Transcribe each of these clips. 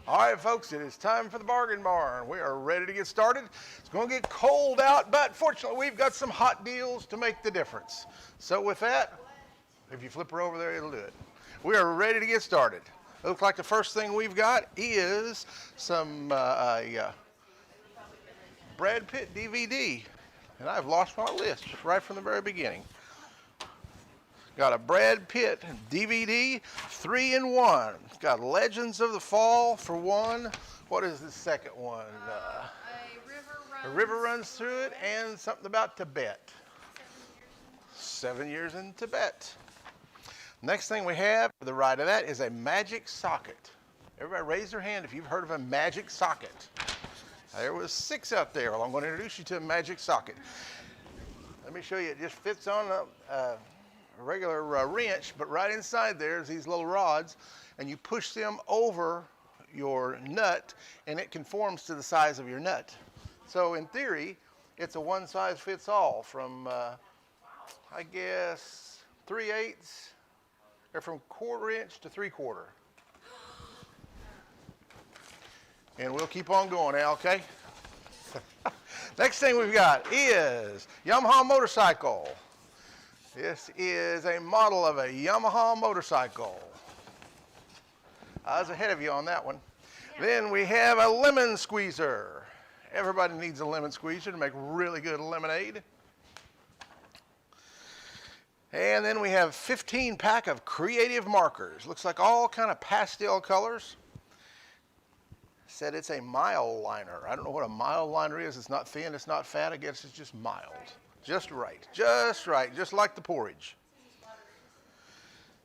All right, folks, it is time for the bargain barn. We are ready to get started. It's going to get cold out, but fortunately, we've got some hot deals to make the difference. So with that, if you flip her over there, it'll do it. We are ready to get started. It looks like the first thing we've got is some Brad Pitt DVD. And I've lost my list right from the very beginning. Got a Brad Pitt DVD, 3-in-1. It's got Legends of the Fall for one. What is the second one? A river runs through it, and something about Tibet. 7 years in Tibet. Next thing we have to the right of that is a magic socket. Everybody raise their hand if you've heard of a magic socket. There was 6 out there. Well, I'm going to introduce you to a magic socket. Let me show you. It just fits on a regular wrench, but right inside there's these little rods, and you push them over your nut, and it conforms to the size of your nut. So in theory, it's a one-size-fits-all from, I guess, 3/8, or from 1/4 inch to 3/4. And we'll keep on going now, okay? Next thing we've got is Yamaha Motorcycle. This is a model of a Yamaha motorcycle. I was ahead of you on that one. Yeah. Then we have a lemon squeezer. Everybody needs a lemon squeezer to make really good lemonade. And then we have 15-pack of creative markers. Looks like all kind of pastel colors. Said it's a mile liner. I don't know what a mile liner is. It's not thin, it's not fat. I guess it's just mild. Just right, just like the porridge.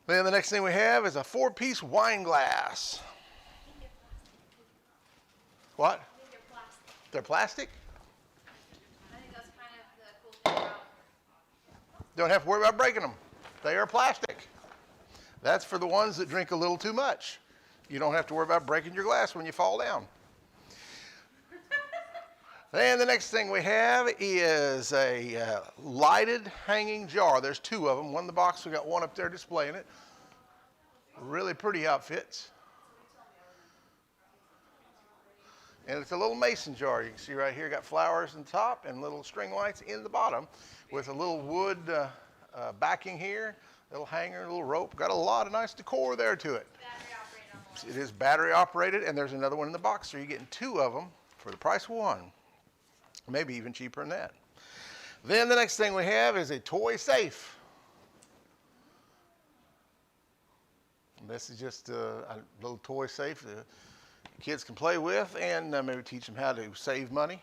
Then the next thing we have is a 4-piece wine glass. What? They're plastic? I think that's kind of the cool thing about them. Don't have to worry about breaking them. They are plastic. That's for the ones that drink a little too much. You don't have to worry about breaking your glass when you fall down. And the next thing we have is a lighted hanging jar. There's 2 of them. One in the box. We got one up there displaying it. Really pretty outfits. And it's a little mason jar. You can see right here, got flowers on top and little string lights in the bottom with a little wood backing here, little hanger, little rope. Got a lot of nice decor there to it. It is battery operated, and there's another one in the box, so you're getting 2 of them for the price of 1. Maybe even cheaper than that. Then the next thing we have is a toy safe. And this is just a little toy safe that kids can play with and maybe teach them how to save money.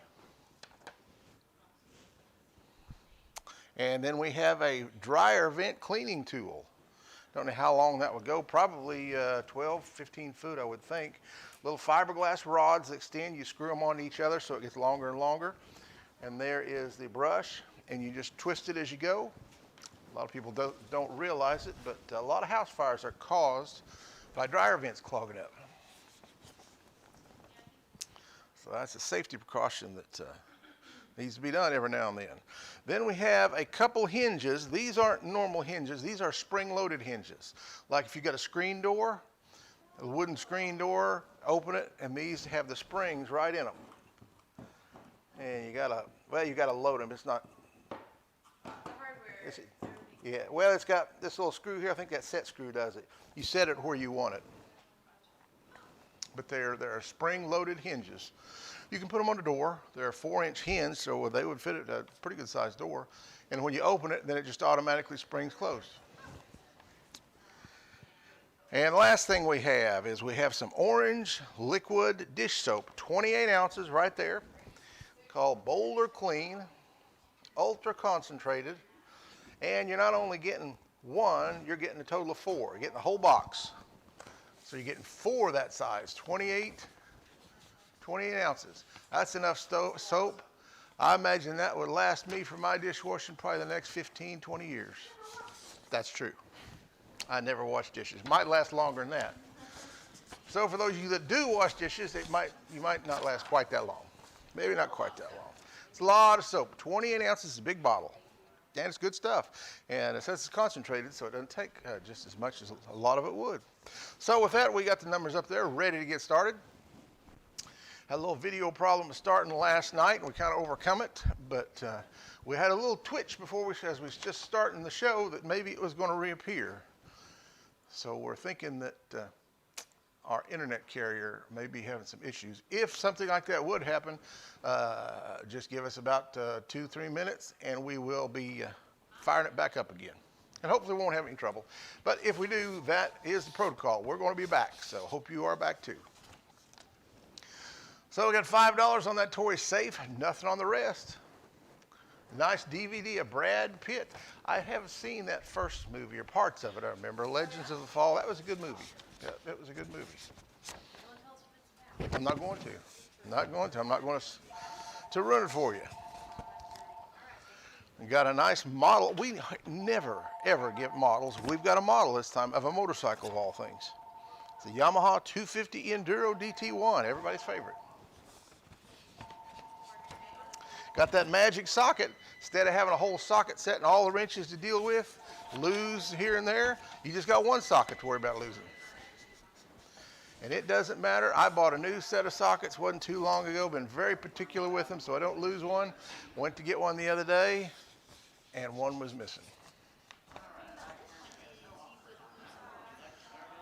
And then we have a dryer vent cleaning tool. Don't know how long that would go, probably 12, 15 foot, I would think. Little fiberglass rods that extend, you screw them on each other so it gets longer and longer. And there is the brush, and you just twist it as you go. A lot of people don't realize it, but a lot of house fires are caused by dryer vents clogging up. So that's a safety precaution that needs to be done every now and then. Then we have a couple hinges. These aren't normal hinges. These are spring-loaded hinges. Like if you got a screen door, a wooden screen door, open it, and these have the springs right in them. And you gotta load them. It's not. The hardware. Yeah. Well, it's got this little screw here. I think that set screw does it. You set it where you want it. But there are spring-loaded hinges. You can put them on the door. They're 4-inch hinge, so they would fit a pretty good sized door. And when you open it, then it just automatically springs closed. And the last thing we have is we have some orange liquid dish soap, 28 ounces right there, called Boulder Clean, ultra concentrated. And you're not only getting 1, you're getting a total of 4. You're getting the whole box. So you're getting 4 that size, 28 ounces. That's enough soap. I imagine that would last me for my dishwashing probably the next 15, 20 years. That's true. I never wash dishes. Might last longer than that. So for those of you that do wash dishes, you might not last quite that long. Maybe not quite that long. It's a lot of soap. 28 ounces is a big bottle. And it's good stuff. And it says it's concentrated, so it doesn't take just as much as a lot of it would. So with that, we got the numbers up there ready to get started. Had a little video problem starting last night, and we kind of overcome it, but we had a little twitch before as we was just starting the show that maybe it was going to reappear. So we're thinking that our internet carrier may be having some issues. If something like that would happen, just give us about 2-3 minutes, and we will be firing it back up again. And hopefully we won't have any trouble. But if we do, that is the protocol. We're going to be back, so hope you are back too. So we got $5 on that toy safe, nothing on the rest. Nice DVD of Brad Pitt. I haven't seen that first movie or parts of it. I remember Legends of the Fall. That was a good movie. Yeah, that was a good movie. I'm not going to. I'm not going to ruin it for you. We got a nice model. We never, ever get models. We've got a model this time of a motorcycle of all things. It's a Yamaha 250 Enduro DT1, everybody's favorite. Got that magic socket. Instead of having a whole socket set and all the wrenches to deal with, lose here and there, you just got one socket to worry about losing. And it doesn't matter. I bought a new set of sockets, wasn't too long ago, been very particular with them so I don't lose one. Went to get one the other day, and one was missing.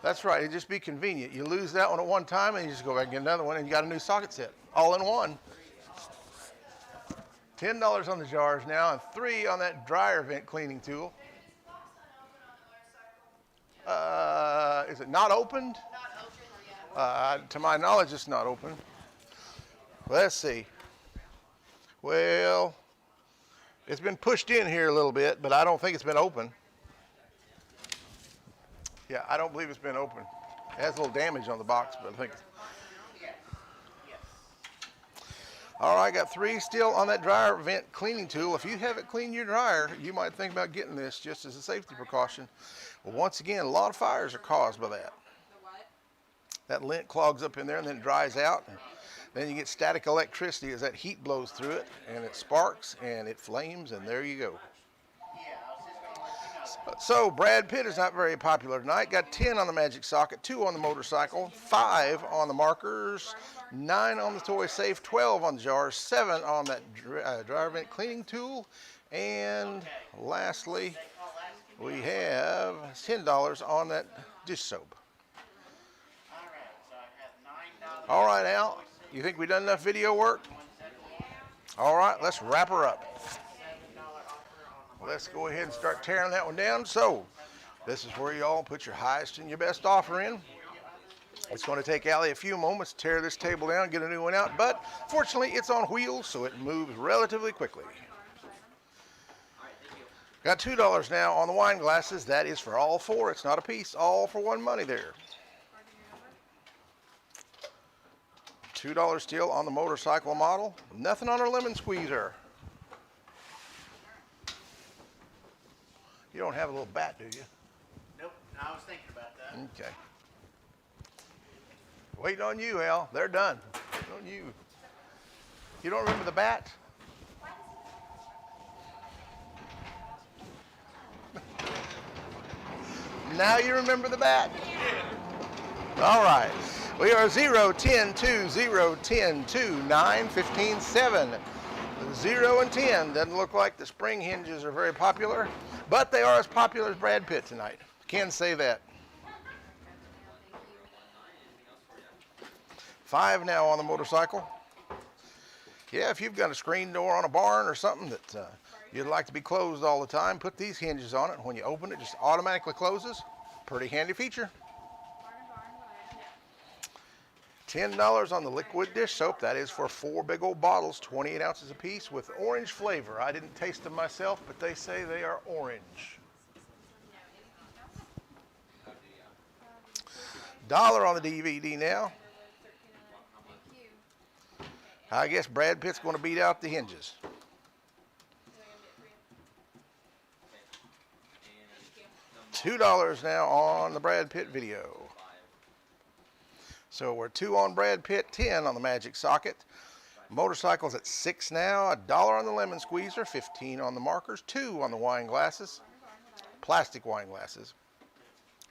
That's right, it'd just be convenient. You lose that one at one time and you just go back and get another one and you got a new socket set, all in one. $10 on the jars now, and $3 on that dryer vent cleaning tool. Is it not opened? Not open, to my knowledge, it's not open. Let's see. Well, it's been pushed in here a little bit, but I don't think it's been open. Yeah, I don't believe it's been open. It has a little damage on the box, but I think. All right, got $3 still on that dryer vent cleaning tool. If you haven't cleaned your dryer, you might think about getting this just as a safety precaution. Well, once again, a lot of fires are caused by that. That lint clogs up in there and then it dries out. And then you get static electricity as that heat blows through it, and it sparks and it flames, and there you go. So Brad Pitt is not very popular tonight. Got 10 on the magic socket, 2 on the motorcycle, 5 on the markers, 9 on the toy safe, 12 on the jars, 7 on that dryer vent cleaning tool, and lastly, we have $10 on that dish soap. All right, Al, you think we done enough video work? All right, let's wrap her up. Let's go ahead and start tearing that one down. So this is where you all put your highest and your best offer in. It's going to take Allie a few moments to tear this table down, get a new one out, but fortunately it's on wheels, so it moves relatively quickly. Got $2 now on the wine glasses. That is for all 4. It's not a piece, all for one money there. $2 still on the motorcycle model. Nothing on our lemon squeezer. You don't have a little bat, do you? Nope, I was thinking about that. Okay. Waiting on you, Al. They're done. Waiting on you. You don't remember the bat? Now you remember the bat. All right. We are 0, 10, 2, 0, 10, 2, 9, 15, 7. 0 and 10. Doesn't look like the spring hinges are very popular, but they are as popular as Brad Pitt tonight. Can say that. 5 now on the motorcycle. Yeah, if you've got a screen door on a barn or something that you'd like to be closed all the time, put these hinges on it. When you open it, just automatically closes. Pretty handy feature. $10 on the liquid dish soap. That is for 4 big old bottles, 28 ounces apiece with orange flavor. I didn't taste them myself, but they say they are orange. $1 on the DVD now. I guess Brad Pitt's going to beat out the hinges. $2 now on the Brad Pitt video. So we're 2 on Brad Pitt, 10 on the magic socket. Motorcycles at 6 now, $1 on the lemon squeezer, 15 on the markers, 2 on the wine glasses, plastic wine glasses,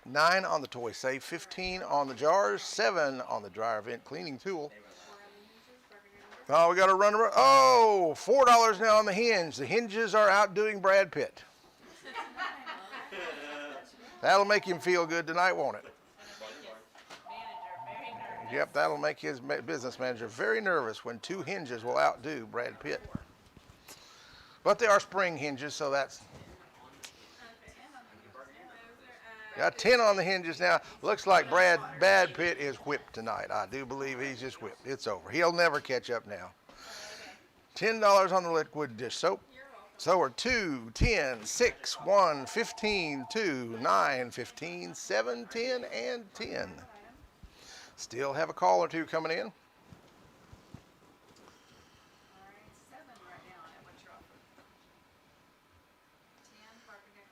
9 on the toy safe, 15 on the jars, 7 on the dryer vent cleaning tool, Oh, we got to run around. Oh, $4 now on the hinge. The hinges are outdoing Brad Pitt. That'll make him feel good tonight, won't it? Yep, that'll make his business manager very nervous when 2 hinges will outdo Brad Pitt. But they are spring hinges, so that's... Got 10 on the hinges now. Looks like Brad Pitt is whipped tonight. I do believe he's just whipped. It's over. He'll never catch up now. $10 on the liquid dish soap. So we're 2, 10, 6, 1, 15, 2, 9, 15, 7, 10, and 10. Still have a call or two coming in.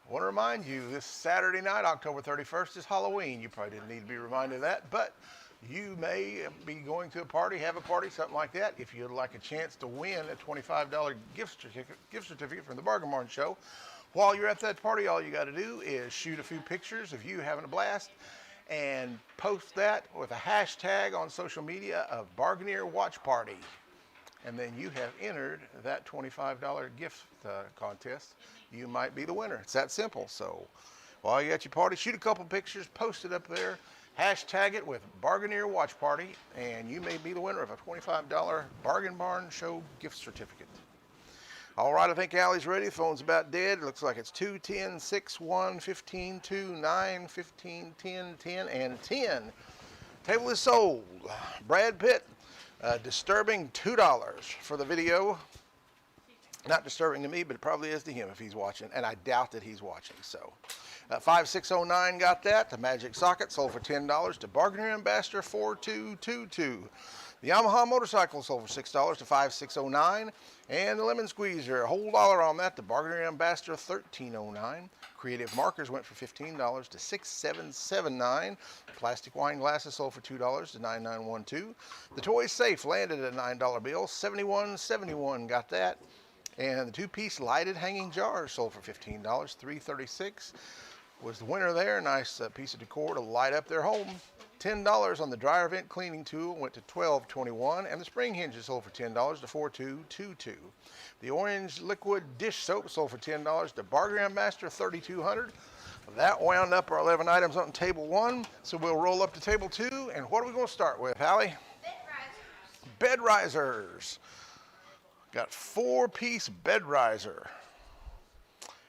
I want to remind you, this Saturday night, October 31st, is Halloween. You probably didn't need to be reminded of that, but you may be going to a party, have a party, something like that. If you'd like a chance to win a $25 gift certificate from the Bargain Barn Show, while you're at that party, all you got to do is shoot a few pictures of you having a blast and post that with a hashtag on social media of Bargaineer Watch Party. And then you have entered that $25 gift contest. You might be the winner. It's that simple. So while you're at your party, shoot a couple pictures, post it up there, hashtag it with Bargaineer Watch Party, and you may be the winner of a $25 Bargain Barn Show gift certificate. All right, I think Allie's ready. The phone's about dead. It looks like it's 2, 10, 6, 1, 15, 2, 9, 15, 10, 10, and 10. Table is sold. Brad Pitt, disturbing $2 for the video. Not disturbing to me, but it probably is to him if he's watching, and I doubt that he's watching. So 5609 got that. The Magic Socket sold for $10 to Bargaineer Ambassador 4222. The Yamaha Motorcycle sold for $6 to 5609. And the Lemon Squeezer, a whole $1 on that to Bargaineer Ambassador 1309. Creative Markers went for $15 to 6779. Plastic wine glasses sold for $2 to 9912. The Toy Safe landed at a $9 bill. 7171 got that. And the 2-piece lighted hanging jars sold for $15. 336 was the winner there. Nice piece of decor to light up their home. $10 on the dryer vent cleaning tool went to $12.21, and the spring hinges sold for $10 to $4.222. The orange liquid dish soap sold for $10 to Bargain Ambassador $3,200. That wound up our 11 items on table 1, so we'll roll up to table 2. And what are we going to start with, Hallie? Bed risers. Got 4-piece bed riser,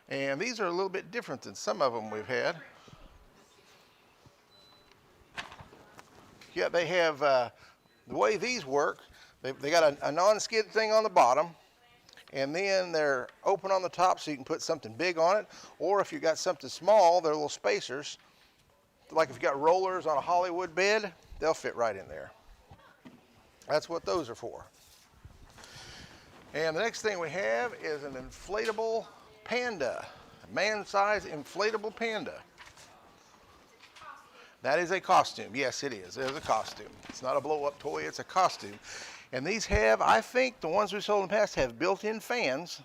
and these are a little bit different than some of them we've had. Yeah, they have, the way these work, they got a non-skid thing on the bottom, and then they're open on the top so you can put something big on it, or if you got something small, they're little spacers. Like if you got rollers on a Hollywood bed, they'll fit right in there. That's what those are for. And the next thing we have is an inflatable panda, a man-size inflatable panda. That is a costume. Yes, it is. It is a costume. It's not a blow-up toy. It's a costume. And these have, I think, the ones we sold in the past have built-in fans.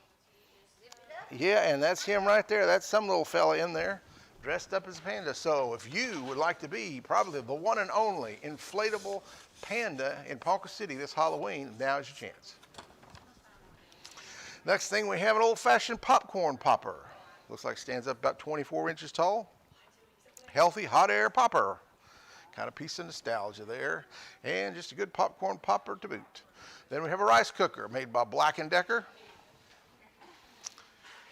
Yeah, and that's him right there. That's some little fella in there dressed up as a panda. So if you would like to be probably the one and only inflatable panda in Ponca City this Halloween, now is your chance. Next thing, we have an old-fashioned popcorn popper. Looks like stands up about 24 inches tall. Healthy hot air popper. Kind of piece of nostalgia there. And just a good popcorn popper to boot. Then we have a rice cooker made by Black & Decker.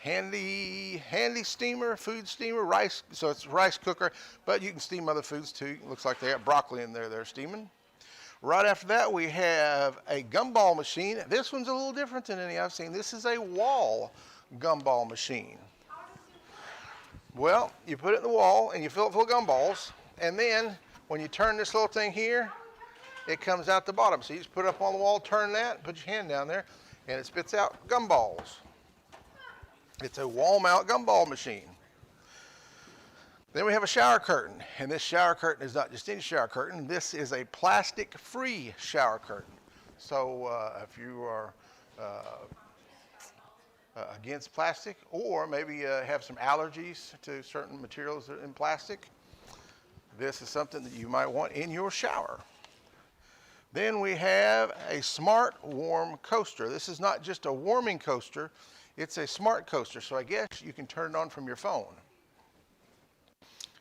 Handy steamer, food steamer, rice. So it's a rice cooker, but you can steam other foods too. Looks like they got broccoli in there they're steaming. Right after that, we have a gumball machine. This one's a little different than any I've seen. This is a wall gumball machine. Well, you put it in the wall and you fill it full of gumballs, and then when you turn this little thing here, it comes out the bottom. So you just put it up on the wall, turn that, put your hand down there, and it spits out gumballs. It's a wall mount gumball machine. Then we have a shower curtain, and this shower curtain is not just any shower curtain. This is a plastic-free shower curtain. So if you are against plastic, or maybe have some allergies to certain materials in plastic, this is something that you might want in your shower. Then we have a smart warm coaster. This is not just a warming coaster, it's a smart coaster. So I guess you can turn it on from your phone.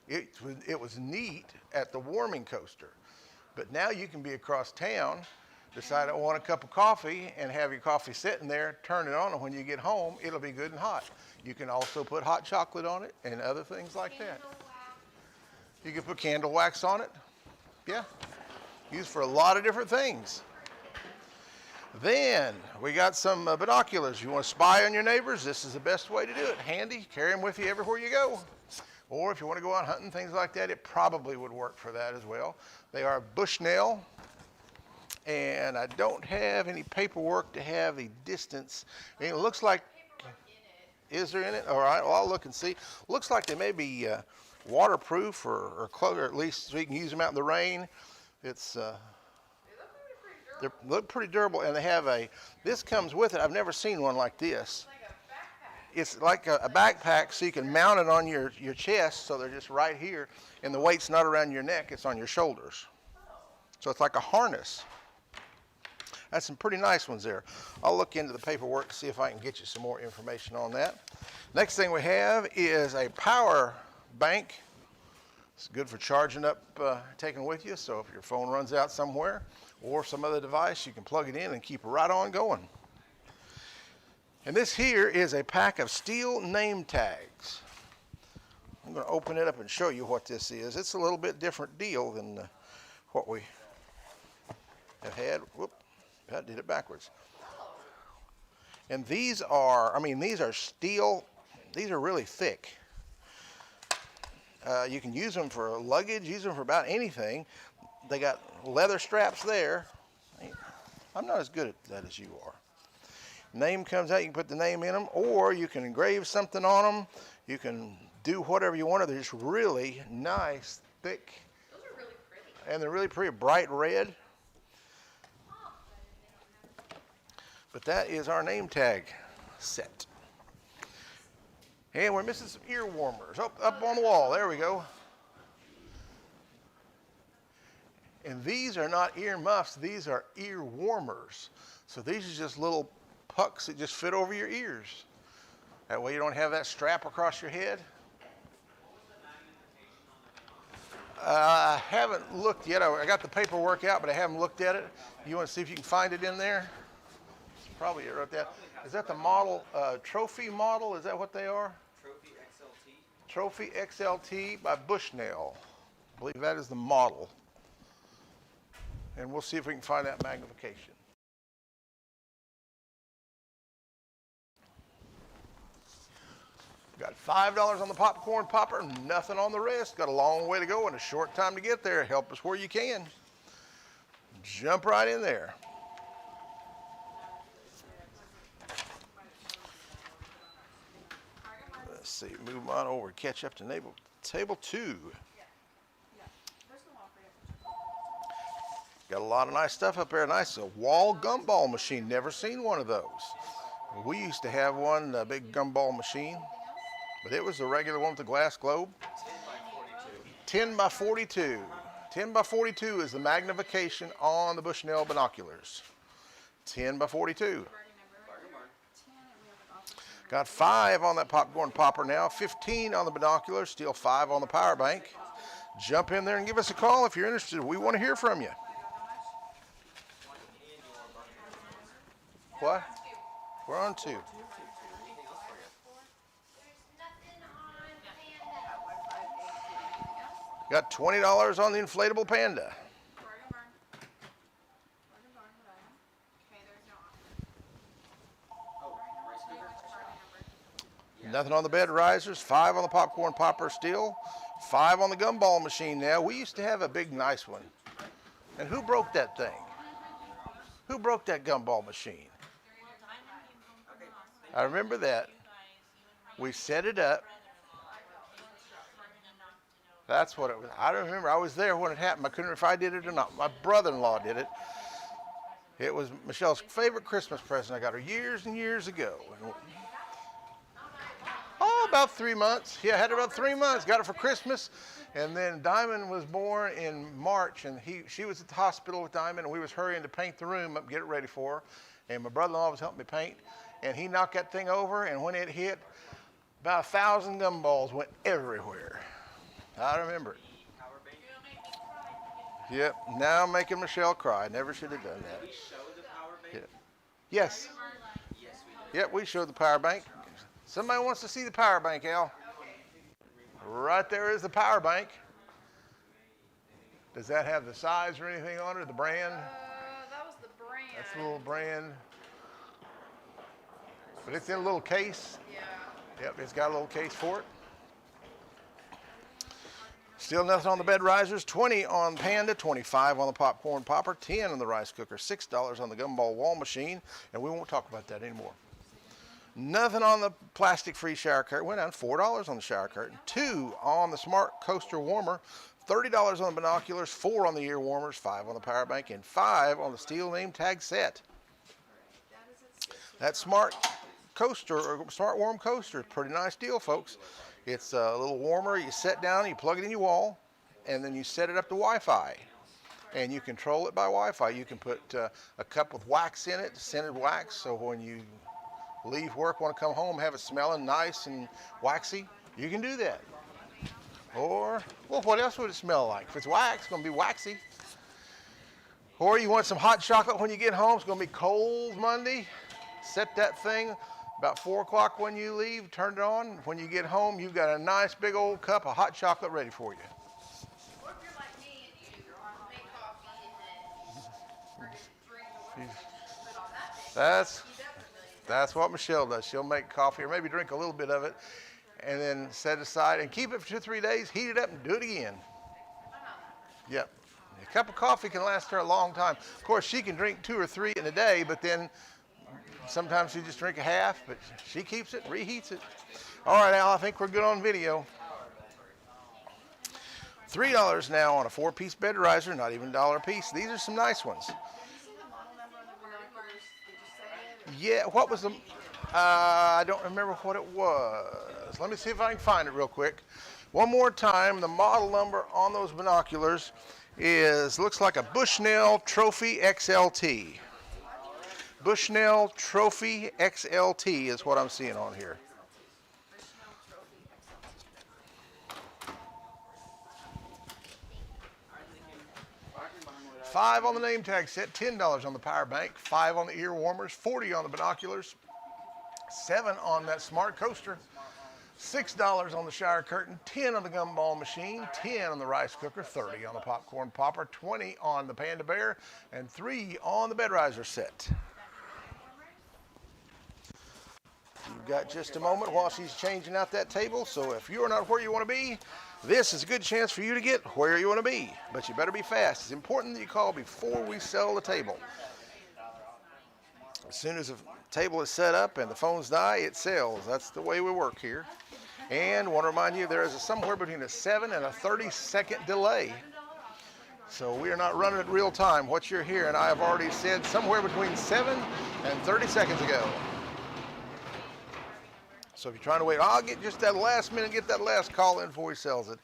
It was neat at the warming coaster, but now you can be across town, decide I want a cup of coffee and have your coffee sitting there, turn it on, and when you get home, it'll be good and hot. You can also put hot chocolate on it and other things like that. You can put candle wax on it. Yeah, used for a lot of different things. Then we got some binoculars. You want to spy on your neighbors? This is the best way to do it. Handy, carry them with you everywhere you go. Or if you want to go out hunting, things like that, it probably would work for that as well. They are Bushnell, and I don't have any paperwork to have the distance. I mean, it looks like, is there in it? All right, well, I'll look and see. Looks like they may be waterproof or close, or at least so you can use them out in the rain. It's they look pretty durable, and they have this comes with it. I've never seen one like this. It's like a backpack, so you can mount it on your chest, so they're just right here, and the weight's not around your neck, it's on your shoulders. So it's like a harness. That's some pretty nice ones there. I'll look into the paperwork to see if I can get you some more information on that. Next thing we have is a power bank. It's good for charging up, taking with you, so if your phone runs out somewhere or some other device, you can plug it in and keep it right on going. And this here is a pack of steel name tags. I'm going to open it up and show you what this is. It's a little bit different deal than what we have had. Whoop, I did it backwards. And these are, these are steel. These are really thick. You can use them for luggage, use them for about anything. They got leather straps there. I'm not as good at that as you are. Name comes out, you can put the name in them, or you can engrave something on them. You can do whatever you want. They're just really nice, thick. Those are really pretty. And they're really pretty, bright red. But that is our name tag set. And we're missing some ear warmers. Oh, up on the wall, there we go. And these are not ear muffs, these are ear warmers. So these are just little pucks that just fit over your ears. That way you don't have that strap across your head. I haven't looked yet. I got the paperwork out, but I haven't looked at it. You want to see if you can find it in there? It's probably it right there. Is that the model, trophy model? Is that what they are? Trophy XLT by Bushnell. I believe that is the model. And we'll see if we can find that magnification. Got $5 on the popcorn popper, nothing on the rest. Got a long way to go and a short time to get there. Help us where you can. Jump right in there. Let's see, move on over, catch up to table 2. Got a lot of nice stuff up there. Nice wall gumball machine. Never seen one of those. We used to have one, a big gumball machine, but it was the regular one with the glass globe. 10 by 42. 10 by 42 is the magnification on the Bushnell binoculars. 10 by 42. Got 5 on that popcorn popper now, 15 on the binoculars, still 5 on the power bank. Jump in there and give us a call if you're interested. We want to hear from you. What? We're on 2. Got $20 on the Inflatable Panda. Nothing on the bed risers. 5 on the popcorn popper still. 5 on the gumball machine now. We used to have a big nice one. And who broke that thing? Who broke that gumball machine? I remember that. We set it up. That's what it was. I don't remember. I was there when it happened. I couldn't remember if I did it or not. My brother-in-law did it. It was Michelle's favorite Christmas present. I got her years and years ago. Oh, about 3 months. Yeah, I had it about 3 months. Got it for Christmas. And then Diamond was born in March, and she was at the hospital with Diamond, and we was hurrying to paint the room up, get it ready for her. And my brother-in-law was helping me paint, and he knocked that thing over, and when it hit, about 1,000 gumballs went everywhere. I remember it. Yep, now I'm making Michelle cry. Never should have done that. Did we show the power bank? Yep. Yes. Yes, we did. Yep, we showed the power bank. Somebody wants to see the power bank, Al. Right there is the power bank. Does that have the size or anything on it, the brand? That was the brand. That's the little brand. But it's in a little case. Yeah. Yep, it's got a little case for it. Still nothing on the bed risers. 20 on Panda, 25 on the popcorn popper, 10 on the rice cooker, $6 on the Gumball wall machine, and we won't talk about that anymore. Nothing on the plastic-free shower curtain. Went down $4 on the shower curtain. 2 on the smart coaster warmer. $30 on the binoculars. 4 on the ear warmers. 5 on the power bank, and 5 on the steel name tag set. That smart coaster or smart warm coaster is a pretty nice deal, folks. It's a little warmer. You set down, you plug it in your wall, and then you set it up to Wi-Fi. And you control it by Wi-Fi. You can put a cup with wax in it, scented wax, so when you leave work, want to come home, have it smelling nice and waxy, you can do that. Or, well, what else would it smell like? If it's wax, it's going to be waxy. Or you want some hot chocolate when you get home. It's going to be cold Monday. Set that thing about 4 o'clock when you leave, turn it on. When you get home, you've got a nice big old cup of hot chocolate ready for you. Or if you're like me and you make coffee and then drink the water, put on that thing. That's what Michelle does. She'll make coffee or maybe drink a little bit of it and then set it aside and keep it for 2 or 3 days, heat it up and do it again. Yep. A cup of coffee can last her a long time. Of course, she can drink 2 or 3 in a day, but then sometimes she just drink a half, but she keeps it, reheats it. All right, Al, I think we're good on video. $3 now on a 4-piece bed riser, not even $1 a piece. These are some nice ones. Yeah, what was the, I don't remember what it was. Let me see if I can find it real quick. One more time, the model number on those binoculars is, looks like a Bushnell Trophy XLT. Bushnell Trophy XLT is what I'm seeing on here. $5 on the name tag set, $10 on the power bank, $5 on the ear warmers, $40 on the binoculars, $7 on that smart coaster, $6 on the shower curtain, $10 on the gumball machine, $10 on the rice cooker, $30 on the popcorn popper, $20 on the Panda Bear, and $3 on the bed riser set. You've got just a moment while she's changing out that table, so if you're not where you want to be, this is a good chance for you to get where you want to be, but you better be fast. It's important that you call before we sell the table. As soon as the table is set up and the phones die, it sells. That's the way we work here. And I want to remind you, there is somewhere between a 7 and a 30-second delay. So we are not running it real time. What you're hearing, I have already said somewhere between 7 and 30 seconds ago. So if you're trying to wait, I'll get just that last minute, get that last call in before he sells it.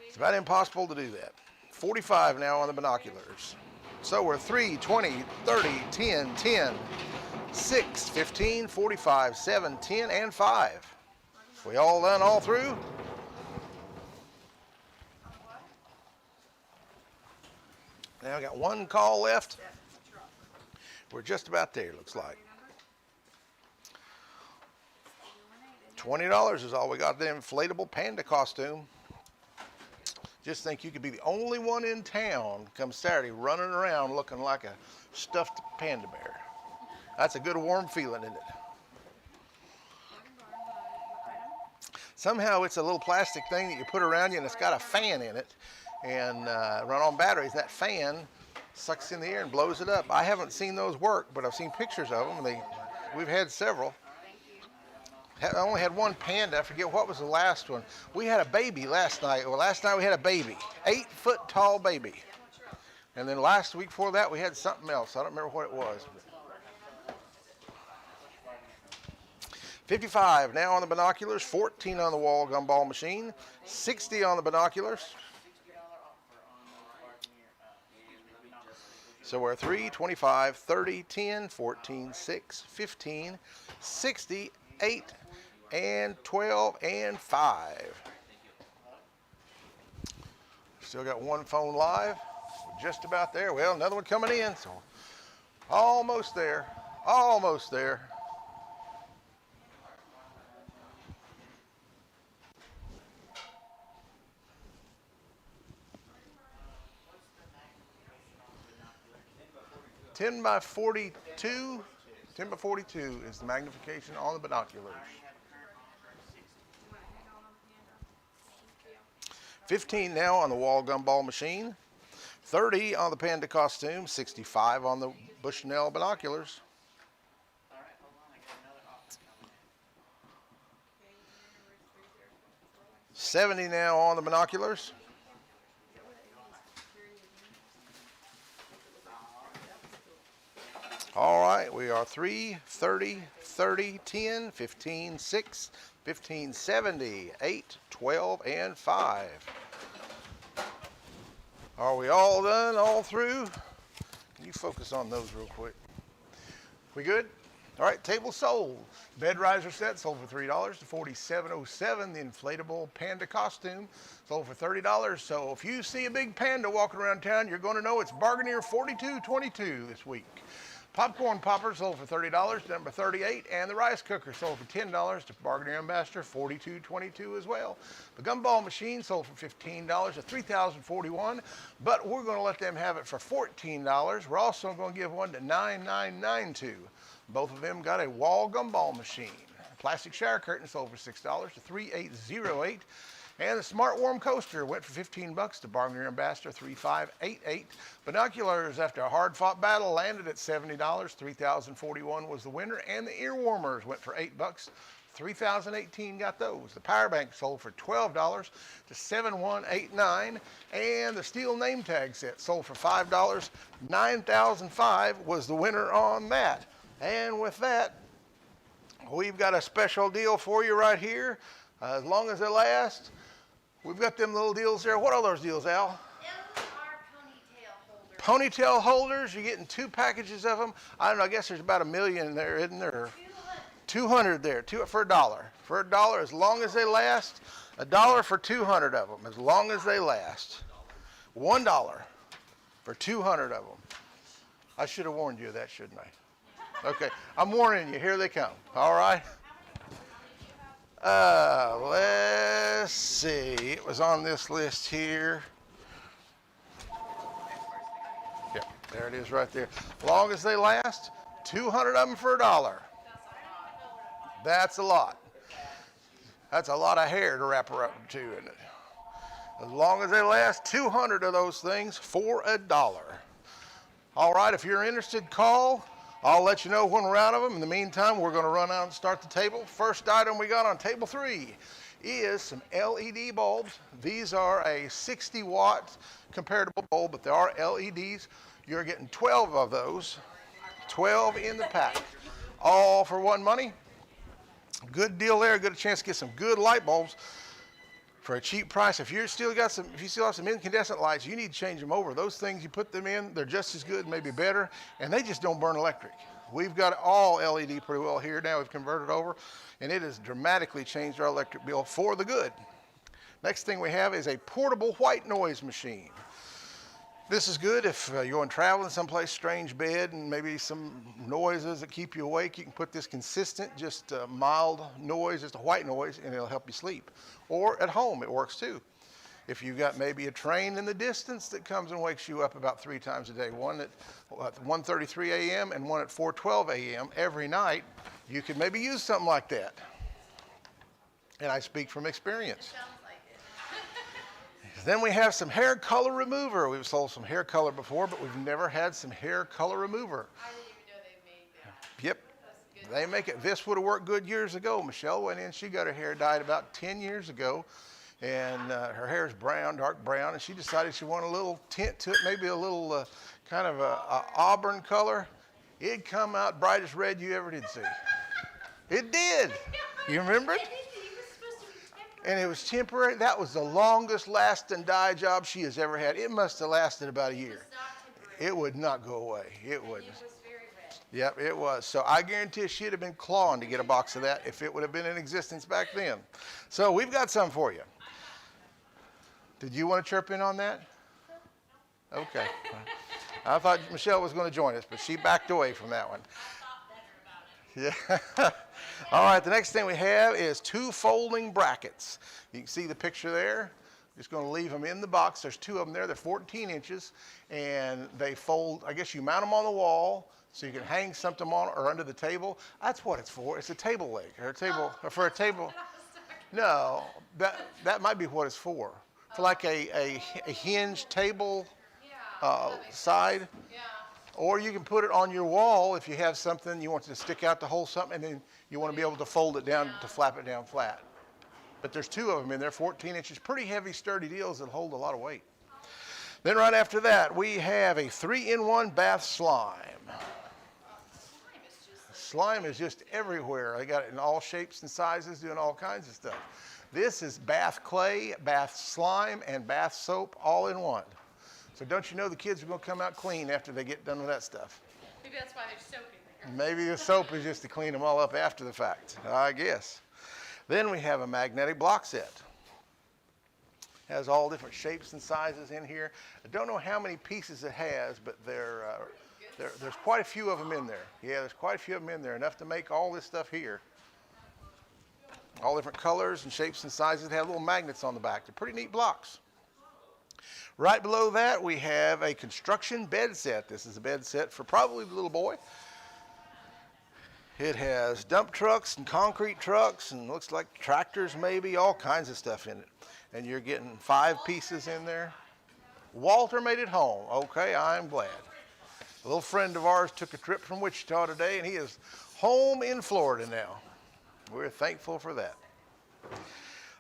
It's about impossible to do that. 45 now on the binoculars. So we're 3, 20, 30, 10, 10, 6, 15, 45, 7, 10, and 5. We all done all through? Now I got one call left. We're just about there, looks like. $20 is all we got. The inflatable panda costume. Just think you could be the only one in town come Saturday running around looking like a stuffed panda bear. That's a good warm feeling, isn't it? Somehow it's a little plastic thing that you put around you and it's got a fan in it and run on batteries. That fan sucks in the air and blows it up. I haven't seen those work, but I've seen pictures of them. And we've had several. I only had one panda. I forget what was the last one. We had a baby last night. Well, last night we had a baby, 8-foot tall baby. And then last week before that we had something else. I don't remember what it was. $55 now on the binoculars, $14 on the wall Gumball Machine, $60 on the binoculars. So we're 3, 25, 30, 10, 14, 6, 15, 60, 8, and 12, and 5. Still got one phone live. We're just about there. Well, another one coming in, so almost there. Almost there. $10 by 42. 10 by 42 is the magnification on the binoculars. $15 now on the wall Gumball Machine. $30 on the Panda costume. $65 on the Bushnell binoculars. $70 now on the binoculars. All right, we are 3, 30, 30, 10, 15, 6, 15, 70, 8, 12, and 5. Are we all done, all through? Can you focus on those real quick? We good? All right, table sold. Bed riser set sold for $3 to $47.07. The inflatable panda costume sold for $30. So if you see a big panda walking around town, you're going to know it's Bargainier 4222 this week. Popcorn popper sold for $30, number 38, and the rice cooker sold for $10 to Bargainier Ambassador 4222 as well. The Gumball Machine sold for $15 to $3,041, but we're going to let them have it for $14. We're also going to give one to 9992. Both of them got a wall Gumball Machine. Plastic shower curtain sold for $6 to $3808. And the Smart Warm Coaster went for $15 to Bargainier Ambassador 3588. Binoculars, after a hard-fought battle, landed at $70. $3,041 was the winner. And the ear warmers went for $8. $3,018 got those. The power bank sold for $12 to $7189. And the steel name tag set sold for $5. $9,005 was the winner on that. And with that, we've got a special deal for you right here. As long as they last. We've got them little deals there. What are those deals, Al? Those are ponytail holders. Ponytail holders. You're getting 2 packages of them. I don't know. I guess there's about 1 million there, isn't there? 200 there. For $1. For $1, as long as they last. $1 for 200 of them, as long as they last. $1 for 200 of them. I should have warned you of that, shouldn't I? Okay. I'm warning you. Here they come. All right. Let's see. It was on this list here. Yeah, there it is right there. Long as they last, 200 of them for $1. That's a lot. That's a lot of hair to wrap her up to, isn't it? As long as they last, 200 of those things for $1. All right, if you're interested, call. I'll let you know when we're out of them. In the meantime, we're going to run out and start the table. First item we got on table 3 is some LED bulbs. These are a 60-watt comparable bulb, but they are LEDs. You're getting 12 of those, 12 in the pack, all for one money. Good deal there. Good chance to get some good light bulbs for a cheap price. If you still have some incandescent lights, you need to change them over. Those things, you put them in, they're just as good, maybe better, and they just don't burn electric. We've got all LED pretty well here now. We've converted over, and it has dramatically changed our electric bill for the good. Next thing we have is a portable white noise machine. This is good if you're going traveling someplace, strange bed, and maybe some noises that keep you awake. You can put this consistent, just mild noise, just a white noise, and it'll help you sleep. Or at home, it works too. If you've got maybe a train in the distance that comes and wakes you up about 3 times a day, one at 1:33 a.m. and one at 4:12 a.m. every night, you could maybe use something like that. And I speak from experience. Sounds like it. Then we have some hair color remover. We've sold some hair color before, but we've never had some hair color remover. I didn't even know they made that. Yep. That's good. They make it. This would have worked good years ago. Michelle went in. She got her hair dyed about 10 years ago. And her hair is brown, dark brown. And she decided she wanted a little tint to it, maybe a little kind of a auburn color. It'd come out brightest red you ever did see. It did. You remember it? It was supposed to be temporary. And it was temporary. That was the longest lasting dye job she has ever had. It must have lasted about a year. It's not temporary. It would not go away. It wouldn't. It was very red. Yep, it was. So I guarantee she'd have been clawing to get a box of that if it would have been in existence back then. So we've got some for you. Did you want to chirp in on that? Okay. I thought Michelle was going to join us, but she backed away from that one. I thought better about it. Yeah. All right, the next thing we have is 2 folding brackets. You can see the picture there. Just going to leave them in the box. There's 2 of them there. They're 14 inches, and they fold. I guess you mount them on the wall so you can hang something on or under the table. That's what it's for. It's a table leg or a table or for a table. No, that might be what it's for. For like a hinged table side. Yeah. Or you can put it on your wall if you have something you want to stick out to hold something, and then you want to be able to fold it down to flap it down flat. But there's 2 of them in there, 14 inches, pretty heavy, sturdy deals that hold a lot of weight. Then right after that, we have a 3-in-1 bath slime. Slime is just everywhere. I got it in all shapes and sizes, doing all kinds of stuff. This is bath clay, bath slime, and bath soap all in one. So don't you know the kids are going to come out clean after they get done with that stuff? Maybe that's why there's soap in Maybe there. the soap is just to clean them all up after the fact, I guess. Then we have a magnetic block set. Has all different shapes and sizes in here. I don't know how many pieces it has, but there's quite a few of them in there. Yeah, there's quite a few of them in there, enough to make all this stuff here. All different colors and shapes and sizes. They have little magnets on the back. They're pretty neat blocks. Right below that, we have a construction bed set. This is a bed set for probably the little boy. It has dump trucks and concrete trucks and looks like tractors maybe, all kinds of stuff in it. And you're getting 5 pieces in there. Walter made it home. Okay, I'm glad. A little friend of ours took a trip from Wichita today, and he is home in Florida now. We're thankful for that.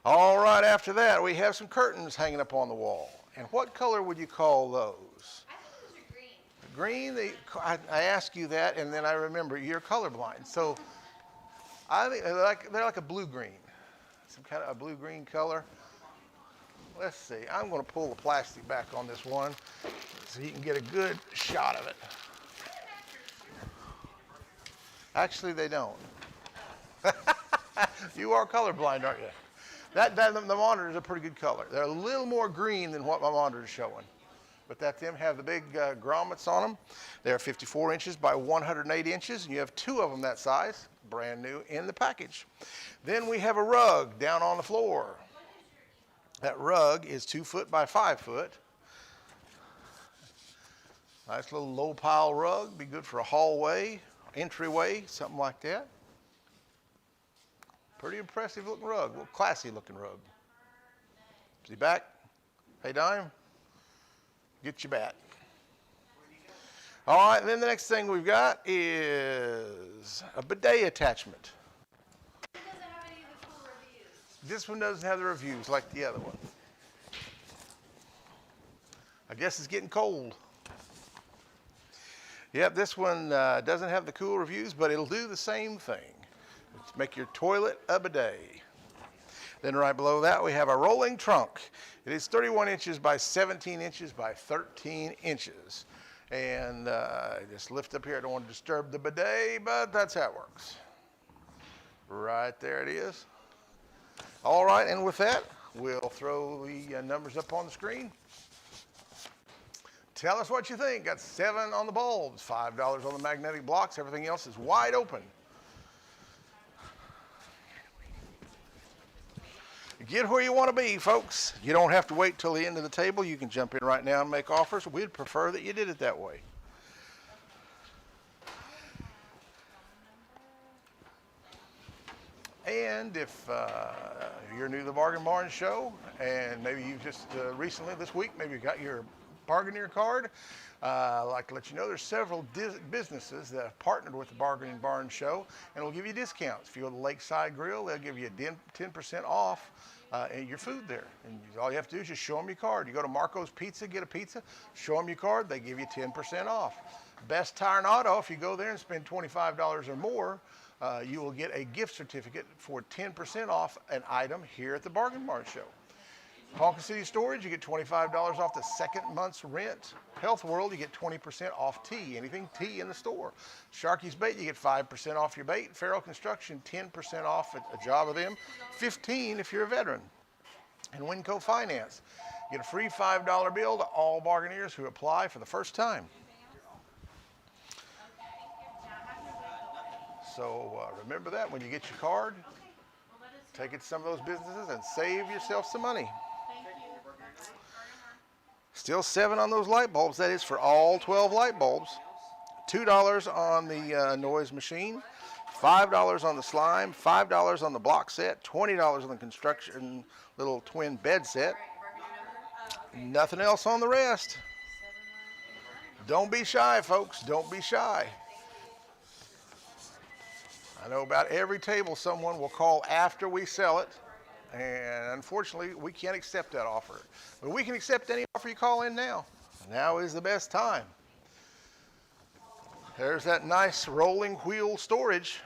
All right, after that, we have some curtains hanging up on the wall. And what color would you call those? I think those are green. Green, I ask you that, and then I remember you're colorblind. So I think they're like a blue-green, some kind of a blue-green color. Let's see, I'm going to pull the plastic back on this one so you can get a good shot of it. Actually, they don't. You are colorblind, aren't you? The monitors are a pretty good color. They're a little more green than what my monitor is showing. But that's them, have the big grommets on them. They're 54 inches by 108 inches, and you have 2 of them that size, brand new in the package. Then we have a rug down on the floor. That rug is 2 foot by 5 foot. Nice little low pile rug, be good for a hallway, entryway, something like that. Pretty impressive looking rug, a little classy looking rug. Is he back? Hey, Dime, get your bat. All right, and then the next thing we've got is a bidet attachment. It doesn't have any of the cool reviews. This one doesn't have the reviews like the other one. I guess it's getting cold. Yep, this one doesn't have the cool reviews, but it'll do the same thing. Make your toilet a bidet. Then right below that we have a rolling trunk. It is 31 inches by 17 inches by 13 inches. And just lift up here. I don't want to disturb the bidet, but that's how it works. Right there it is. All right, and with that, we'll throw the numbers up on the screen. Tell us what you think. Got 7 on the bulbs, $5 on the magnetic blocks. Everything else is wide open. Get where you want to be, folks. You don't have to wait till the end of the table. You can jump in right now and make offers. We'd prefer that you did it that way. And if you're new to the Bargain Barn show, and maybe you just recently this week, maybe you got your Bargaineer card, I'd like to let you know there's several businesses that have partnered with the Bargain Barn show and will give you discounts. If you go to the Lakeside Grill, they'll give you 10% off your food there. And all you have to do is just show them your card. You go to Marco's Pizza, get a pizza, show them your card, they give you 10% off. Best Tire and Auto, if you go there and spend $25 or more, you will get a gift certificate for 10% off an item here at the Bargain Barn Show. Honkin City Storage, you get $25 off the second month's rent. Health World, you get 20% off tea, anything tea in the store. Sharky's Bait, you get 5% off your bait. Farrell Construction, 10% off a job of them, 15 if you're a veteran. And Winco Finance, you get a free $5 bill to all bargainers who apply for the first time. So remember that when you get your card, take it to some of those businesses and save yourself some money. Still 7 on those light bulbs. That is for all 12 light bulbs. $2 on the noise machine, $5 on the slime, $5 on the block set, $20 on the construction little twin bed set. Nothing else on the rest. Don't be shy, folks. Don't be shy. I know about every table someone will call after we sell it. And unfortunately, we can't accept that offer. But we can accept any offer you call in now. Now is the best time. There's that nice rolling wheel storage.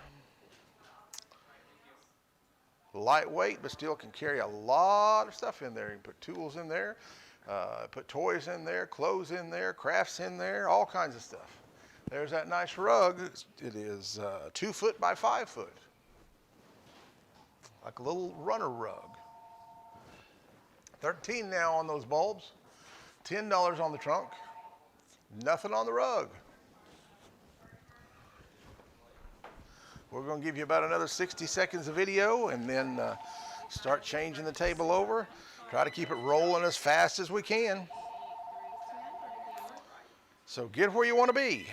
Lightweight, but still can carry a lot of stuff in there. You can put tools in there, put toys in there, clothes in there, crafts in there, all kinds of stuff. There's that nice rug. It is 2 foot by 5 foot. Like a little runner rug. $13 now on those bulbs. $10 on the trunk. Nothing on the rug. We're going to give you about another 60 seconds of video and then start changing the table over. Try to keep it rolling as fast as we can. So get where you want to be.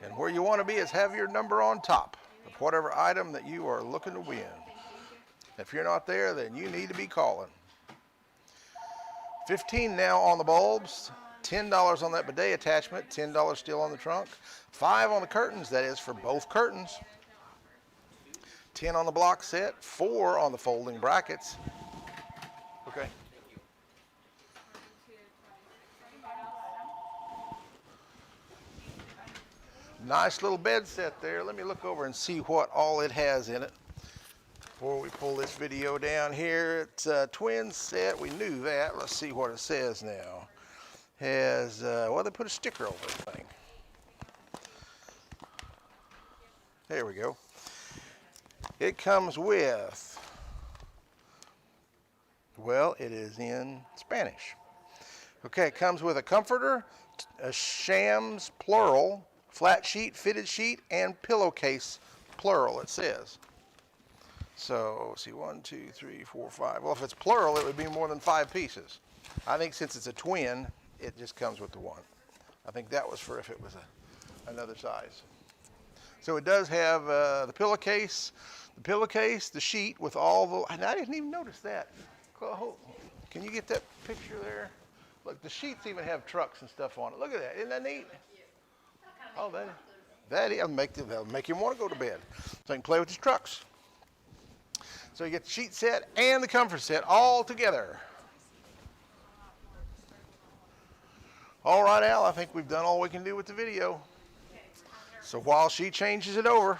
And where you want to be is have your number on top of whatever item that you are looking to win. If you're not there, then you need to be calling. $15 now on the bulbs, $10 on that bidet attachment, $10 still on the trunk, $5 on the curtains, that is for both curtains, $10 on the block set, $4 on the folding brackets. Okay. Nice little bed set there. Let me look over and see what all it has in it before we pull this video down here. It's a twin set. We knew that. Let's see what it says now. Has, well, they put a sticker over the thing. There we go. It comes with, well, it is in Spanish. Okay, it comes with a comforter, a shams plural, flat sheet, fitted sheet, and pillowcase, plural, it says. So, let's see, 1, 2, 3, 4, 5. Well, if it's plural, it would be more than 5 pieces. I think since it's a twin, it just comes with the one. I think that was for if it was another size. So it does have the pillowcase, the sheet with all the, and I didn't even notice that. Can you get that picture there? Look, the sheets even have trucks and stuff on it. Look at that, isn't that neat? Oh, that'll make him want to go to bed. So he can play with his trucks. So you get the sheet set and the comfort set all together. All right, Al, I think we've done all we can do with the video. So while she changes it over,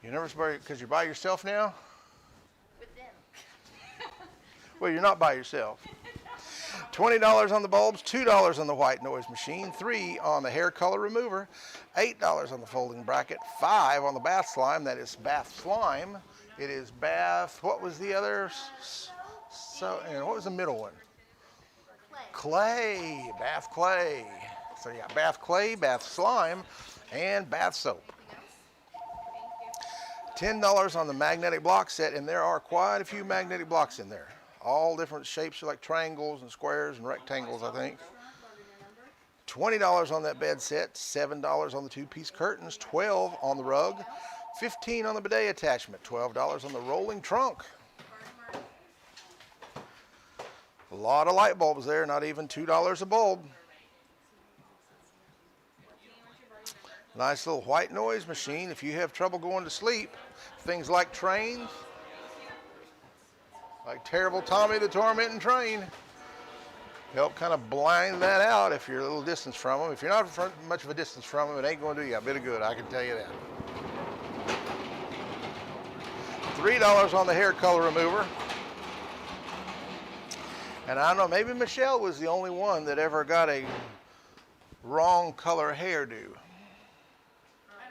you're nervous because you're by yourself now? With them. Well, you're not by yourself. $20 on the bulbs, $2 on the white noise machine, $3 on the hair color remover, $8 on the folding bracket, $5 on the bath slime. That is bath slime. It is bath, what was the other? So, and what was the middle one? Clay, bath clay. So you got bath clay, bath slime, and bath soap. $10 on the magnetic block set, and there are quite a few magnetic blocks in there. All different shapes, like triangles and squares and rectangles, I think. $20 on that bed set, $7 on the 2-piece curtains, $12 on the rug, $15 on the bidet attachment, $12 on the rolling trunk. A lot of light bulbs there, not even $2 a bulb. Nice little white noise machine if you have trouble going to sleep. Things like trains, like Terrible Tommy the Tormenting Train. help kind of blind that out if you're a little distance from them. If you're not much of a distance from them, it ain't going to do you a bit of good, I can tell you that. $3 on the hair color remover. And I don't know, maybe Michelle was the only one that ever got a wrong color hairdo. It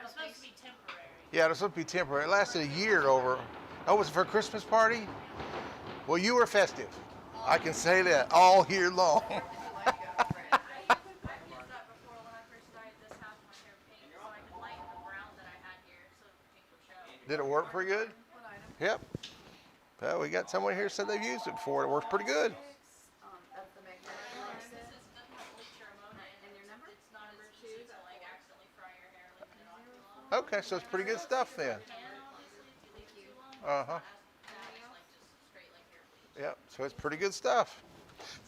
was supposed to be temporary. Yeah, it was supposed to be temporary. It lasted a year over. Oh, was it for a Christmas party? Well, you were festive. I can say that all year long. I used that before when I first started this house, my hair pink, so I could lighten the brown that I had here so the pink would show. Did it work pretty good? What item? Yep. Well, we got someone here said they've used it before. It works pretty good. That's the magnetic box. This is the bleacher ammonia, and your number? It's not as easy to like accidentally fry your hair leaving it on too long. Okay, so it's pretty good stuff then. Uh-huh. Yep, so it's pretty good stuff.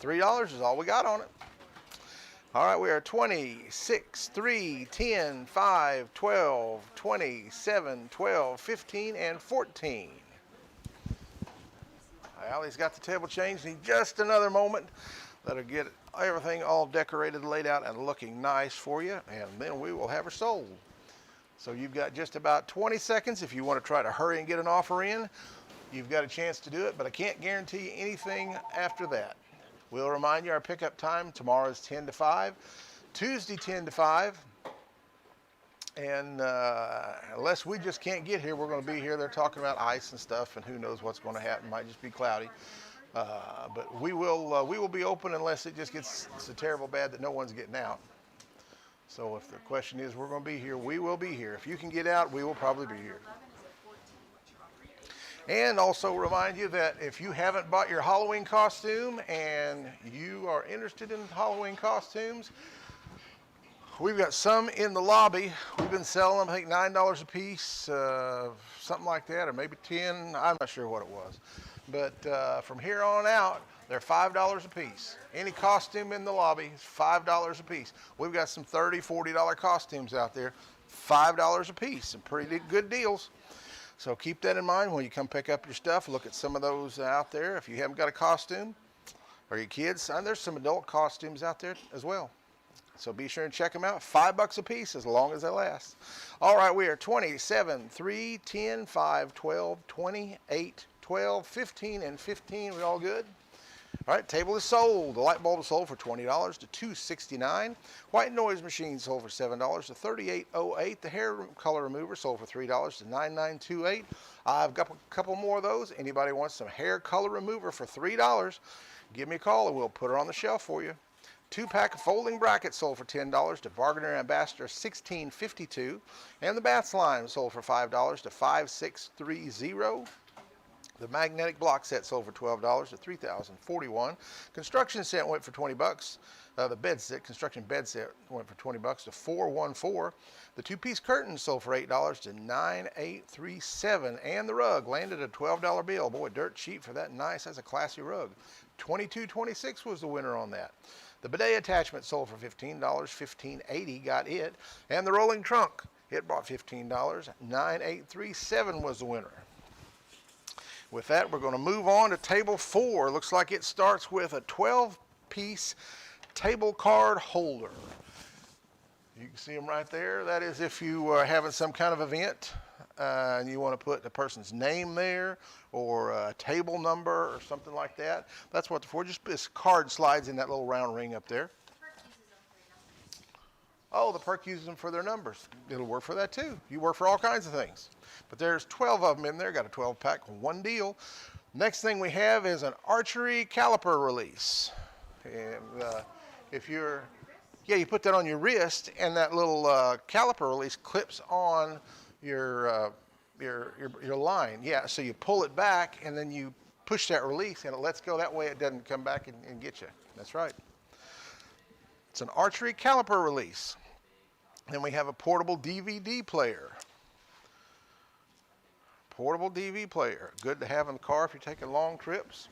$3 is all we got on it. All right, we are 20, 6, 3, 10, 5, 12, 20, 7, 12, 15, and 14. Allie's got the table changed. Need just another moment. That'll get everything all decorated, laid out, and looking nice for you, and then we will have her sold. So you've got just about 20 seconds if you want to try to hurry and get an offer in. You've got a chance to do it, but I can't guarantee you anything after that. We'll remind you our pickup time tomorrow is 10 to 5, Tuesday 10 to 5. And unless we just can't get here, we're going to be here. They're talking about ice and stuff, and who knows what's going to happen. Might just be cloudy. But we will be open unless it just gets so terrible bad that no one's getting out. So if the question is we're going to be here, we will be here. If you can get out, we will probably be here. And also remind you that if you haven't bought your Halloween costume and you are interested in Halloween costumes, we've got some in the lobby. We've been selling them, I think $9 a piece, something like that, or maybe 10. I'm not sure what it was. But from here on out, they're $5 a piece. Any costume in the lobby is $5 a piece. We've got some $30, $40 costumes out there, $5 a piece. Some pretty good deals. So keep that in mind when you come pick up your stuff. Look at some of those out there. If you haven't got a costume, or your kids, and there's some adult costumes out there as well. So be sure and check them out. $5 a piece as long as they last. All right, we are 20, 7, 3, 10, 5, 12, 20, 8, 12, 15, and 15. We all good? All right, table is sold. The light bulb is sold for $20 to $269. White noise machine sold for $7 to $38.08. The hair color remover sold for $3 to $99.28. I've got a couple more of those. Anybody wants some hair color remover for $3, give me a call and we'll put her on the shelf for you. 2-pack of folding brackets sold for $10 to Bargainer Ambassador $16.52. And the bath slime sold for $5 to $5630. The magnetic block set sold for $12 to $3,041. Construction set went for $20. The bed set, construction bed set went for $20 to $414. The 2-piece curtain sold for $8 to $9837. And the rug landed a $12 bill. Boy, dirt cheap for that nice. That's a classy rug. $22.26 was the winner on that. The bidet attachment sold for $15, $15.80 got it. And the rolling trunk, it brought $15, $9,837 was the winner. With that, we're going to move on to table 4. Looks like it starts with a 12-piece table card holder. You can see them right there. That is if you are having some kind of event and you want to put the person's name there or a table number or something like that. That's what for. Just this card slides in that little round ring up there. Oh, the perk uses them for their numbers. It'll work for that too. You work for all kinds of things. But there's 12 of them in there. Got a 12-pack, one deal. Next thing we have is an archery caliper release. And if you're, yeah, you put that on your wrist, and that little caliper release clips on your line. Yeah, so you pull it back, and then you push that release, and it lets go. That way it doesn't come back and get you. That's right. It's an archery caliper release. Then we have a portable DVD player. Portable DVD player. Good to have in the car if you're taking long trips.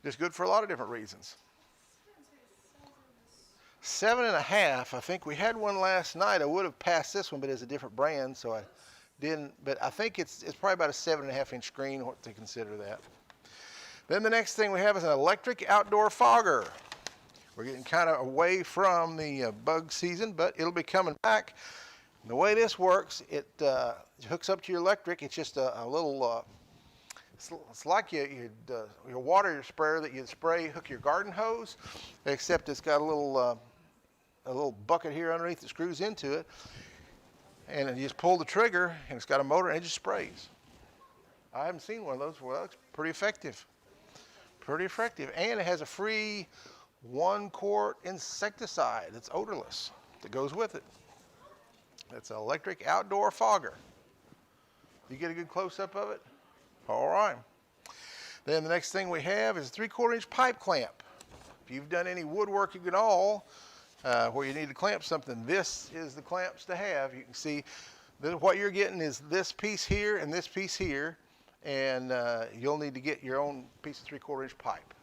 Just good for a lot of different reasons. 7.5. I think we had one last night. I would have passed this one, but it's a different brand, so I didn't. But I think it's probably about a 7.5-inch screen to consider that. Then the next thing we have is an electric outdoor fogger. We're getting kind of away from the bug season, but it'll be coming back. And the way this works, it hooks up to your electric. It's just a little, it's like your water sprayer that you'd spray, hook your garden hose, except it's got a little bucket here underneath that screws into it. And then you just pull the trigger, and it's got a motor, and it just sprays. I haven't seen one of those. Well, it's pretty effective. Pretty effective. And it has a free 1-quart insecticide that's odorless that goes with it. It's an electric outdoor fogger. You get a good close-up of it? All right. Then the next thing we have is a 3/4-inch pipe clamp. If you've done any woodworking at all where you need to clamp something, this is the clamps to have. You can see that what you're getting is this piece here and this piece here, and you'll need to get your own piece of 3/4-inch pipe.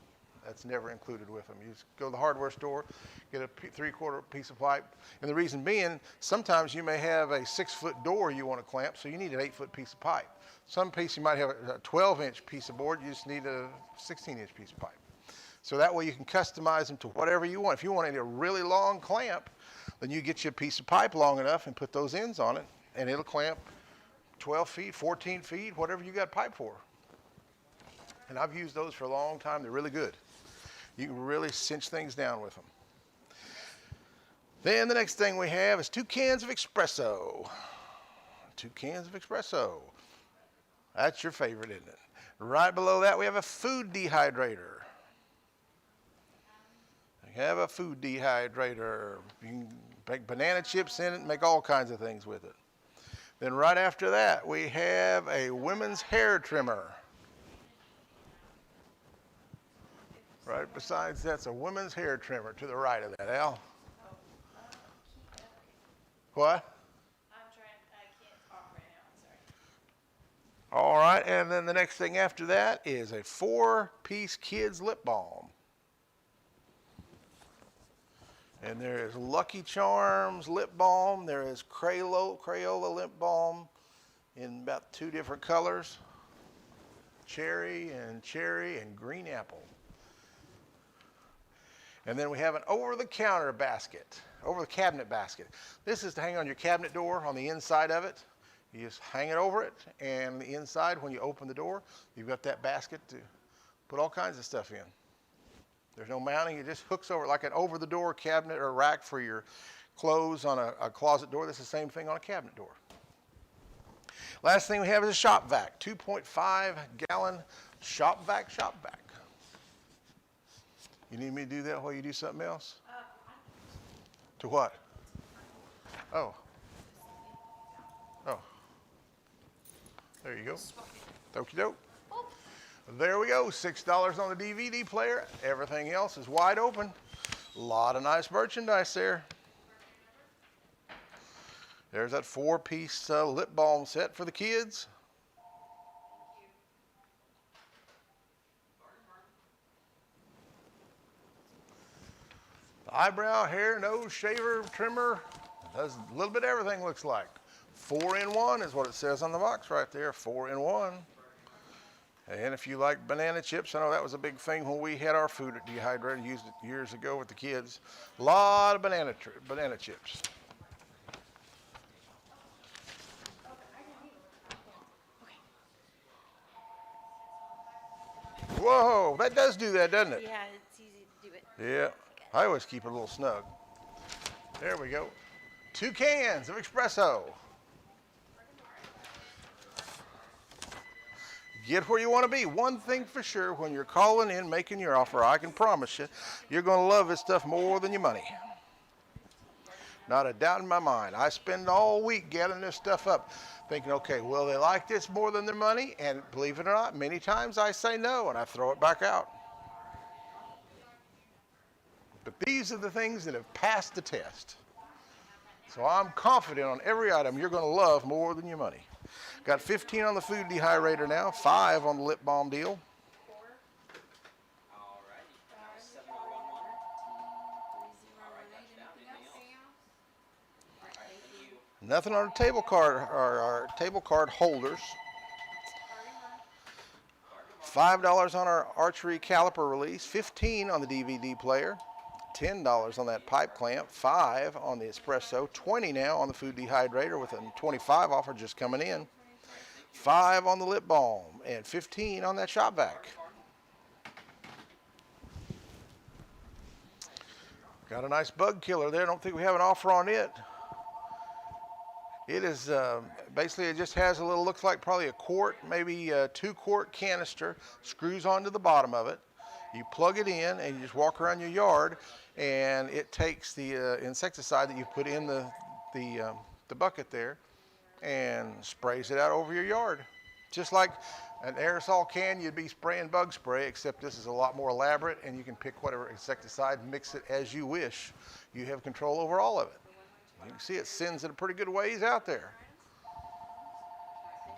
That's never included with them. You just go to the hardware store, get a 3/4 piece of pipe. And the reason being, sometimes you may have a 6-foot door you want to clamp, so you need an 8-foot piece of pipe. Some piece you might have a 12-inch piece of board, you just need a 16-inch piece of pipe. So that way you can customize them to whatever you want. If you want a really long clamp, then you get you a piece of pipe long enough and put those ends on it, and it'll clamp 12 feet, 14 feet, whatever you got pipe for. And I've used those for a long time. They're really good. You can really cinch things down with them. Then the next thing we have is 2 cans of espresso. 2 cans of espresso. That's your favorite, isn't it? Right below that we have a food dehydrator. We have a food dehydrator. You can make banana chips in it and make all kinds of things with it. Then right after that we have a women's hair trimmer. Right besides that's a women's hair trimmer to the right of that, Al. What? I can't talk right now, I'm sorry. All right, and then the next thing after that is a 4-piece kids lip balm. And there is Lucky Charms lip balm. There is Crayola lip balm in about 2 different colors. Cherry and green apple. And then we have an over-the-cabinet basket. This is to hang on your cabinet door on the inside of it. You just hang it over it, and the inside, when you open the door, you've got that basket to put all kinds of stuff in. There's no mounting. It just hooks over like an over-the-door cabinet or rack for your clothes on a closet door. This is the same thing on a cabinet door. Last thing we have is a shop vac, 2.5-gallon shop vac. You need me to do that while you do something else? To what? Oh. Oh. There you go. Okie doke. There we go. $6 on the DVD player. Everything else is wide open. A lot of nice merchandise there. There's that 4-piece lip balm set for the kids. The eyebrow, hair, nose, shaver, trimmer. Does a little bit of everything, looks like. 4-in-1 is what it says on the box right there. 4-in-1. And if you like banana chips, I know that was a big thing when we had our food at Dehydrator, used it years ago with the kids. A lot of banana chips. Whoa, that does do that, doesn't it? Yeah, it's easy to do it. Yeah, I always keep it a little snug. There we go. 2 cans of espresso. Get where you want to be. One thing for sure, when you're calling in, making your offer, I can promise you, you're going to love this stuff more than your money. Not a doubt in my mind. I spend all week gathering this stuff up, thinking, okay, will they like this more than their money? And believe it or not, many times I say no, and I throw it back out. But these are the things that have passed the test. So I'm confident on every item you're going to love more than your money. Got 15 on the food dehydrator now, 5 on the lip balm deal. Nothing on our table card holders. $5 on our archery caliper release, $15 on the DVD player, $10 on that pipe clamp, $5 on the espresso, $20 now on the food dehydrator with a $25 offer just coming in, $5 on the lip balm, and $15 on that shop vac. Got a nice bug killer there. Don't think we have an offer on it. It is basically, it just has a little, looks like probably a quart, maybe a 2-quart canister, screws onto the bottom of it. You plug it in and you just walk around your yard, and it takes the insecticide that you put in the bucket there and sprays it out over your yard. Just like an aerosol can, you'd be spraying bug spray, except this is a lot more elaborate, and you can pick whatever insecticide, mix it as you wish. You have control over all of it. You can see it sends it a pretty good ways out there.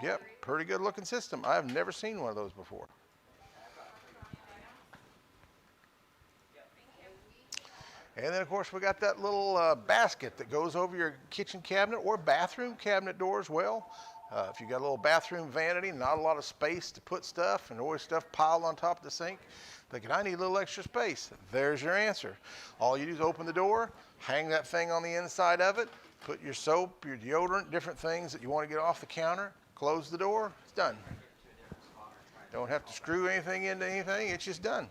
Yep, pretty good looking system. I've never seen one of those before. And then, of course, we got that little basket that goes over your kitchen cabinet or bathroom cabinet door as well. If you got a little bathroom vanity, not a lot of space to put stuff, and always stuff piled on top of the sink, thinking, I need a little extra space. There's your answer. All you do is open the door, hang that thing on the inside of it, put your soap, your deodorant, different things that you want to get off the counter, close the door, it's done. Don't have to screw anything into anything, it's just done.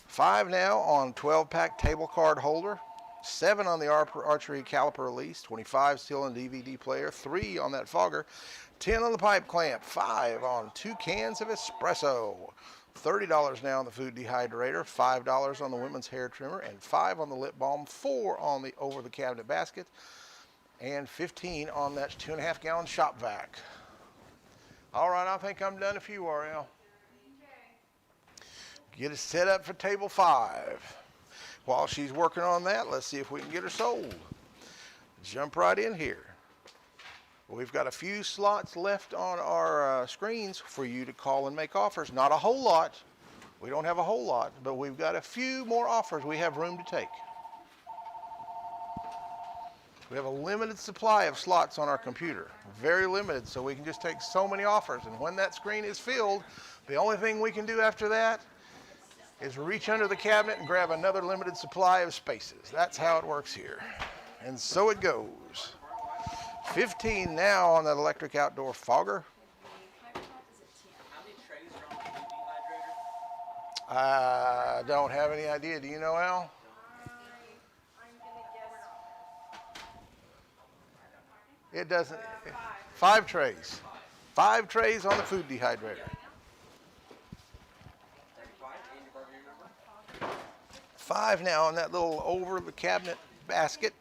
$5 now on 12-pack table card holder, $7 on the archery caliper release, $25 still on DVD player, $3 on that fogger, $10 on the pipe clamp, $5 on 2 cans of espresso, $30 now on the food dehydrator, $5 on the women's hair trimmer, and $5 on the lip balm, $4 on the over the cabinet basket, and $15 on that 2.5 gallon shop vac. All right, I think I'm done if you are, Al. Get it set up for table 5. While she's working on that, let's see if we can get her sold. Jump right in here. We've got a few slots left on our screens for you to call and make offers. Not a whole lot. We don't have a whole lot, but we've got a few more offers we have room to take. We have a limited supply of slots on our computer. Very limited, so we can just take so many offers. And when that screen is filled, the only thing we can do after that is reach under the cabinet and grab another limited supply of spaces. That's how it works here. And so it goes. $15 now on that electric outdoor fogger. How many trays are on the food dehydrator? I don't have any idea. Do you know, Al? It doesn't. 5 trays. 5 trays on the food dehydrator. 5 now on that little over the cabinet basket.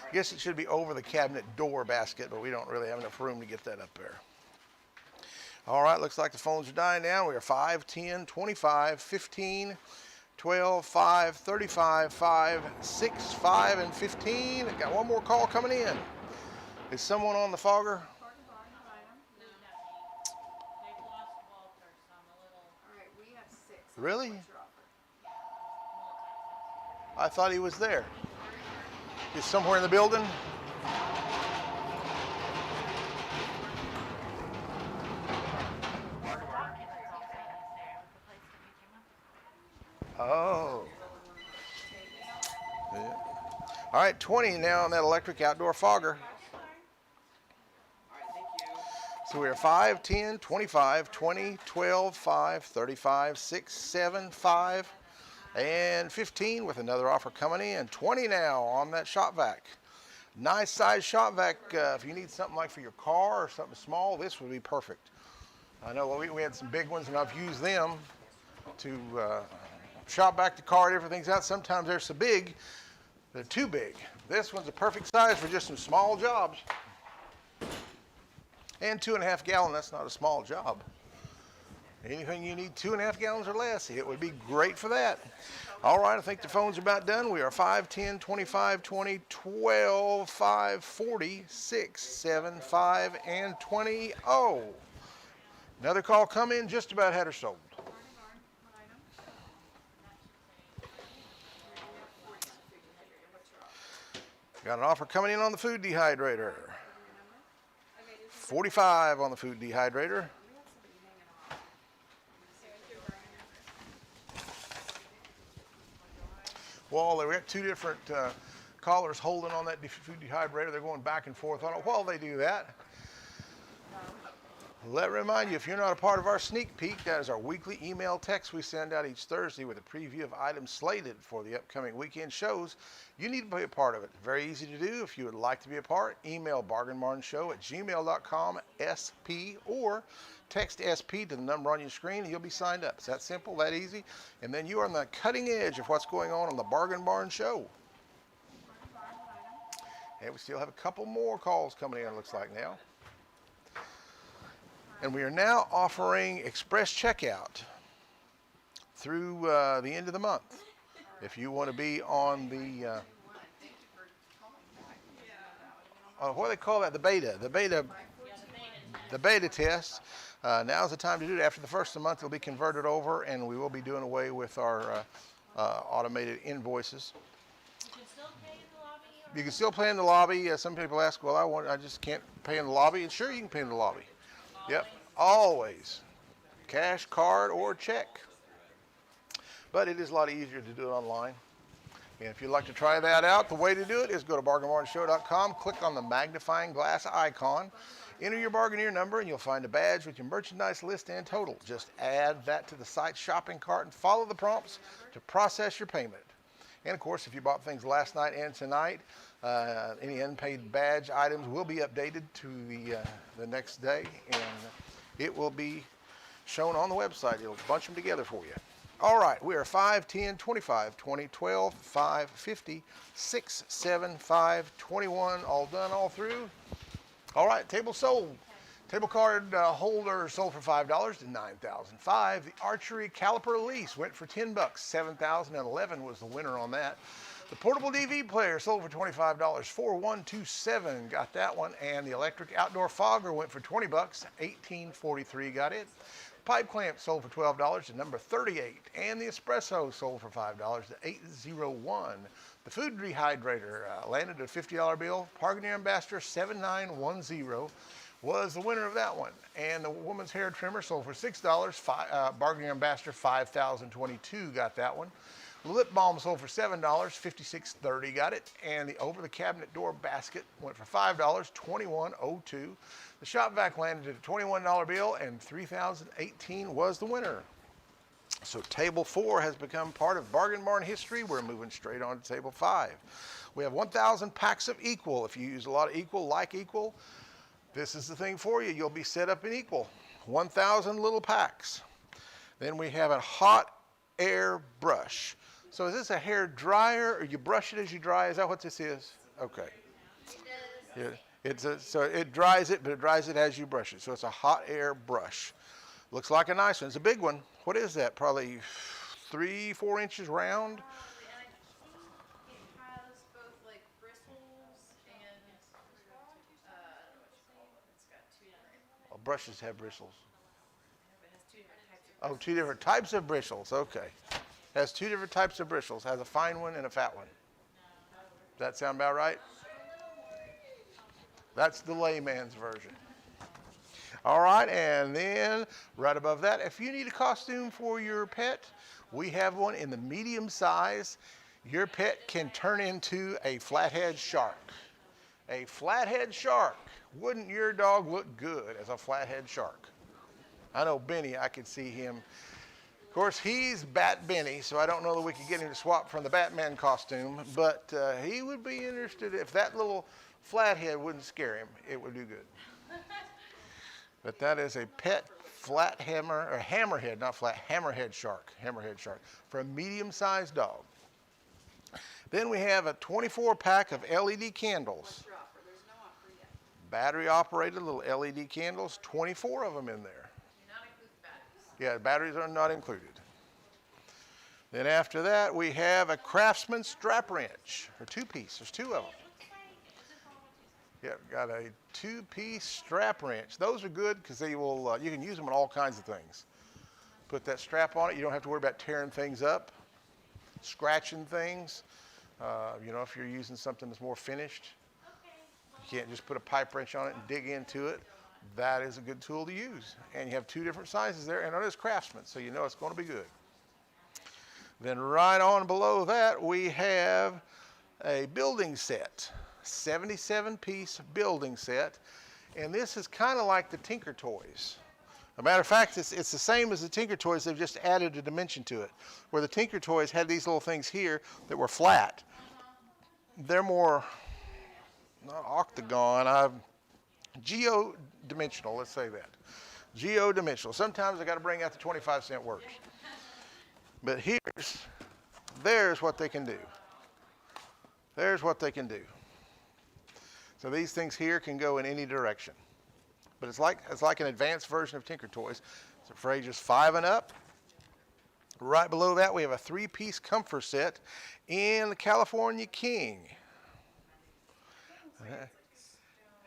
I guess it should be over the cabinet door basket, but we don't really have enough room to get that up there. All right, looks like the phones are dying down. We are 5, 10, 25, 15, 12, 5, 35, 5, 6, 5, and 15. Got one more call coming in. Is someone on the fogger? Really? I thought he was there. He's somewhere in the building. Oh. Yeah. All right, 20 now on that electric outdoor fogger. So we are 5, 10, 25, 20, 12, 5, 35, 6, 7, 5, and 15 with another offer coming in. 20 now on that shop vac. Nice size shop vac. If you need something like for your car or something small, this would be perfect. I know we had some big ones, and I've used them to shop back the car and everything's out. Sometimes they're so big, they're too big. This one's a perfect size for just some small jobs. And 2.5 gallon, that's not a small job. Anything you need 2.5 gallons or less, it would be great for that. All right, I think the phone's about done. We are 5, 10, 25, 20, 12, 5, 40, 6, 7, 5, and 20. Oh, another call come in, just about had her sold. Got an offer coming in on the food dehydrator. $45 on the food dehydrator. Well, they got two different collars holding on that food dehydrator. They're going back and forth on it while they do that. Let me remind you, if you're not a part of our sneak peek, that is our weekly email text we send out each Thursday with a preview of items slated for the upcoming weekend shows. You need to be a part of it. Very easy to do. If you would like to be a part, email bargainbarnshow@gmail.com SP, or text SP to the number on your screen and you'll be signed up. It's that simple, that easy. And then you are on the cutting edge of what's going on the Bargain Barn Show. And we still have a couple more calls coming in, it looks like now. And we are now offering express checkout through the end of the month. If you want to be on the, what do they call that? The beta test. Now's the time to do it. After the first of the month, it'll be converted over, and we will be doing away with our automated invoices. You can still pay in the lobby? You can still pay in the lobby. Some people ask, well, I just can't pay in the lobby. And sure, you can pay in the lobby. Yep, always. Cash, card, or check. But it is a lot easier to do it online. And if you'd like to try that out, the way to do it is go to bargainbarnshow.com, click on the magnifying glass icon, enter your Bargaineer number, and you'll find a badge with your merchandise list and total. Just add that to the site's shopping cart and follow the prompts to process your payment. And of course, if you bought things last night and tonight, any unpaid badge items will be updated to the next day, and it will be shown on the website. It'll bunch them together for you. All right, we are 5, 10, 25, 20, 12, 5, 50, 6, 7, 5, 21, all done, all through. All right, table sold. Table card holder sold for $5 to $9,005. The archery caliper lease went for $10. $7,011 was the winner on that. The portable DV player sold for $25. $4127 got that one, and the electric outdoor fogger went for $20. $1843 got it. Pipe clamp sold for $12 to number 38, and the espresso sold for $5 to 801. The food dehydrator landed at a $50 bill. Bargaineer Ambassador 7910 was the winner of that one. And the woman's hair trimmer sold for $6. Bargaineer Ambassador 5022 got that one. The lip balm sold for $7. $5630 got it. And the over the cabinet door basket went for $5. $2102. The shop vac landed at a $21 bill, and $3,018 was the winner. So table 4 has become part of Bargain Barn history. We're moving straight on to table 5. We have 1,000 packs of Equal. If you use a lot of Equal, like Equal, this is the thing for you. You'll be set up in Equal. 1,000 little packs. Then we have a hot air brush. So is this a hair dryer, or you brush it as you dry? Is that what this is? Okay. Yeah. So it dries it, but it dries it as you brush it. So it's a hot air brush. Looks like a nice one. It's a big one. What is that? Probably 3-4 inches round. And I think it has both like bristles and I don't know what you call it. It's got two different. Well, brushes have bristles. It has two different types of. Oh, 2 different types of bristles. Okay. Has 2 different types of bristles. Has a fine one and a fat one. Does that sound about right? That's the layman's version. All right, and then right above that, if you need a costume for your pet, we have one in the medium size. Your pet can turn into a flathead shark. A flathead shark. Wouldn't your dog look good as a flathead shark? I know Benny, I could see him. Of course, he's Bat Benny, so I don't know that we could get him to swap from the Batman costume, but he would be interested. If that little flathead wouldn't scare him, it would do good. But that is a pet hammerhead, not flat, hammerhead shark for a medium-sized dog. Then we have a 24-pack of LED candles. Battery-operated little LED candles, 24 of them in there. Yeah, batteries are not included. Then after that, we have a Craftsman strap wrench, or 2-piece. There's 2 of them. Yeah, got a 2-piece strap wrench. Those are good because they will. You can use them on all kinds of things. Put that strap on it. You don't have to worry about tearing things up, scratching things. You know, if you're using something that's more finished, you can't just put a pipe wrench on it and dig into it. that is a good tool to use. And you have two different sizes there, and it is Craftsman, so you know it's going to be good. Then right on below that, we have a building set, 77-piece building set. And this is kind of like the Tinker Toys. As a matter of fact, it's the same as the Tinker Toys, they've just added a dimension to it. Where the Tinker Toys had these little things here that were flat. They're more, not octagon, geo-dimensional, let's say that. Geo-dimensional. Sometimes I got to bring out the 25-cent words. But there's what they can do. There's what they can do. So these things here can go in any direction. But it's like an advanced version of Tinker Toys. So for ages 5 and up. Right below that, we have a 3-piece comfort set in the California King.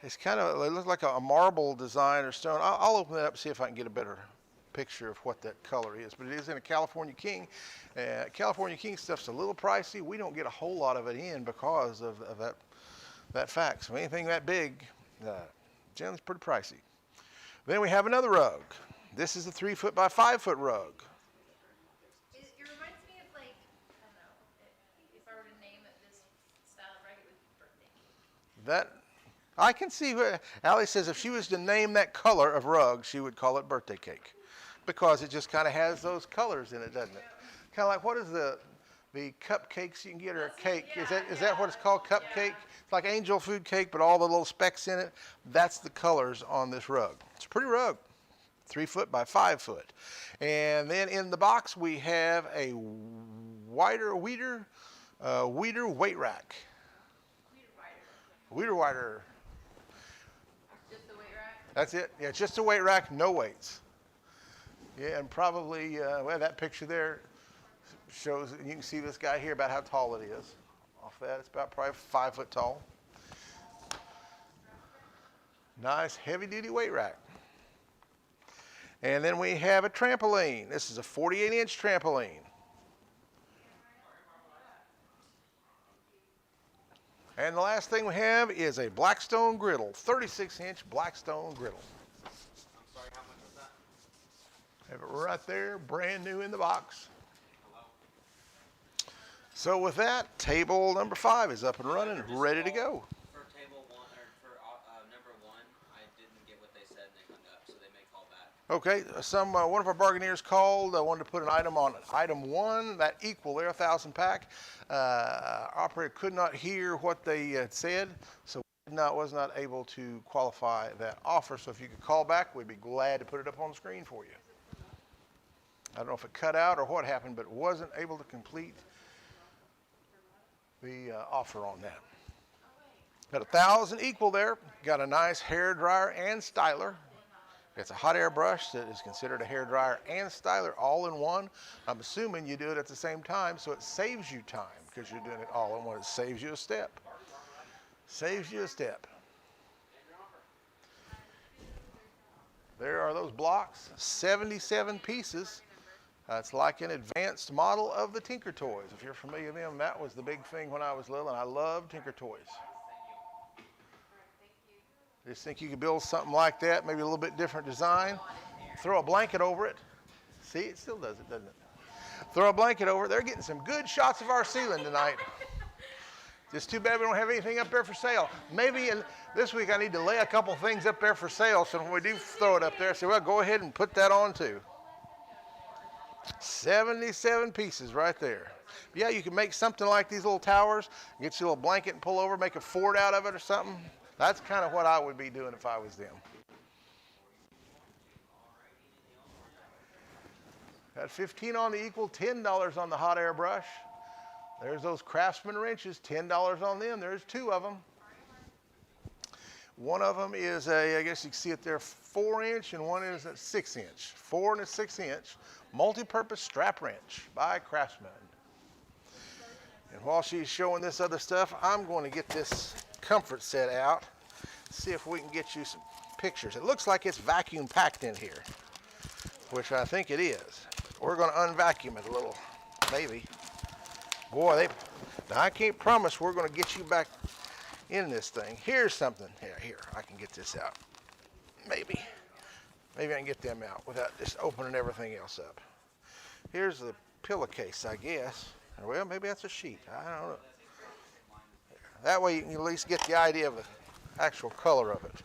It's kind of, it looks like a marble design or stone. I'll open it up and see if I can get a better picture of what that color is. But it is in a California King. California King stuff's a little pricey. We don't get a whole lot of it in because of that fact. So anything that big, generally pretty pricey. Then we have another rug. This is a 3-foot by 5-foot rug. It reminds me of, like, I don't know, if I were to name it this style of rug, it would be birthday. That, I can see where, Allie says if she was to name that color of rug, she would call it birthday cake. Because it just kind of has those colors in it, doesn't it? Kind of like, what is the cupcakes you can get, or a cake? Is that what it's called, cupcake? It's like angel food cake, but all the little specks in it. That's the colors on this rug. It's a pretty rug, 3-foot by 5-foot. And then in the box we have a Weeder weight rack. Weeder wider. Just the weight rack? That's it. Yeah, it's just a weight rack, no weights. Yeah, and probably, well, that picture there shows, you can see this guy here about how tall it is. Off that, it's about probably 5 foot tall. Nice heavy duty weight rack. And then we have a trampoline. This is a 48-inch trampoline. And the last thing we have is a Blackstone Griddle, 36-inch Blackstone Griddle. I'm sorry, how much was that? Have it right there, brand new in the box. So with that, table number 5 is up and running, ready to go. For table 1, or for number 1, I didn't get what they said and they hung up, so they may call back. Okay, one of our bargainers called, wanted to put an item on item 1, that equal there, 1,000 pack. Operator could not hear what they had said, so was not able to qualify that offer. So if you could call back, we'd be glad to put it up on the screen for you. I don't know if it cut out or what happened, but wasn't able to complete the offer on that. Got 1,000 equal there. Got a nice hair dryer and styler. It's a hot air brush that is considered a hair dryer and styler all in one. I'm assuming you do it at the same time, so it saves you time because you're doing it all in one. It saves you a step. Saves you a step. There are those blocks, 77 pieces. It's like an advanced model of the Tinker Toys. If you're familiar with them, that was the big thing when I was little, and I loved Tinker Toys. Just think you could build something like that, maybe a little bit different design. Throw a blanket over it. See, it still does it, doesn't it? Throw a blanket over it. They're getting some good shots of our ceiling tonight. Just too bad we don't have anything up there for sale. Maybe this week I need to lay a couple things up there for sale, so when we do throw it up there, say, well, go ahead and put that on too. 77 pieces right there. Yeah, you can make something like these little towers, get you a little blanket and pull over, make a fort out of it or something. That's kind of what I would be doing if I was them. Got 15 on the equal, $10 on the hot air brush. There's those Craftsman wrenches, $10 on them. There's 2 of them. One of them is I guess you can see it there, 4-inch, and one is a 6-inch. 4 and a 6-inch multi-purpose strap wrench by Craftsman. And while she's showing this other stuff, I'm going to get this comfort set out, see if we can get you some pictures. It looks like it's vacuum packed in here, which I think it is. We're going to unvacuum it a little, maybe. Boy, now I can't promise we're going to get you back in this thing. Here's something. Here, I can get this out. maybe I can get them out without just opening everything else up. Here's the pillowcase, I guess. Well, maybe that's a sheet. I don't know. That way you can at least get the idea of the actual color of it.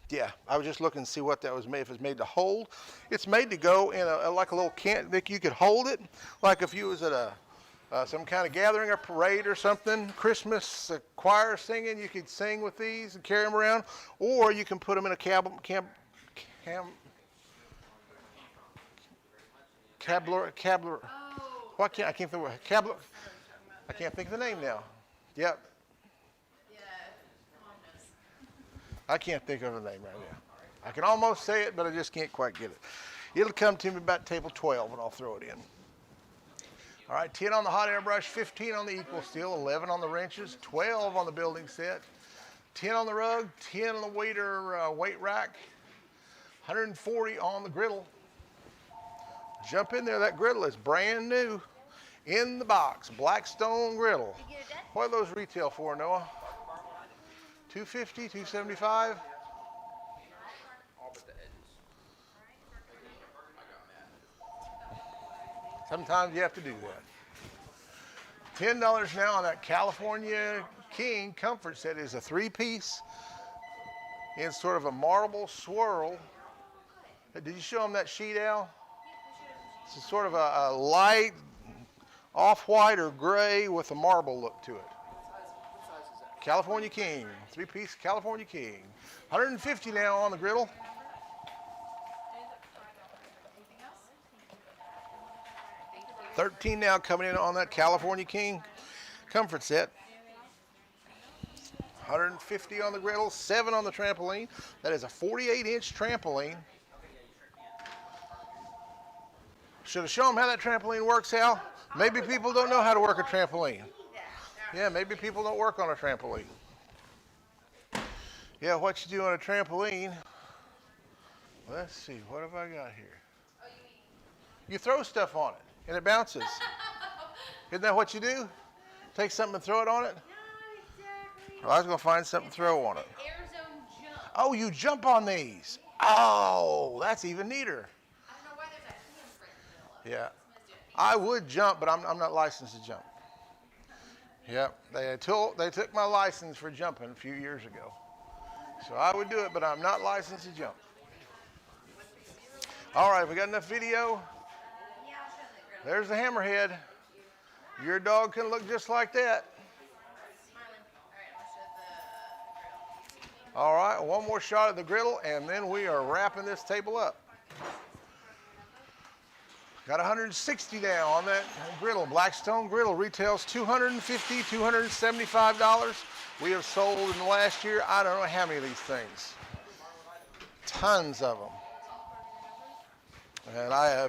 Yeah, I was just looking to see what that was made, if it's made to hold. It's made to go in like a little can, that you could hold it, like if you was at a some kind of gathering or parade or something, Christmas choir singing, you could sing with these and carry them around, or you can put them in a cabler, I can't think of the name now. Yep. I can't think of the name right now. I can almost say it, but I just can't quite get it. It'll come to me about table 12 and I'll throw it in. All right, 10 on the hot air brush, 15 on the equal steel, 11 on the wrenches, 12 on the building set, 10 on the rug, 10 on the weight rack, 140 on the griddle. Jump in there, that griddle is brand new. In the box, Blackstone Griddle. What are those retail for, Noah? $250, $275? Sometimes you have to do that. $10 now on that California King comfort set. Is a 3-piece in sort of a marble swirl. Did you show them that sheet, Al? It's sort of a light off-white or gray with a marble look to it. California King, 3-piece California King. 150 now on the griddle. $13 now coming in on that California King comfort set. 150 on the griddle, 7 on the trampoline. That is a 48-inch trampoline. Should have shown them how that trampoline works, Al. Maybe people don't know how to work a trampoline. Yeah, maybe people don't work on a trampoline. Yeah, what you do on a trampoline, let's see, what have I got here? You throw stuff on it, and it bounces. Isn't that what you do? Take something and throw it on it? Not exactly. Well, I was going to find something to throw on it. Air zone jump. Oh, you jump on these. Oh, that's even neater. I don't know why there's a handprint in the middle of it. Yeah. Someone's doing it. I would jump, but I'm not licensed to jump. Yep, they took my license for jumping a few years ago. So I would do it, but I'm not licensed to jump. All right, we got enough video. Yeah, I'll show them the griddle. There's the hammerhead. Your dog can look just like that. Smiling. All right, I'm going to show the griddle. All right, one more shot at the griddle, and then we are wrapping this table up. Got 160 now on that griddle. Blackstone Griddle retails $250, $275. We have sold in the last year, I don't know how many of these things. Tons of them. And I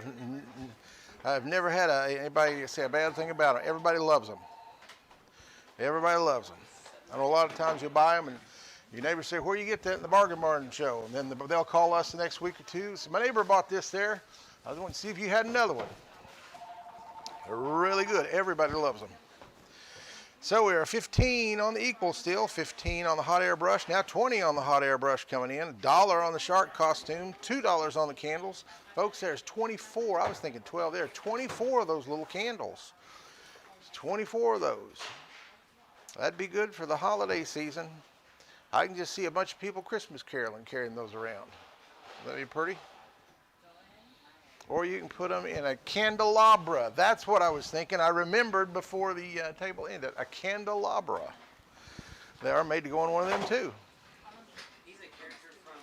have never had anybody say a bad thing about them. Everybody loves them. Everybody loves them. I know a lot of times you buy them and your neighbors say, where you get that in the bargain barn show? And then they'll call us the next week or two. So my neighbor bought this there. I was wanting to see if you had another one. They're really good. Everybody loves them. So we are 15 on the equal steel, 15 on the hot air brush, now 20 on the hot air brush coming in, $1 on the shark costume, $2 on the candles. Folks, there's 24. I was thinking 12 there. 24 of those little candles. 24 of those. That'd be good for the holiday season. I can just see a bunch of people Christmas caroling carrying those around. That'd be pretty. Or you can put them in a candelabra. That's what I was thinking. I remembered before the table ended. A candelabra. They are made to go in one of them too. He's a character from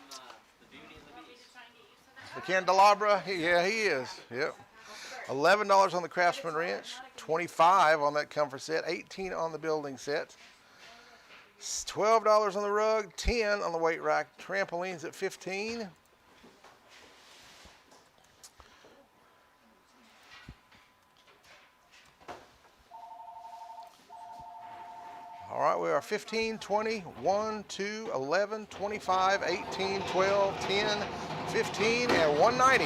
The Beauty and the Beast. The candelabra, yeah, he is. Yep. $11 on the Craftsman Wrench, $25 on that comfort set, $18 on the building set, $12 on the rug, $10 on the weight rack. Trampolines at $15. All right, we are 15, 20, 1, 2, 11, 25, 18, 12, 10, 15, and 190.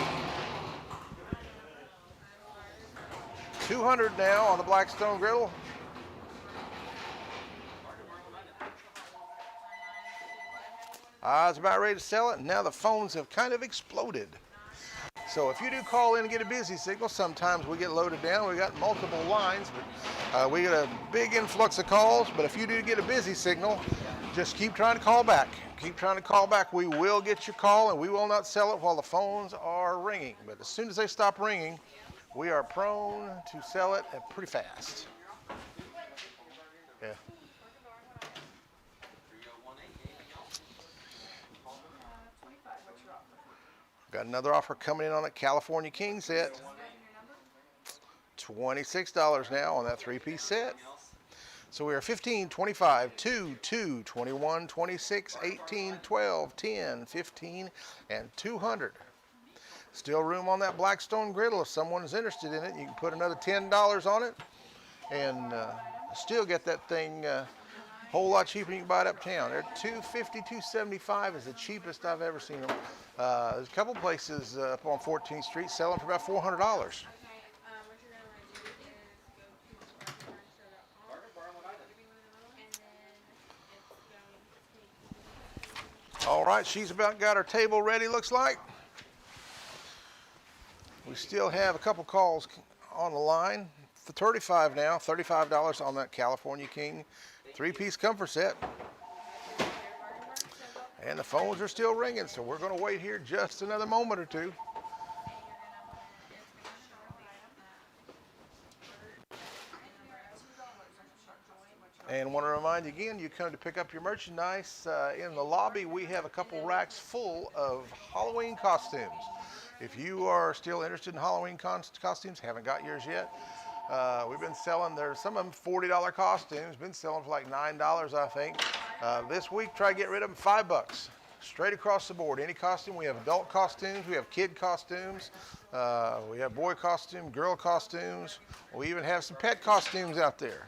200 now on the Blackstone Griddle. I was about ready to sell it, and now the phones have kind of exploded. So if you do call in and get a busy signal, sometimes we get loaded down. We got multiple lines, but we get a big influx of calls. But if you do get a busy signal, just keep trying to call back. Keep trying to call back. We will get your call, and we will not sell it while the phones are ringing. But as soon as they stop ringing, we are prone to sell it pretty fast. Yeah. Got another offer coming in on a California King set. $26 now on that 3-piece set. So we are 15, 25, 2, 2, 21, 26, 18, 12, 10, 15, and 200. Still room on that Blackstone Griddle. If someone is interested in it, you can put another $10 on it and still get that thing a whole lot cheaper than you can buy it uptown. They're $250, $275 is the cheapest I've ever seen them. There's a couple places up on 14th Street selling for about $400. All right, she's about got her table ready, looks like. We still have a couple calls on the line. For $35 now, $35 on that California King 3-piece comfort set. And the phones are still ringing, so we're going to wait here just another moment or two. And want to remind you again, you come to pick up your merchandise. In the lobby, we have a couple racks full of Halloween costumes. If you are still interested in Halloween costumes, haven't got yours yet, we've been selling, there's some of them $40 costumes, been selling for like $9, I think. This week, try to get rid of them, $5. Straight across the board, any costume. We have adult costumes, we have kid costumes, we have boy costumes, girl costumes. We even have some pet costumes out there.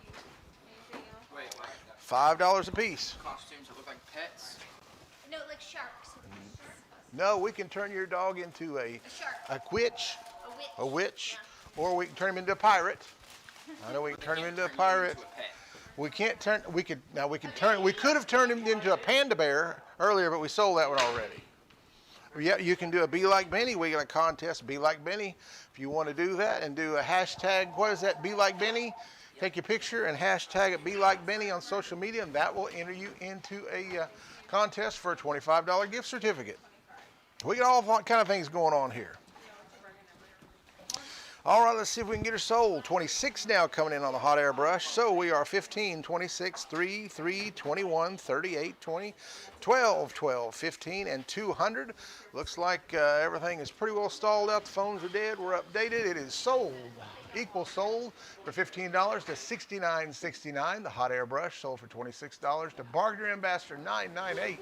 $5 a piece. Costumes that look like pets? No, like sharks. No, we can turn your dog into a witch, or we can turn him into a pirate. I know we can turn him into a pirate. We can't turn. We could have turned him into a panda bear earlier, but we sold that one already. Yeah, you can do a Be Like Benny. We got a contest, Be Like Benny. If you want to do that and do a hashtag, what is that? Be Like Benny. Take your picture and hashtag it Be Like Benny on social media, and that will enter you into a contest for a $25 gift certificate. We got all kind of things going on here. All right, let's see if we can get her sold. 26 now coming in on the hot air brush. So we are 15, 26, 3, 3, 21, 38, 20, 12, 12, 15, and 200. Looks like everything is pretty well stalled out. The phones are dead. We're updated. It is sold. Equal sold for $15 to $69.69. The hot air brush sold for $26 to Bargainer Ambassador $9.98.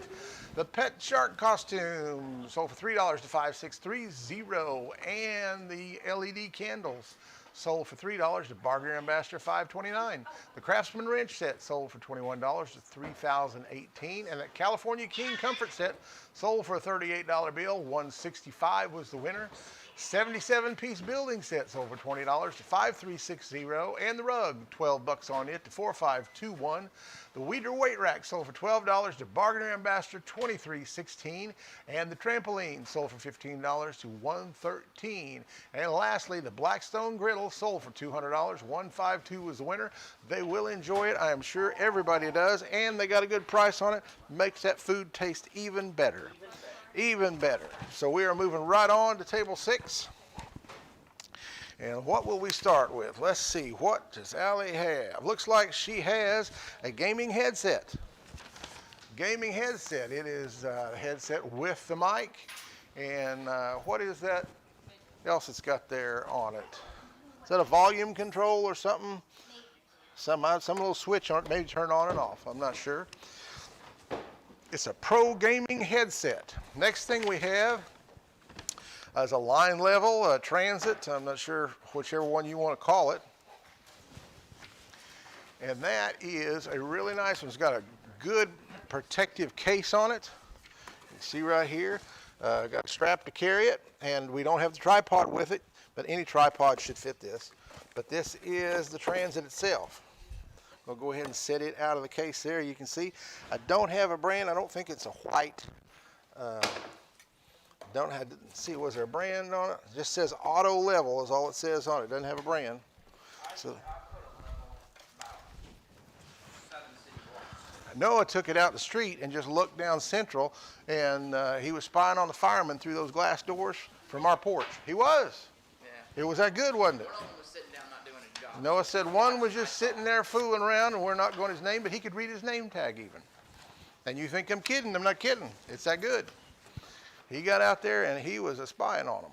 The pet shark costume sold for $3 to $5.630. And the LED candles sold for $3 to Bargainer Ambassador $5.29. The Craftsman Wrench set sold for $21 to $3,018. And the California King comfort set sold for a $38 bill. $165 was the winner. 77-piece building set sold for $20 to $5,360, and the rug, $12 on it to $4,521. The Weeder weight rack sold for $12 to Bargainer Ambassador $23.16, and the trampoline sold for $15 to $113. And lastly, the Blackstone Griddle sold for $200. $152 was the winner. They will enjoy it. I am sure everybody does, and they got a good price on it. Makes that food taste even better. Even better. So we are moving right on to table 6. And what will we start with? Let's see. What does Allie have? Looks like she has a gaming headset. Gaming headset. It is a headset with the mic. And what is that else it's got there on it? Is that a volume control or something? Some little switch on it, maybe turn on and off. I'm not sure. It's a pro gaming headset. Next thing we have is a line level, a transit. I'm not sure whichever one you want to call it. And that is a really nice one. It's got a good protective case on it. You can see right here. Got a strap to carry it, and we don't have the tripod with it, but any tripod should fit this. But this is the transit itself. I'll go ahead and set it out of the case there. You can see I don't have a brand. I don't think it's a white Don't have to see, was there a brand on it? It just says auto level is all it says on it. It doesn't have a brand. So Noah took it out the street and just looked down Central, and he was spying on the firemen through those glass doors from our porch. He was. Yeah. It was that good, wasn't it? One of them was sitting down not doing his job. Noah said one was just sitting there fooling around, and we're not going his name, but he could read his name tag even. And you think I'm kidding? I'm not kidding. It's that good. He got out there and he was spying on them.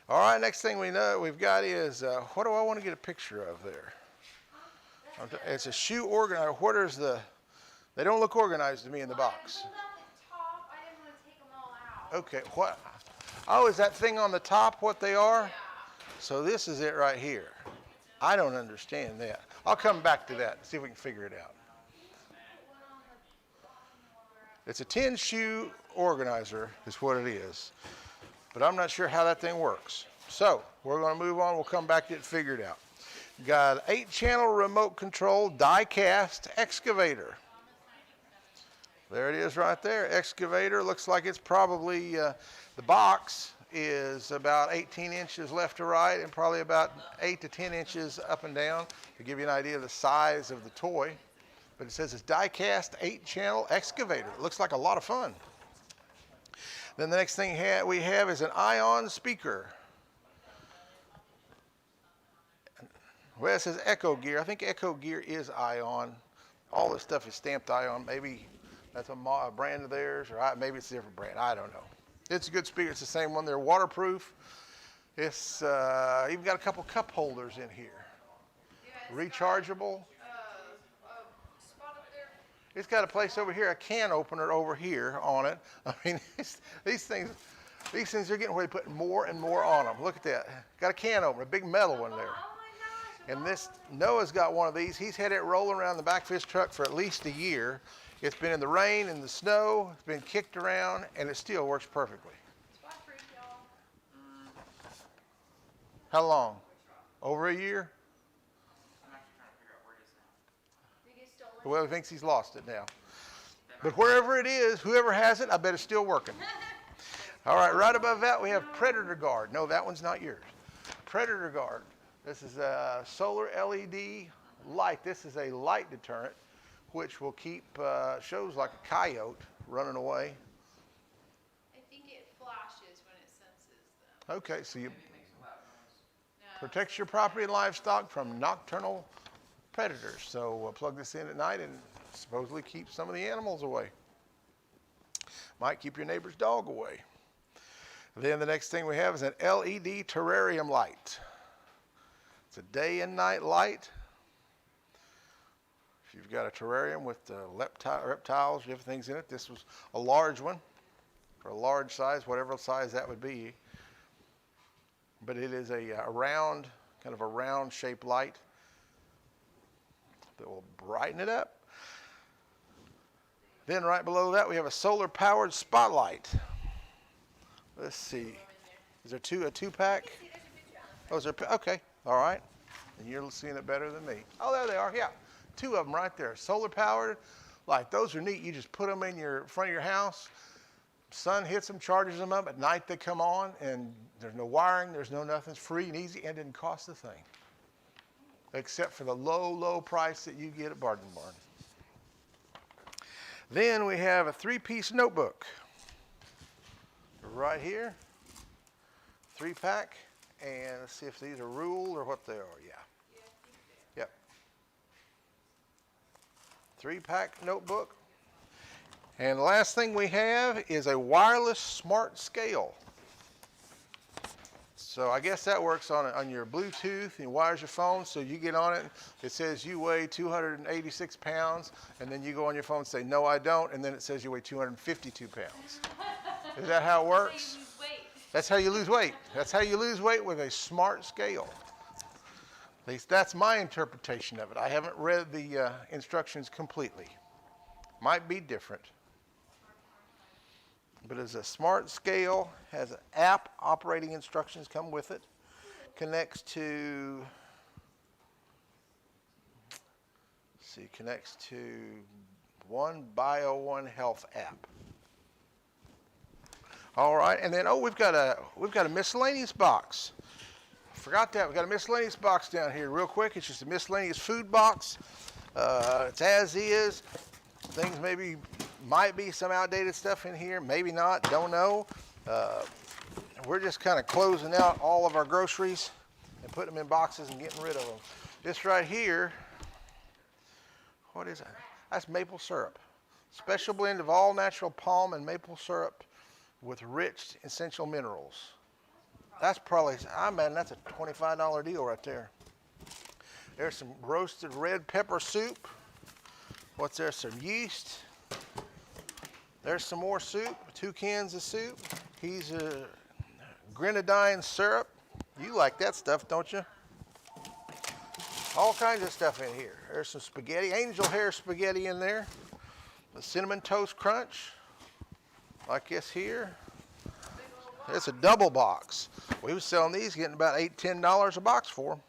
All right, next thing we know we've got is, what do I want to get a picture of there? It's a shoe organizer. What is the, they don't look organized to me in the box. I pulled out the top. I didn't want to take them all out. Okay, what? Oh, is that thing on the top what they are? Yeah. So this is it right here. I don't understand that. I'll come back to that and see if we can figure it out. It's a 10 shoe organizer is what it is. But I'm not sure how that thing works. So we're going to move on. We'll come back to it and figure it out. Got an 8-channel remote control die-cast excavator. There it is right there. Excavator. Looks like it's probably, the box is about 18 inches left to right and probably about 8 to 10 inches up and down to give you an idea of the size of the toy. But it says it's die-cast 8-channel excavator. It looks like a lot of fun. Then the next thing we have is an ion speaker. Well, it says Echo Gear. I think Echo Gear is ion. All this stuff is stamped ion. Maybe that's a brand of theirs, or maybe it's a different brand. I don't know. It's a good speaker. It's the same one. They're waterproof. It's even got a couple cup holders in here. Rechargeable. It's got a place over here, a can opener over here on it. I mean, these things are getting where they put more and more on them. Look at that. Got a can opener, a big metal one there. And this, Noah's got one of these. He's had it rolling around the back of his truck for at least a year. It's been in the rain and the snow. It's been kicked around, and it still works perfectly. How long? Over a year? Well, he thinks he's lost it now. But wherever it is, whoever has it, I bet it's still working. All right, right above that, we have Predator Guard. No, that one's not yours. Predator Guard. This is a solar LED light. This is a light deterrent, which will keep shows like a coyote running away. I think it flashes when it senses them. Okay, so you protects your property and livestock from nocturnal predators. So plug this in at night and supposedly keep some of the animals away. Might keep your neighbor's dog away. Then the next thing we have is an LED terrarium light. It's a day and night light. If you've got a terrarium with reptiles, different things in it, this was a large one for a large size, whatever size that would be. But it is a round, kind of a round shaped light that will brighten it up. Then right below that we have a solar powered spotlight. Let's see. Is there a two pack? Oh, is there, okay, all right. And you're seeing it better than me. Oh, there they are, yeah. 2 of them right there, solar powered light. Those are neat. You just put them in your front of your house. Sun hits them, charges them up. At night they come on, and there's no wiring, there's no nothing. It's free and easy and didn't cost a thing. Except for the low, low price that you get at Bargain Barn. Then we have a 3-piece notebook. Right here. 3-pack. And let's see if these are ruled or what they are. Yeah. Yep. 3-pack notebook. And the last thing we have is a wireless smart scale. So I guess that works on your Bluetooth and wires your phone. So you get on it, it says you weigh 286 pounds, and then you go on your phone and say, no, I don't, and then it says you weigh 252 pounds. Is that how it works? That's how you lose weight. That's how you lose weight with a smart scale. At least that's my interpretation of it. I haven't read the instructions completely. Might be different. But it's a smart scale, has an app, operating instructions come with it, connects to, connects to One Bio One Health app. All right, and then we've got a miscellaneous box. Forgot that. We've got a miscellaneous box down here real quick. It's just a miscellaneous food box. It's as is. Things might be some outdated stuff in here, maybe not, don't know. We're just kind of closing out all of our groceries and putting them in boxes and getting rid of them. This right here, what is that? That's maple syrup. Special blend of all natural palm and maple syrup with rich essential minerals. That's probably, that's a $25 deal right there. There's some roasted red pepper soup. What's there? Some yeast. There's some more soup, 2 cans of soup. He's a grenadine syrup. You like that stuff, don't you? All kinds of stuff in here. There's some spaghetti, angel hair spaghetti in there. The cinnamon toast crunch, like this here. It's a double box. We was selling these, getting about $8, $10 a box for them.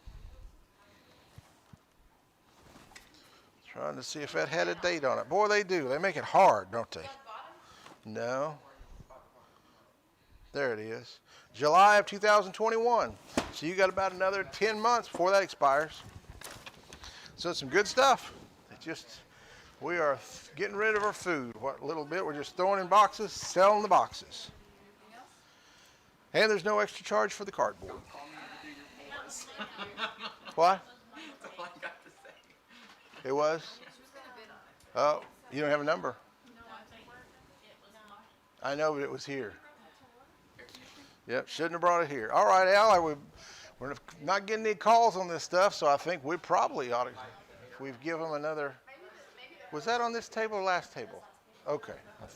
Trying to see if that had a date on it. Boy, they do. They make it hard, don't they? No. There it is. July of 2021. So you got about another 10 months before that expires. So it's some good stuff. We are getting rid of our food. What little bit we're just throwing in boxes, selling the boxes. And there's no extra charge for the cardboard. What? That's all I got to say. It was? Oh, you don't have a number? I know, but it was here. Yep, shouldn't have brought it here. All right, Al, we're not getting any calls on this stuff, so I think we probably ought to, if we've given them another. Was that on this table or last table? Okay. I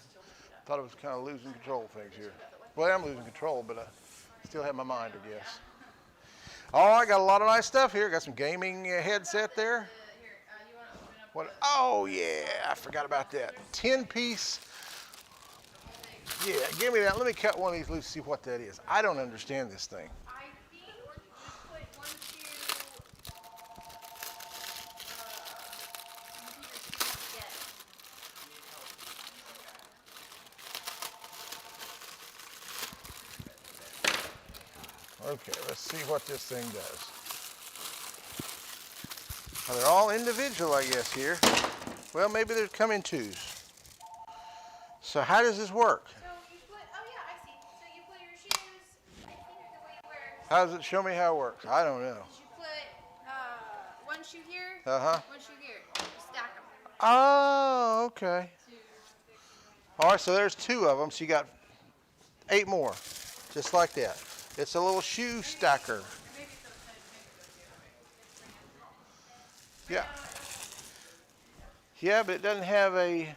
thought I was kind of losing control of things here. Well, I'm losing control, but I still have my mind, I guess. Oh, I got a lot of nice stuff here. Got some gaming headset there. What? Oh, yeah, I forgot about that. 10-piece. Yeah, give me that. Let me cut one of these loose, see what that is. I don't understand this thing. I think you put 1, 2. Okay, let's see what this thing does. Well, they're all individual, I guess, here. Well, maybe they come in 2s. So how does this work? So you put, oh yeah, I see. So you put your shoes, I think the way it works. How does it show me how it works? I don't know. You put 1 shoe here, Uh-huh. 1 shoe here. You stack them. Oh, okay. All right, so there's 2 of them, so you got 8 more, just like that. It's a little shoe stacker. Yeah. Yeah, but it doesn't really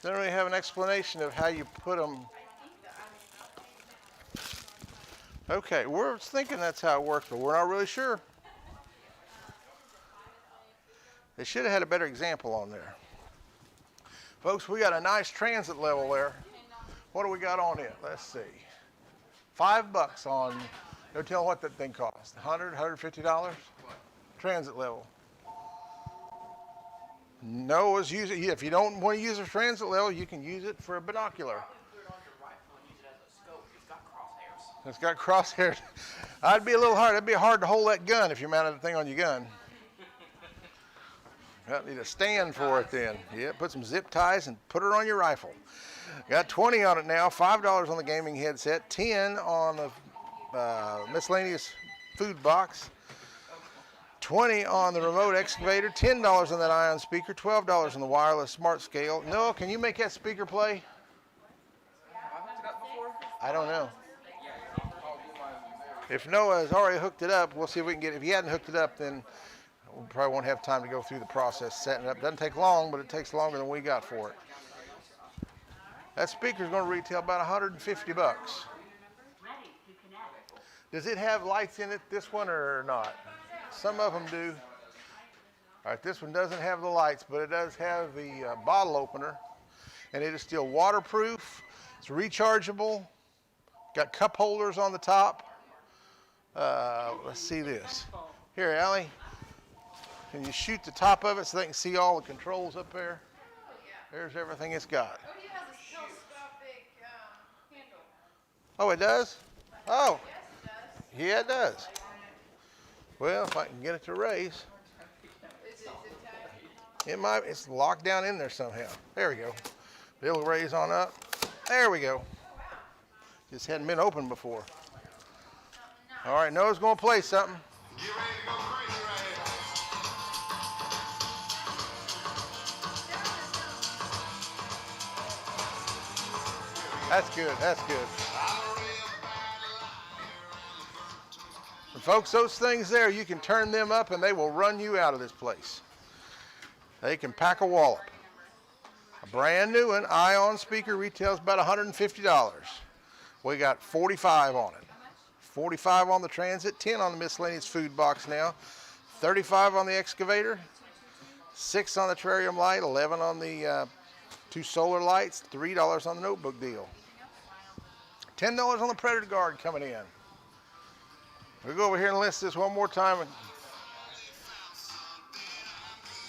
have an explanation of how you put them. Okay, we're thinking that's how it works, but we're not really sure. They should have had a better example on there. Folks, we got a nice transit level there. What do we got on it? Let's see. $5 on, no telling what that thing costs. $100, $150? Transit level. No, if you don't want to use a transit level, you can use it for a binocular. Put it on your rifle and use it as a scope. It's got crosshairs. It's got crosshairs. It'd be a little hard. It'd be hard to hold that gun if you mounted the thing on your gun. Got need a stand for it then. Yeah, put some zip ties and put it on your rifle. Got 20 on it now. $5 on the gaming headset. 10 on the miscellaneous food box. 20 on the remote excavator. $10 on that ion speaker. $12 on the wireless smart scale. Noah, can you make that speaker play? I hooked it up before. I don't know. If Noah has already hooked it up, we'll see if we can get it. If he hadn't hooked it up, then we probably won't have time to go through the process setting it up. Doesn't take long, but it takes longer than we got for it. That speaker's going to retail about $150. Does it have lights in it, this one, or not? Some of them do. All right, this one doesn't have the lights, but it does have the bottle opener, and it is still waterproof. It's rechargeable. Got cup holders on the top. Let's see this. Here, Allie, can you shoot the top of it so they can see all the controls up there? There's everything it's got. Oh, he has a telescopic Oh, it does? Oh. Yeah, it does. Well, if I can get it to raise. It might, it's locked down in there somehow. There we go. It'll raise on up. There we go. Just hadn't been opened before. All right, Noah's gonna play something. Get ready to go crazy right here. That's good, that's good. And folks, those things there, you can turn them up and they will run you out of this place. They can pack a wallop. A brand new one, Ion speaker, retails about $150. We got 45 on it. 45 on the Transit, 10 on the Miscellaneous Food Box now, 35 on the Excavator, 6 on the Terrarium Light, 11 on the 2 solar lights, $3 on the notebook deal. $10 on the Predator Guard coming in. We'll go over here and list this one more time. And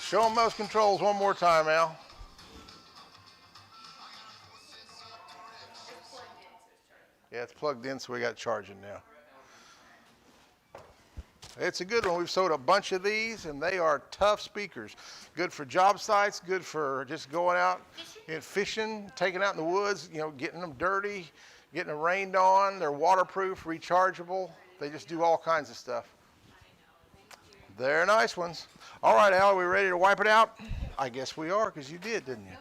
show them those controls one more time, Al. Yeah, it's plugged in, so we got charging now. It's a good one. We've sold a bunch of these, and they are tough speakers. Good for job sites, good for just going out and fishing, taking out in the woods, you know, getting them dirty, getting them rained on. They're waterproof, rechargeable. They just do all kinds of stuff. They're nice ones. All right, Al, are we ready to wipe it out? I guess we are, because you did, didn't you?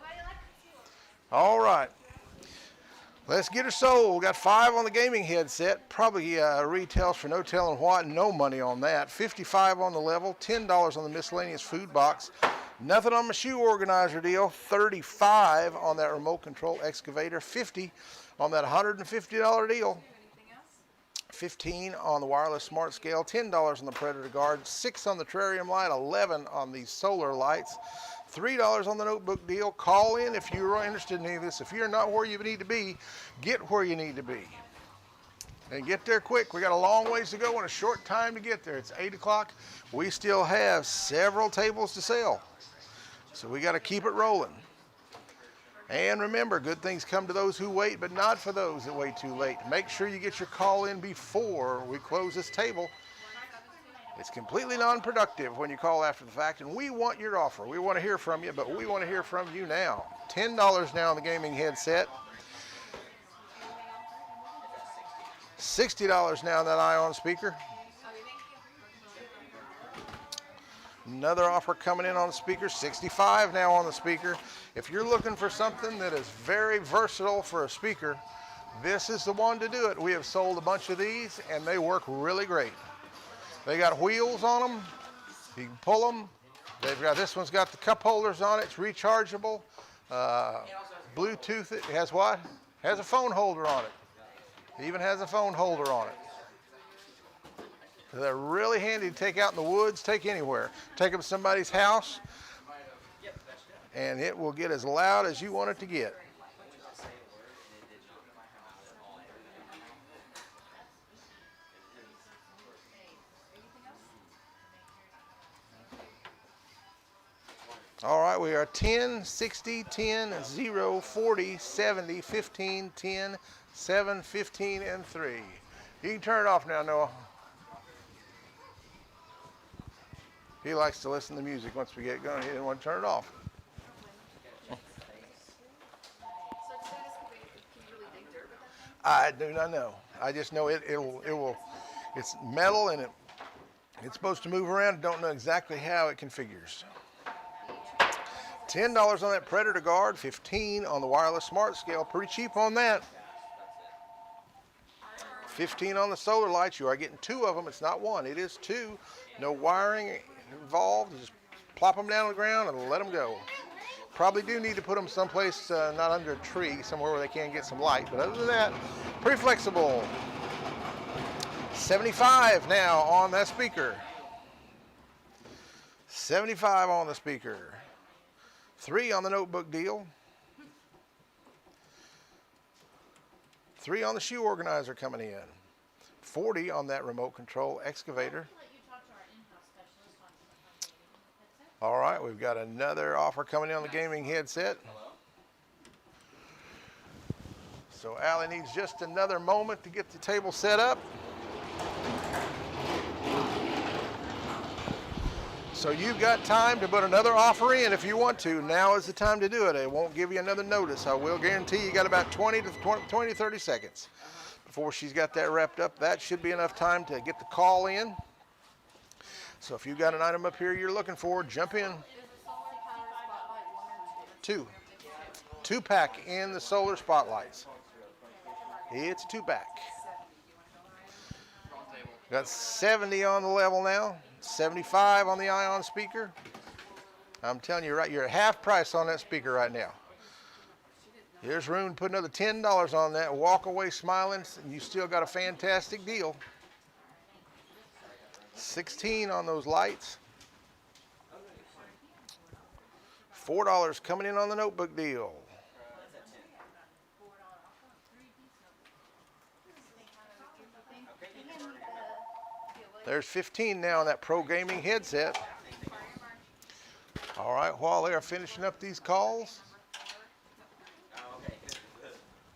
All right. Let's get her sold. We got 5 on the gaming headset. Probably retails for no telling what. No money on that. 55 on the level. $10 on the Miscellaneous Food Box. Nothing on my shoe organizer deal. 35 on that remote control Excavator. 50 on that $150 deal. 15 on the wireless smart scale. $10 on the Predator Guard. 6 on the Terrarium Light. 11 on the solar lights. $3 on the notebook deal. Call in if you're interested in any of this. If you're not where you need to be, get where you need to be. And get there quick. We got a long ways to go and a short time to get there. It's 8 o'clock. We still have several tables to sell. So we got to keep it rolling. And remember, good things come to those who wait, but not for those that wait too late. Make sure you get your call in before we close this table. It's completely non-productive when you call after the fact, and we want your offer. We want to hear from you, but we want to hear from you now. $10 now on the gaming headset. $60 now on that Ion speaker. Another offer coming in on the speaker. $65 now on the speaker. If you're looking for something that is very versatile for a speaker, this is the one to do it. We have sold a bunch of these, and they work really great. They got wheels on them. You can pull them. They've got, this one's got the cup holders on it. It's rechargeable. Bluetooth. It has what? Has a phone holder on it. It even has a phone holder on it. They're really handy to take out in the woods, take anywhere. Take them to somebody's house, and it will get as loud as you want it to get. All right, we are 10, 60, 10, 0, 40, 70, 15, 10, 7, 15, and 3. You can turn it off now, Noah. He likes to listen to music once we get going. He didn't want to turn it off. I do not know. I just know it will, it's metal and it's supposed to move around. Don't know exactly how it configures. $10 on that Predator Guard, 15 on the wireless smart scale, pretty cheap on that. 15 on the solar lights. You are getting 2 of them. It's not 1, it is 2. No wiring involved. Just plop them down on the ground and let them go. Probably do need to put them someplace not under a tree, somewhere where they can get some light. But other than that, pretty flexible. 75 now on that speaker. 75 on the speaker. 3 on the notebook deal. 3 on the shoe organizer coming in. 40 on that remote control Excavator. All right, we've got another offer coming in on the gaming headset. So Allie needs just another moment to get the table set up. So you've got time to put another offer in if you want to. Now is the time to do it. It won't give you another notice. I will guarantee you got about 20 to 30 seconds before she's got that wrapped up. That should be enough time to get the call in. So if you've got an item up here you're looking for, jump in. Two pack in the solar spotlights. It's a 2-pack. Got 70 on the level now. 75 on the ion speaker. I'm telling you, right, you're at half price on that speaker right now. There's room to put another $10 on that, walk away smiling, and you still got a fantastic deal. 16 on those lights. $4 coming in on the notebook deal. There's 15 now on that Pro Gaming headset. All right, while they are finishing up these calls,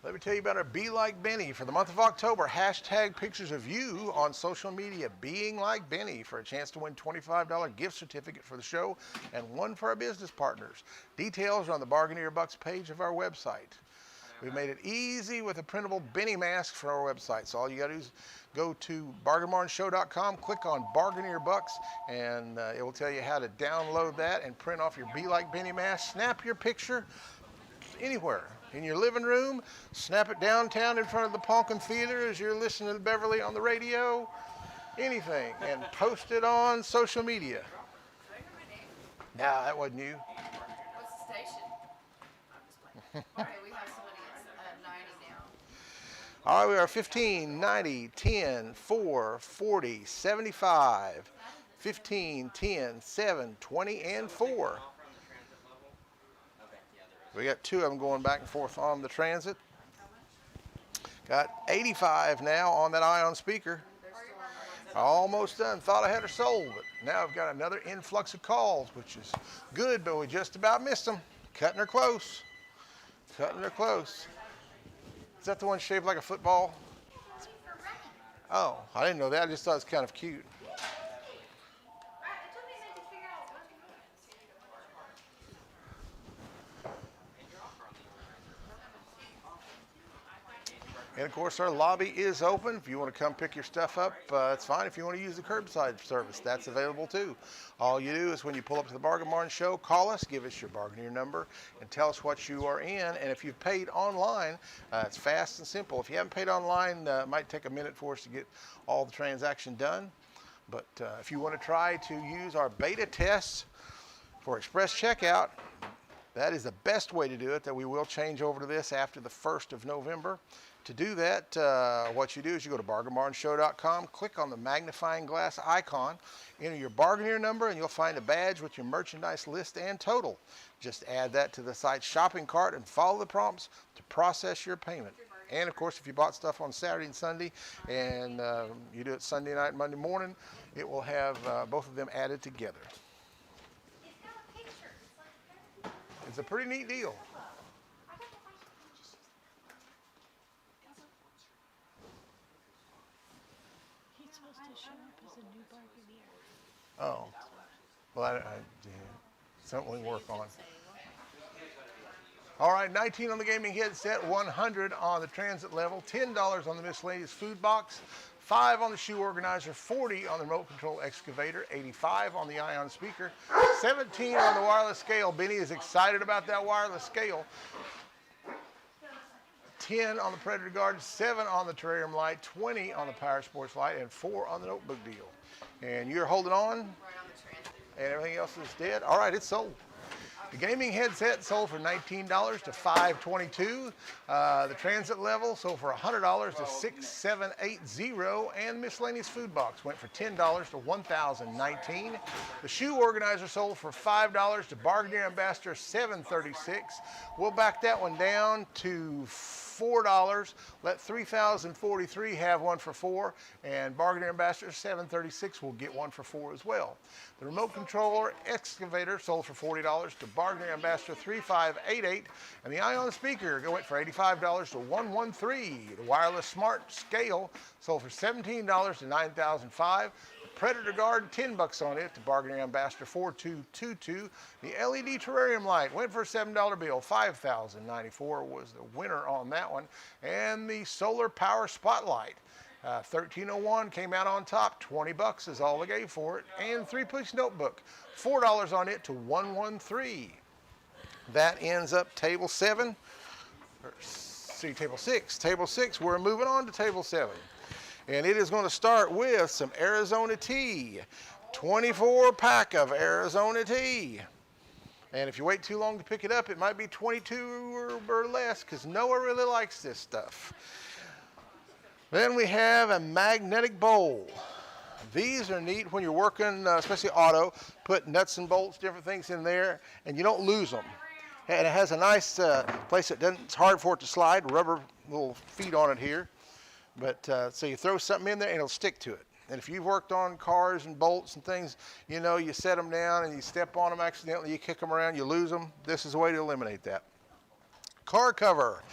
let me tell you about our Be Like Benny for the month of October. Hashtag pictures of you on social media being like Benny for a chance to win $25 gift certificate for the show and one for our business partners. Details are on the Bargainer Bucks page of our website. We've made it easy with a printable Benny mask for our website. So all you got to do is go to bargainbarnshow.com, click on Bargainer Bucks, and it will tell you how to download that and print off your Be Like Benny mask. Snap your picture anywhere. In your living room, snap it downtown in front of the Ponkin Theater as you're listening to Beverly on the radio, anything, and post it on social media. Nah, that wasn't you. What's the station? I'm just playing. Okay, we have somebody at 90 now. All right, we are 15, 90, 10, 4, 40, 75, 15, 10, 7, 20, and 4. We got 2 of them going back and forth on the transit. Got 85 now on that ion speaker. Almost done. Thought I had her sold, but now I've got another influx of calls, which is good, but we just about missed them. Cutting her close. Cutting her close. Is that the one shaped like a football? Oh, I didn't know that. I just thought it was kind of cute. And of course, our lobby is open. If you want to come pick your stuff up, it's fine. If you want to use the curbside service, that's available too. All you do is when you pull up to the Bargain Barn show, call us, give us your Bargainer number, and tell us what you are in. And if you've paid online, it's fast and simple. If you haven't paid online, it might take a minute for us to get all the transaction done. But if you want to try to use our beta tests for express checkout, that is the best way to do it. That we will change over to this after the 1st of November. To do that, what you do is you go to bargainbarnshow.com, click on the magnifying glass icon, enter your Bargainer number, and you'll find a badge with your merchandise list and total. Just add that to the site's shopping cart and follow the prompts to process your payment. And of course, if you bought stuff on Saturday and Sunday, and you do it Sunday night and Monday morning, it will have both of them added together. It's a pretty neat deal. Oh, well, yeah, something we can work on. All right, 19 on the gaming headset, 100 on the transit level, $10 on the miscellaneous food box, 5 on the shoe organizer, 40 on the remote control excavator, 85 on the ion speaker, 17 on the wireless scale. Benny is excited about that wireless scale. 10 on the Predator Guard, 7 on the Terrarium Light, 20 on the Power Sports Light, and 4 on the notebook deal. And you're holding on? Right on the transit. And everything else is dead? All right, it's sold. The gaming headset sold for $19 to $522. The transit level sold for $100 to $6,780. And miscellaneous food box went for $10 to $1,019. The shoe organizer sold for $5 to Bargainer Ambassador $736. We'll back that one down to $4. Let 3043 have one for $4, and Bargain Ambassador 736 will get one for $4 as well. The remote controller Excavator sold for $40 to Bargain Ambassador 3588, and the Ion speaker went for $85 to 113. The wireless smart scale sold for $17 to 9005. Predator Guard, $10 on it to Bargain Ambassador 4222. The LED Terrarium Light went for a $7 bill. $5,094 was the winner on that one. And the Solar Power Spotlight, 1301 came out on top. $20 is all they gave for it. And 3-push notebook, $4 on it to 113. That ends up table 7. Table 6. Table 6, we're moving on to table 7. And it is going to start with some Arizona tea. 24 pack of Arizona tea. And if you wait too long to pick it up, it might be 22 or less, because Noah really likes this stuff. Then we have a magnetic bowl. These are neat when you're working, especially auto. Put nuts and bolts, different things in there, and you don't lose them. And it has a nice place that doesn't, it's hard for it to slide, rubber little feet on it here. But so you throw something in there and it'll stick to it. And if you've worked on cars and bolts and things, you know, you set them down and you step on them accidentally, you kick them around, you lose them. This is a way to eliminate that. Car cover.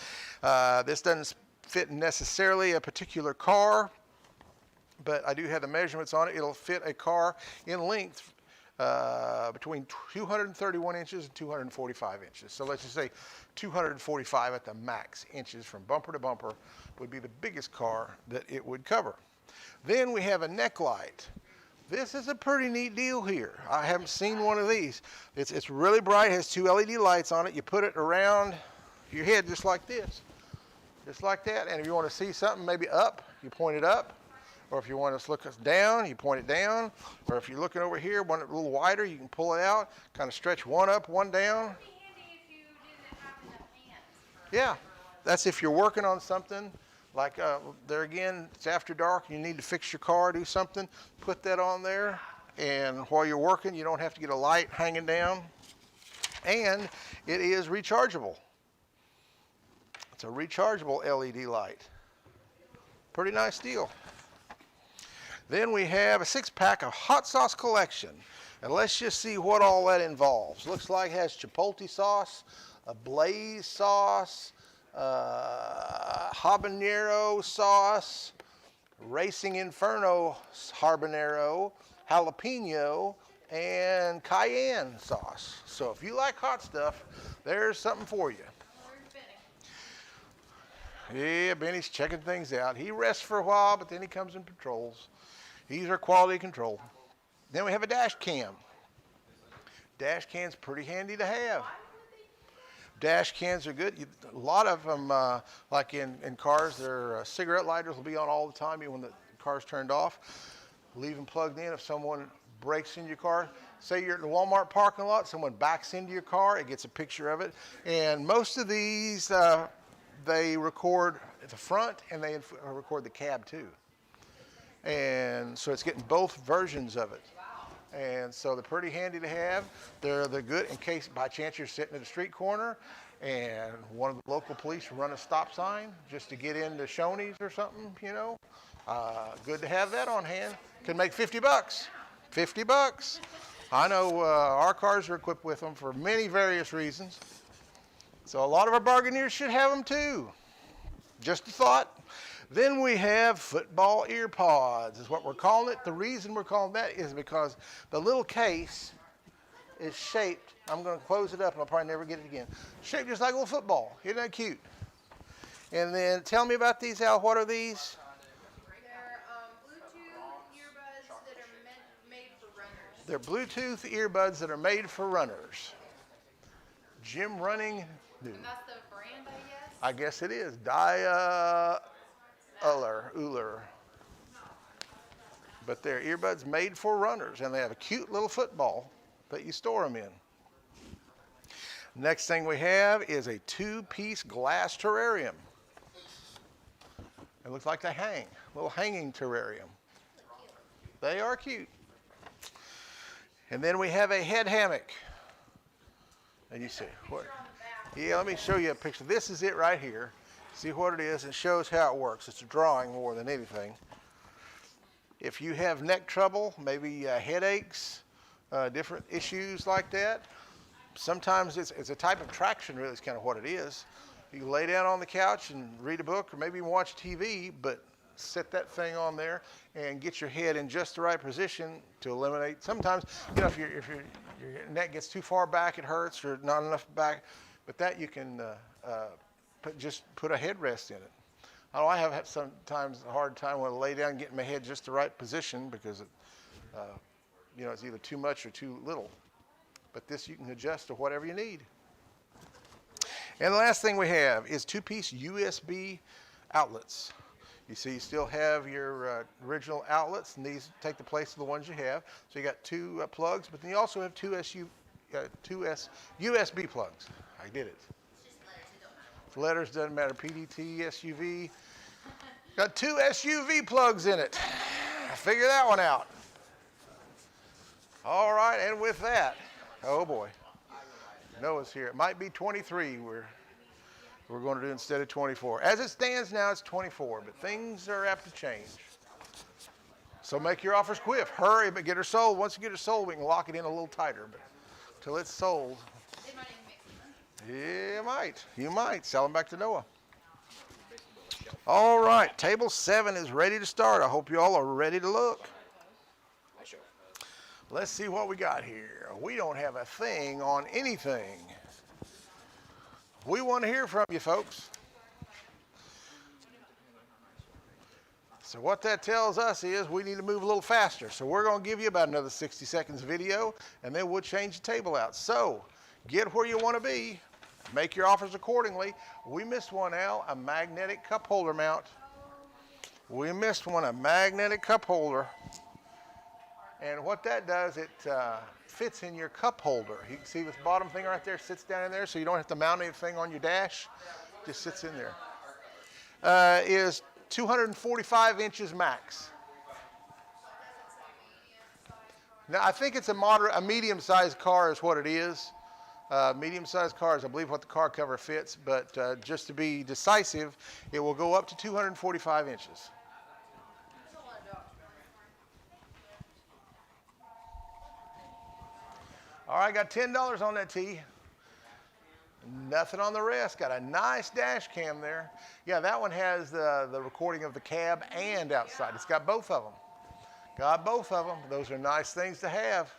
This doesn't fit necessarily a particular car, but I do have the measurements on it. It'll fit a car in length between 231 inches and 245 inches. So let's just say 245 at the max inches from bumper to bumper would be the biggest car that it would cover. Then we have a Necklight. This is a pretty neat deal here. I haven't seen one of these. It's really bright, has 2 LED lights on it. You put it around your head just like this, just like that. And if you want to see something maybe up, you point it up. Or if you want to look us down, you point it down. Or if you're looking over here, want it a little wider, you can pull it out, kind of stretch one up, one down. It'd be handy if you didn't have enough hands. Yeah, that's if you're working on something. Like there again, it's after dark, you need to fix your car, do something, put that on there. And while you're working, you don't have to get a light hanging down. And it is rechargeable. It's a rechargeable LED light. Pretty nice deal. Then we have a 6-pack of hot sauce collection. And let's just see what all that involves. Looks like it has chipotle sauce, a blaze sauce, habanero sauce, Racing Inferno habanero, jalapeno, and cayenne sauce. So if you like hot stuff, there's something for you. Yeah, Benny's checking things out. He rests for a while, but then he comes and patrols. He's our quality control. Then we have a dash cam. Dash can's pretty handy to have. Dash cans are good. A lot of them, like in cars, their cigarette lighters will be on all the time, even when the car's turned off. Leave them plugged in. If someone breaks into your car, say you're at the Walmart parking lot, someone backs into your car, it gets a picture of it. And most of these, they record at the front and they record the cab too. And so it's getting both versions of it. And so they're pretty handy to have. They're good in case by chance you're sitting at a street corner and one of the local police run a stop sign just to get into Shoney's or something, you know. Good to have that on hand. Can make $50. $50. I know our cars are equipped with them for many various reasons. So a lot of our bargainers should have them too. Just a thought. Then we have football earpods is what we're calling it. The reason we're calling that is because the little case is shaped. I'm going to close it up and I'll probably never get it again. Shaped just like a little football. Isn't that cute? And then tell me about these, Al. What are these? They're Bluetooth earbuds that are made for runners. They're Bluetooth earbuds that are made for runners. Gym running. And that's the brand, I guess? I guess it is. Uller. But they're earbuds made for runners, and they have a cute little football that you store them in. Next thing we have is a 2-piece glass terrarium. It looks like they hang, little hanging terrarium. They are cute. And then we have a head hammock. And you see, what? Yeah, let me show you a picture. This is it right here. See what it is. It shows how it works. It's a drawing more than anything. If you have neck trouble, maybe headaches, different issues like that, sometimes it's a type of traction, really, is kind of what it is. You can lay down on the couch and read a book or maybe even watch TV, but set that thing on there and get your head in just the right position to eliminate. Sometimes, you know, if your neck gets too far back, it hurts, or not enough back, but that you can just put a headrest in it. I have had sometimes a hard time when I lay down getting my head just the right position because it, you know, it's either too much or too little. But this you can adjust to whatever you need. And the last thing we have is 2-piece USB outlets. You see, you still have your original outlets, and these take the place of the ones you have. So you got 2 plugs, but then you also have 2 USB plugs. I did it. The letters doesn't matter. PDT, SUV. Got 2 SUV plugs in it. Figure that one out. All right, and with that, oh boy, Noah's here. It might be 23 we're going to do instead of 24. As it stands now, it's 24, but things are apt to change. So make your offers quick. Hurry, but get her sold. Once you get her sold, we can lock it in a little tighter. But until it's sold, They might even mix them. yeah, you might. Sell them back to Noah. All right, table 7 is ready to start. I hope you all are ready to look. Let's see what we got here. We don't have a thing on anything. We want to hear from you, folks. So what that tells us is we need to move a little faster. So we're going to give you about another 60 seconds video, and then we'll change the table out. So get where you want to be. Make your offers accordingly. We missed one, Al, a magnetic cup holder mount. We missed one, a magnetic cup holder. And what that does, it fits in your cup holder. You can see this bottom thing right there sits down in there, so you don't have to mount anything on your dash. Just sits in there. Is 245 inches max. Now, I think it's a medium-sized car is what it is. Medium-sized cars, I believe what the car cover fits, but just to be decisive, it will go up to 245 inches. All right, got $10 on that T. Nothing on the rest. Got a nice dash cam there. Yeah, that one has the recording of the cab and outside. It's got both of them. Got both of them. Those are nice things to have.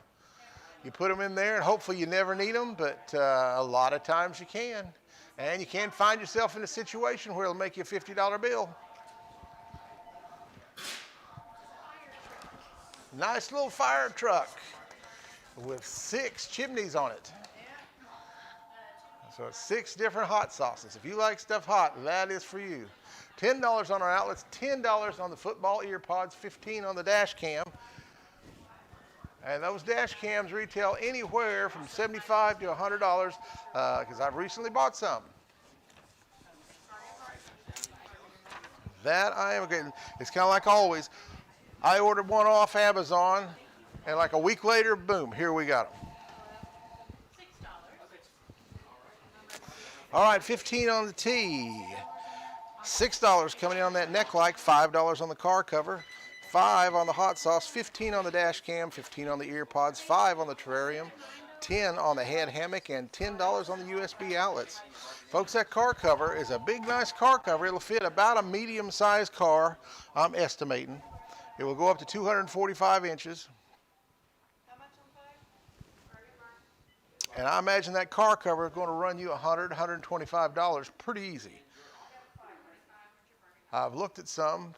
You put them in there, and hopefully you never need them, but a lot of times you can. And you can find yourself in a situation where it'll make you a $50 bill. Nice little fire truck with 6 chimneys on it. So it's 6 different hot sauces. If you like stuff hot, that is for you. $10 on our outlets, $10 on the football ear pods, $15 on the dash cam. And those dash cams retail anywhere from $75 to $100 because I've recently bought some. That I am getting. It's kind of like always. I ordered one off Amazon, and like a week later, boom, here we got them. All right, 15 on the T. $6 coming in on that Necklight, $5 on the car cover, $5 on the hot sauce, $15 on the dash cam, $15 on the ear pods, $5 on the Terrarium, $10 on the head hammock, and $10 on the USB outlets. Folks, that car cover is a big, nice car cover. It'll fit about a medium-sized car, I'm estimating. It will go up to 245 inches. And I imagine that car cover is going to run you $100, $125 pretty easy. I've looked at some,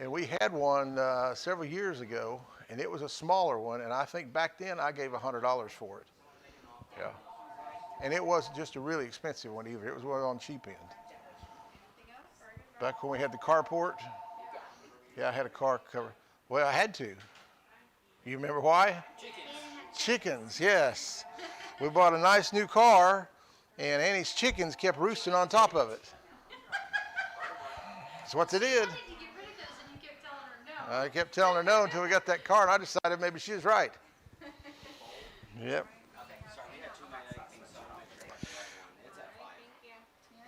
and we had one several years ago, and it was a smaller one, and I think back then I gave $100 for it. Yeah. And it wasn't just a really expensive one either. It was one on the cheap end. Back when we had the carport, yeah, I had a car cover. Well, I had to. You remember why? Chickens, yes. We bought a nice new car, and Annie's chickens kept roosting on top of it. That's what they did. I kept telling her no until we got that car, and I decided maybe she was right. Yep.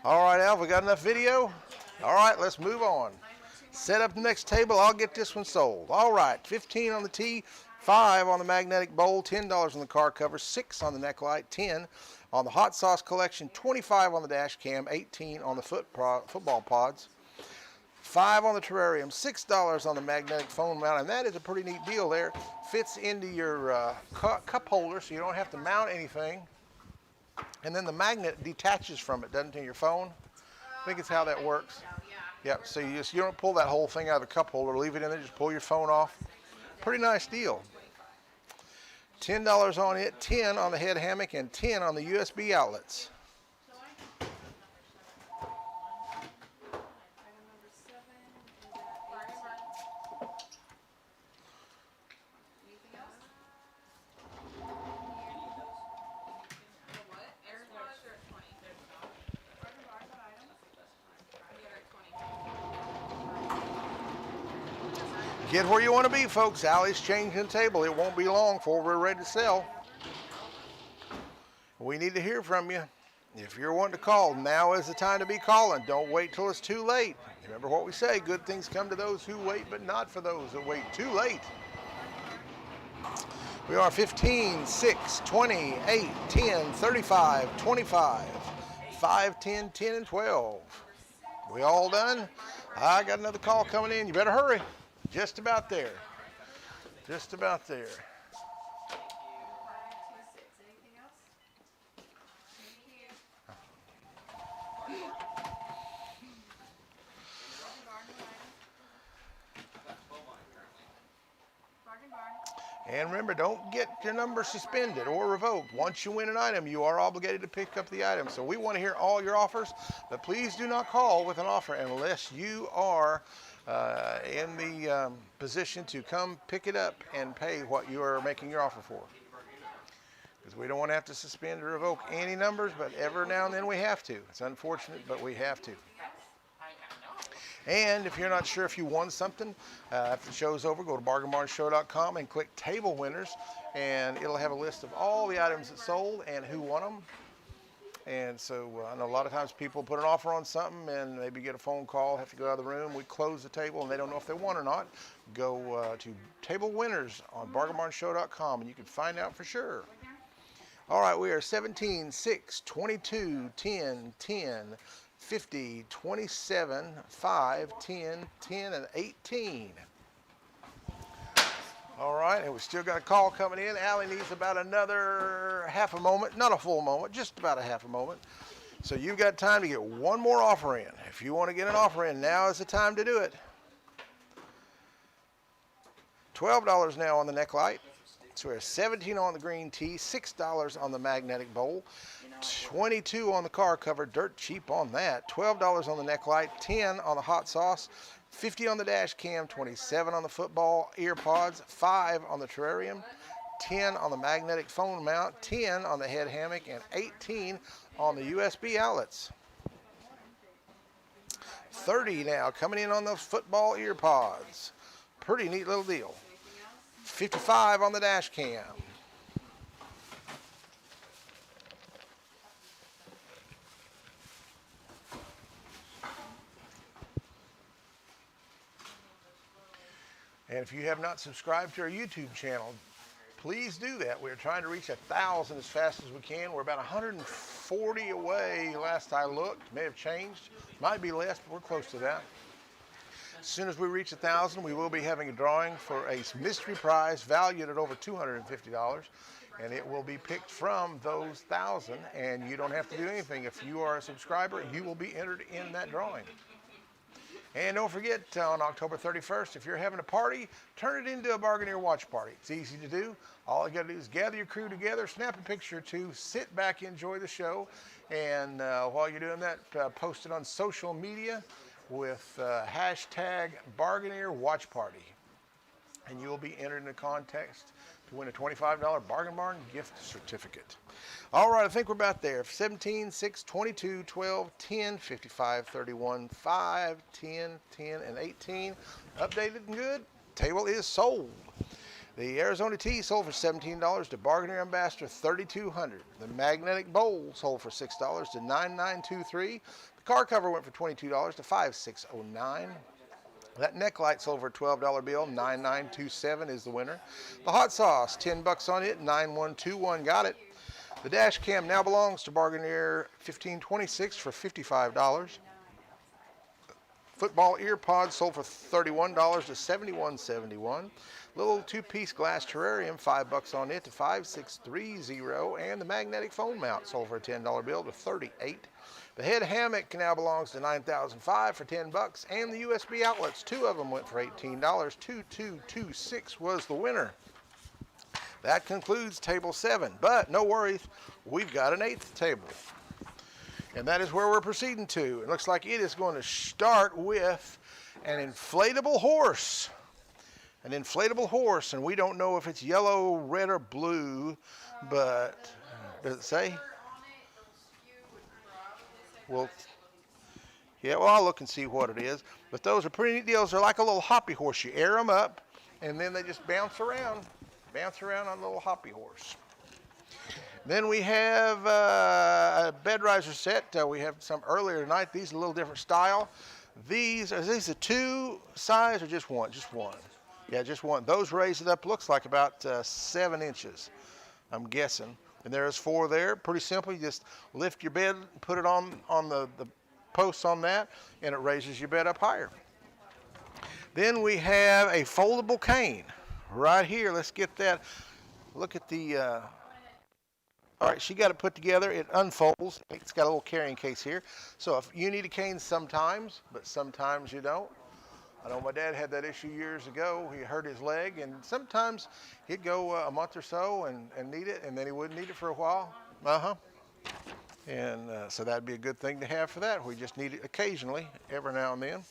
All right, Alf, we got enough video? All right, let's move on. Set up the next table. I'll get this one sold. All right, 15 on the tee, 5 on the magnetic bowl, $10 on the car cover, 6 on the necklight, 10 on the hot sauce collection, 25 on the dash cam, 18 on the football pods, 5 on the terrarium, $6 on the magnetic phone mount, and that is a pretty neat deal there. Fits into your cup holder, so you don't have to mount anything. And then the magnet detaches from it, doesn't it, your phone? I think it's how that works. Yep, so you don't pull that whole thing out of the cup holder, leave it in there, just pull your phone off. Pretty nice deal. $10 on it, 10 on the head hammock, and 10 on the USB outlets. Get where you want to be, folks. Allie's changing the table. It won't be long before we're ready to sell. We need to hear from you. If you're wanting to call, now is the time to be calling. Don't wait till it's too late. Remember what we say, good things come to those who wait, but not for those that wait too late. We are 15, 6, 20, 8, 10, 35, 25, 5, 10, 10, and 12. We all done? I got another call coming in. You better hurry. Just about there. Just about there. And remember, don't get your number suspended or revoked. Once you win an item, you are obligated to pick up the item. So we want to hear all your offers, but please do not call with an offer unless you are in the position to come pick it up and pay what you are making your offer for. Because we don't want to have to suspend or revoke any numbers, but every now and then we have to. It's unfortunate, but we have to. And if you're not sure if you won something, after the show's over, go to bargainbarnshow.com and click Table Winners, and it'll have a list of all the items that sold and who won them. And so I know a lot of times people put an offer on something and maybe get a phone call, have to go out of the room. We close the table and they don't know if they won or not. Go to Table Winners on bargainbarnshow.com and you can find out for sure. All right, we are 17, 6, 22, 10, 10, 50, 27, 5, 10, 10, and 18. All right, and we still got a call coming in. Allie needs about another half a moment, not a full moment, just about a half a moment. So you've got time to get one more offer in. If you want to get an offer in, now is the time to do it. $12 now on the necklight. So we're $17 on the green tee, $6 on the magnetic bowl, $22 on the car cover, dirt cheap on that, $12 on the necklight, $10 on the hot sauce, $50 on the dash cam, $27 on the football earpods, $5 on the terrarium, $10 on the magnetic phone mount, $10 on the head hammock, and $18 on the USB outlets. $30 now coming in on those football earpods. Pretty neat little deal. $55 on the dash cam. And if you have not subscribed to our YouTube channel, please do that. We're trying to reach 1,000 as fast as we can. We're about 140 away last I looked. May have changed. Might be less, but we're close to that. As soon as we reach 1,000, we will be having a drawing for a mystery prize valued at over $250. And it will be picked from those 1,000. And you don't have to do anything. If you are a subscriber, you will be entered in that drawing. And don't forget, on October 31st, if you're having a party, turn it into a Bargainer watch party. It's easy to do. All you got to do is gather your crew together, snap a picture or two, sit back, enjoy the show, and while you're doing that, post it on social media with hashtag Bargainer watch party. And you will be entered in a contest to win a $25 Bargain Barn gift certificate. All right, I think we're about there. 17, 6, 22, 12, 10, 55, 31, 5, 10, 10, and 18. Updated and good. Table is sold. The Arizona tea sold for $17 to Bargainer Ambassador $3,200. The magnetic bowl sold for $6 to $9,923. The car cover went for $22 to $5,609. That Necklight sold for a $12 bill, $9,927 is the winner. The hot sauce, $10 on it, $9,121 got it. The dash cam now belongs to Bargainer $1,526 for $55. Football ear pods sold for $31 to $71.71. Little two-piece glass terrarium, $5 on it to $5,630. And the magnetic phone mount sold for a $10 bill to $38. The head hammock now belongs to $9,005 for $10. And the USB outlets, 2 of them went for $18. 2226 was the winner. That concludes table 7. But no worries, we've got an 8th table. And that is where we're proceeding to. It looks like it is going to start with an inflatable horse. An inflatable horse, and we don't know if it's yellow, red, or blue, but does it say? Well, yeah, well, I'll look and see what it is. But those are pretty neat deals. They're like a little hoppy horse. You air them up, and then they just bounce around on a little hoppy horse. Then we have a bed riser set. We have some earlier tonight. These are a little different style. These are these a 2 size or just one? Just one. Yeah, just one. Those raise it up. Looks like about 7 inches, I'm guessing. And there's 4 there. Pretty simple. You just lift your bed, put it on the posts on that, and it raises your bed up higher. Then we have a foldable cane right here. Let's get that. Look at the. All right, she got it put together. It unfolds. It's got a little carrying case here. So if you need a cane sometimes, but sometimes you don't. I know my dad had that issue years ago. He hurt his leg, and sometimes he'd go a month or so and need it, and then he wouldn't need it for a while. And so that'd be a good thing to have for that. We just need it occasionally, every now and then.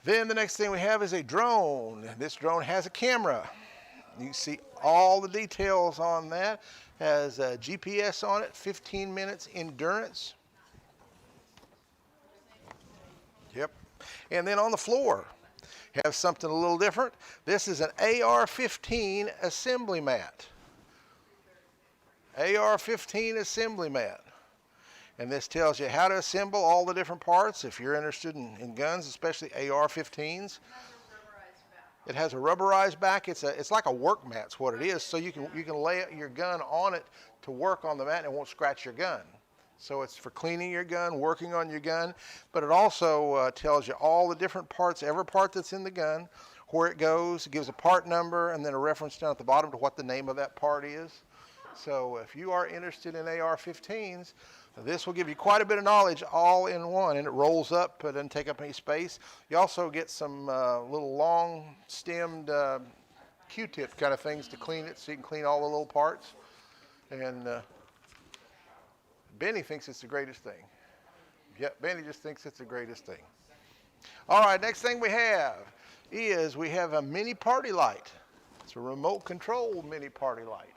Then the next thing we have is a drone. This drone has a camera. You can see all the details on that. Has a GPS on it, 15 minutes endurance. Yep. And then on the floor, have something a little different. This is an AR-15 assembly mat. AR-15 assembly mat. And this tells you how to assemble all the different parts if you're interested in guns, especially AR-15s. It has a rubberized back. It's like a work mat's what it is. So you can lay your gun on it to work on the mat and it won't scratch your gun. So it's for cleaning your gun, working on your gun, but it also tells you all the different parts, every part that's in the gun, where it goes. It gives a part number and then a reference down at the bottom to what the name of that part is. So if you are interested in AR-15s, this will give you quite a bit of knowledge all in one, and it rolls up, it doesn't take up any space. You also get some little long-stemmed Q-tip kind of things to clean it, so you can clean all the little parts. And Benny thinks it's the greatest thing. Yep, Benny just thinks it's the greatest thing. All right, next thing we have is we have a mini party light. It's a remote controlled mini party light.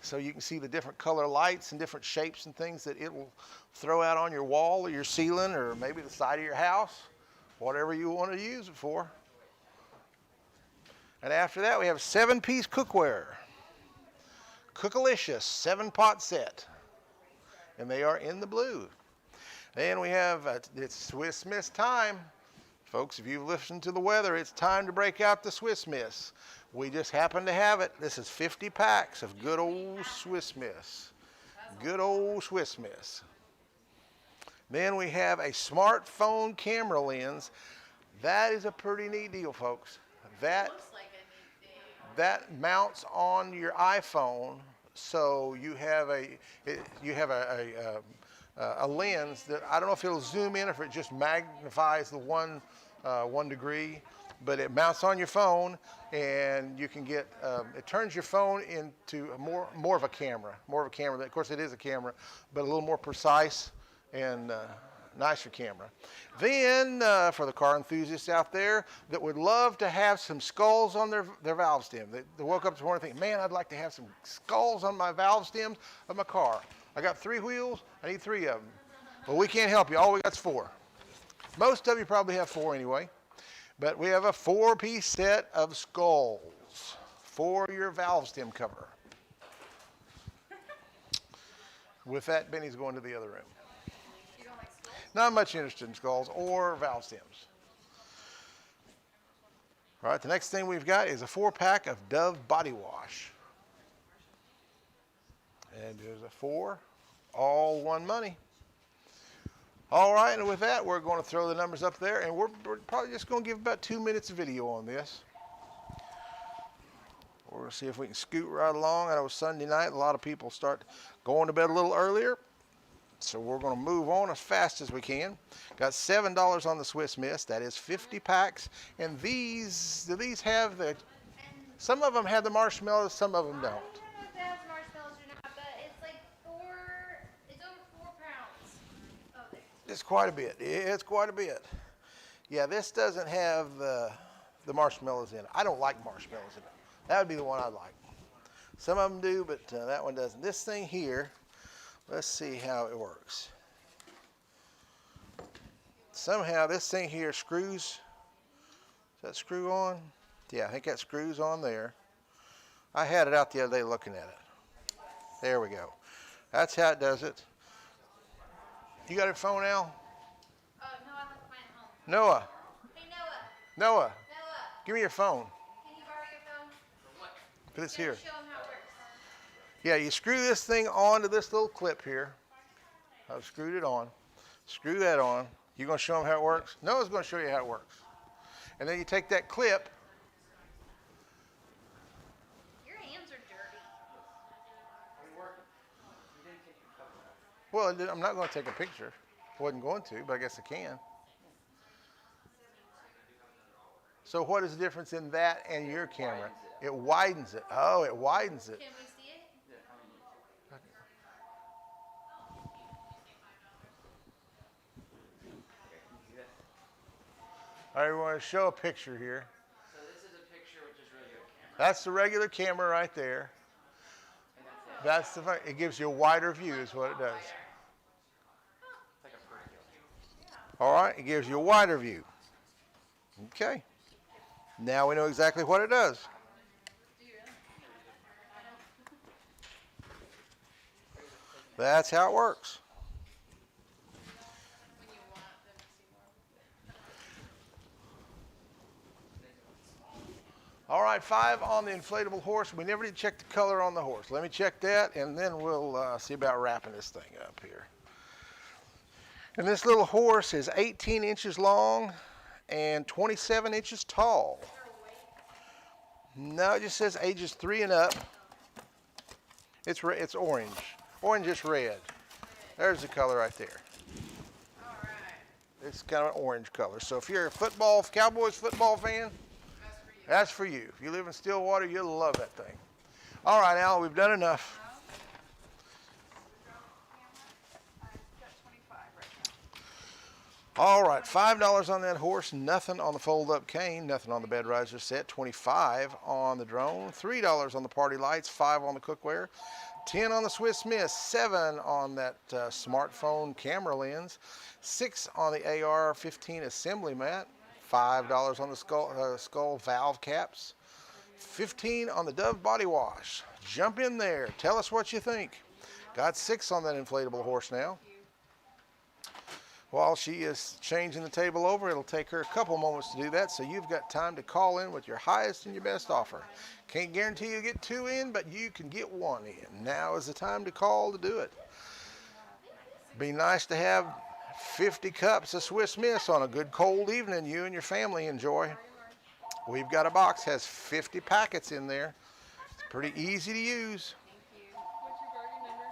So you can see the different color lights and different shapes and things that it will throw out on your wall or your ceiling or maybe the side of your house, whatever you want to use it for. And after that, we have 7-piece cookware. Cookalicious 7-pot set. And they are in the blue. Then we have, it's Swiss Miss time. Folks, if you've listened to the weather, it's time to break out the Swiss Miss. We just happen to have it. This is 50 packs of good old Swiss Miss. Good old Swiss Miss. Then we have a smartphone camera lens. That is a pretty neat deal, folks. That mounts on your iPhone, so you have a lens that I don't know if it'll zoom in or if it just magnifies the 1 degree, but it mounts on your phone, and you can get it turns your phone into more of a camera. Of course, it is a camera, but a little more precise and nicer camera. Then for the car enthusiasts out there that would love to have some skulls on their valve stem, they woke up this morning thinking, man, I'd like to have some skulls on my valve stems of my car. I got 3 wheels, I need 3 of them. Well, we can't help you, all we got is 4. Most of you probably have 4 anyway. But we have a 4-piece set of skulls for your valve stem cover. With that, Benny's going to the other room. You don't like skulls? Not much interested in skulls or valve stems. All right, the next thing we've got is a 4-pack of Dove body wash. And there's a 4, all one money. All right, and with that, we're going to throw the numbers up there, and we're probably just going to give about 2 minutes of video on this. We're going to see if we can scoot right along. I know it's Sunday night. A lot of people start going to bed a little earlier. So we're going to move on as fast as we can. Got $7 on the Swiss Miss. That is 50 packs. And these, do these have the, some of them have the marshmallows, some of them don't. I don't know if it has marshmallows or not, but it's like it's over 4 pounds. Oh, there. It's quite a bit. It's quite a bit. Yeah, this doesn't have the marshmallows in it. I don't like marshmallows in it. That would be the one I like. Some of them do, but that one doesn't. This thing here, let's see how it works. Somehow this thing here screws. Does that screw on? Yeah, I think that screws on there. I had it out the other day looking at it. There we go. That's how it does it. You got your phone, Al? Oh, no, I left mine at home. Noah. Hey, Noah. Noah, Noah, give me your phone. can you borrow your phone? Put this Show here. him how it works. Yeah, you screw this thing onto this little clip here. I've screwed it on. Screw that on. You gonna show them how it works? Noah's gonna show you how it works. And then you take that clip. Your hands are dirty. Well, I'm not gonna take a picture. Wasn't going to, but I guess I can. So what is the difference in that and your camera? It widens it. Oh, it widens it. Can we see it? All right, we want to show a picture here. So this is a picture with just regular camera. That's the regular camera right there. And that's it. That's the. It gives you a wider view, is what it does. It's like a vertical. All right, it gives you a wider view. Okay. Now we know exactly what it does. That's how it works. When you want them to see more. All right, 5 on the inflatable horse. We never did check the color on the horse. Let me check that, and then we'll see about wrapping this thing up here. And this little horse is 18 inches long and 27 inches tall. No, it just says ages 3 and up. It's orange. Orange is red. There's the color right there. All right. It's kind of an orange color. So if you're a Cowboys football fan, That's for you. that's for you. If you live in Stillwater, you'll love that thing. All right, Al, we've done enough. I've got 25 right now. All right, $5 on that horse, nothing on the fold-up cane, nothing on the bed riser set, 25 on the drone, $3 on the party lights, 5 on the cookware, 10 on the Swiss Miss, 7 on that smartphone camera lens, 6 on the AR-15 assembly mat, $5 on the skull valve caps, 15 on the Dove body wash. Jump in there, tell us what you think. Got 6 on that inflatable horse now. While she is changing the table over, it'll take her a couple moments to do that, so you've got time to call in with your highest and your best offer. Can't guarantee you get 2 in, but you can get 1 in. Now is the time to call to do it. Be nice to have 50 cups of Swiss Miss on a good cold evening you and your family enjoy. We've got a box, has 50 packets in there. It's pretty easy to use. Thank you. What's your garden number?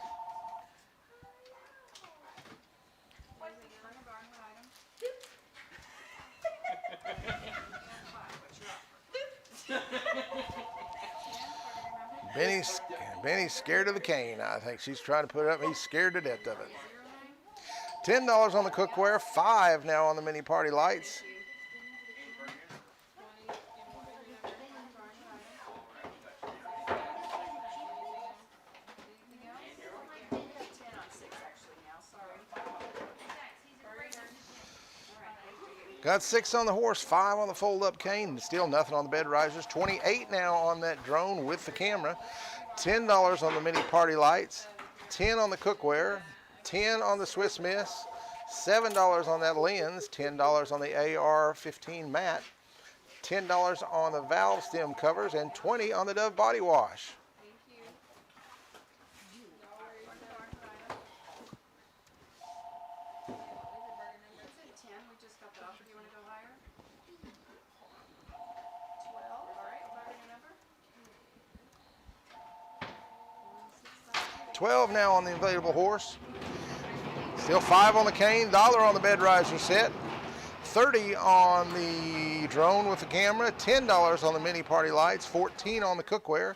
Benny's scared of the cane. I think she's trying to put it up. He's scared to death of it. $10 on the cookware, 5 now on the mini party lights. Got 6 on the horse, 5 on the fold-up cane, still nothing on the bed risers. 28 now on that drone with the camera. $10 on the mini party lights. 10 on the cookware. 10 on the Swiss Miss. $7 on that lens. $10 on the AR-15 mat. $10 on the valve stem covers, and 20 on the Dove body wash. It's at 10. We just got the offer. Do you want to go higher? 12. All right. Bargain number. 12 now on the inflatable horse. Still 5 on the cane, $1 on the bed riser set. 30 on the drone with the camera, $10 on the mini party lights, 14 on the cookware,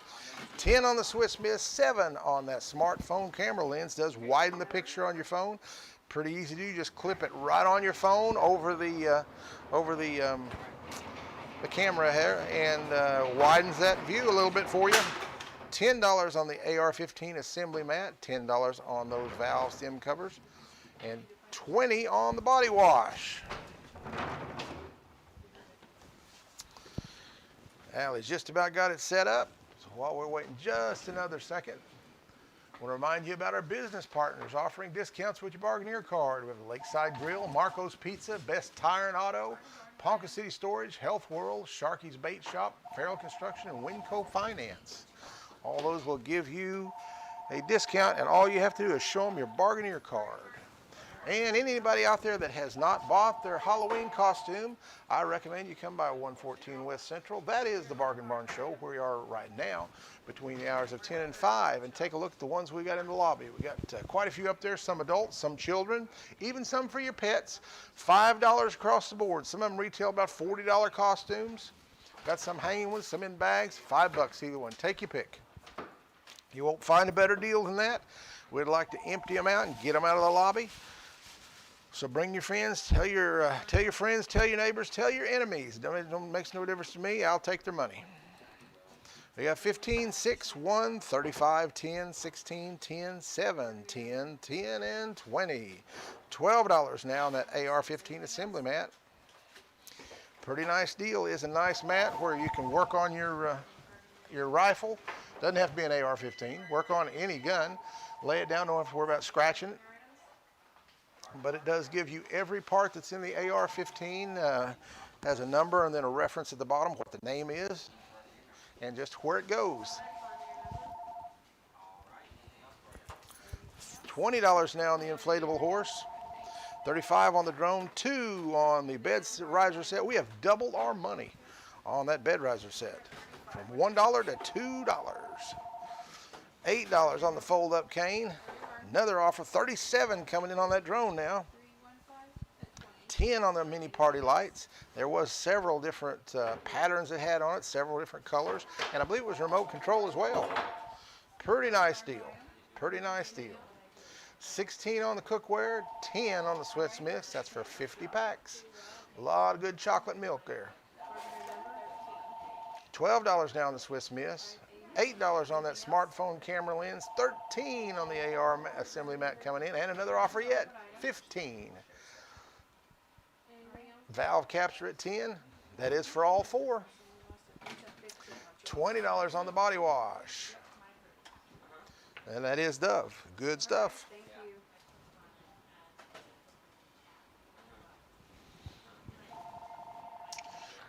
10 on the Swiss Miss, 7 on that smartphone camera lens. Does widen the picture on your phone. Pretty easy to do. Just clip it right on your phone over the camera here, and widens that view a little bit for you. $10 on the AR-15 assembly mat, $10 on those valve stem covers, and 20 on the body wash. Allie's just about got it set up. So while we're waiting just another second, I want to remind you about our business partners offering discounts with your Bargainier card. We have the Lakeside Grill, Marco's Pizza, Best Tire and Auto, Ponca City Storage, Health World, Sharky's Bait Shop, Farrell Construction, and Winco Finance. All those will give you a discount, and all you have to do is show them your Bargainier card. And anybody out there that has not bought their Halloween costume, I recommend you come by 114 West Central. That is the Bargain Barn Show, where we are right now, between the hours of 10 and 5. And take a look at the ones we got in the lobby. We got quite a few up there, some adults, some children, even some for your pets. $5 across the board. Some of them retail about $40 costumes. Got some hanging ones, some in bags, $5 either one. Take your pick. You won't find a better deal than that. We'd like to empty them out and get them out of the lobby. So bring your friends, tell your friends, tell your neighbors, tell your enemies. It makes no difference to me. I'll take their money. We got 15, 6, 1, 35, 10, 16, 10, 7, 10, 10, and 20. $12 now on that AR-15 assembly mat. Pretty nice deal. Is a nice mat where you can work on your rifle. Doesn't have to be an AR-15. Work on any gun. Lay it down, don't have to worry about scratching it. But it does give you every part that's in the AR-15, has a number and then a reference at the bottom, what the name is, and just where it goes. $20 now on the inflatable horse, $35 on the drone, $2 on the bed riser set. We have doubled our money on that bed riser set, from $1 to $2. $8 on the fold-up cane. Another offer, $37 coming in on that drone now. $10 on the mini party lights. There was several different patterns it had on it, several different colors, and I believe it was remote control as well. Pretty nice deal. Pretty nice deal. $16 on the cookware, $10 on the Swiss Miss. That's for 50 packs. A lot of good chocolate milk there. $12 now on the Swiss Miss. $8 on that smartphone camera lens, $13 on the AR assembly mat coming in, and another offer yet, $15. Valve caps are at $10. That is for all 4. $20 on the body wash. And that is Dove. Good stuff.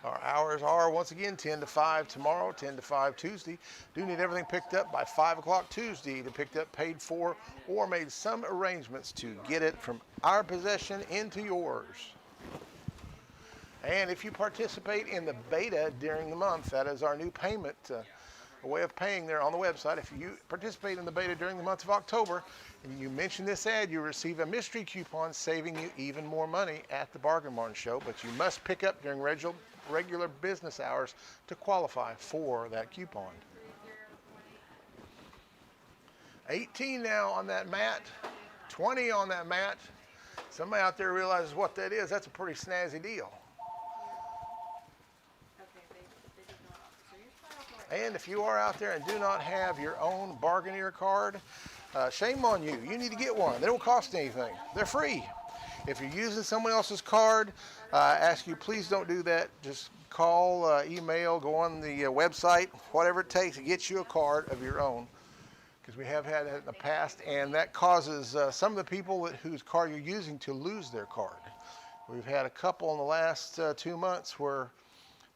Our hours are, once again, 10 to 5 tomorrow, 10 to 5 Tuesday. Do need everything picked up by 5 o'clock Tuesday to picked up, paid for, or made some arrangements to get it from our possession into yours. And if you participate in the beta during the month, that is our new payment, a way of paying there on the website. If you participate in the beta during the month of October and you mention this ad, you receive a mystery coupon saving you even more money at the Bargain Barn Show, but you must pick up during regular business hours to qualify for that coupon. 18 now on that mat, 20 on that mat. Somebody out there realizes what that is. That's a pretty snazzy deal. And if you are out there and do not have your own Bargainier card, shame on you. You need to get one. They don't cost anything. They're free. If you're using someone else's card, I ask you please don't do that. Just call, email, go on the website, whatever it takes to get you a card of your own. Because we have had that in the past, and that causes some of the people whose card you're using to lose their card. We've had a couple in the last 2 months where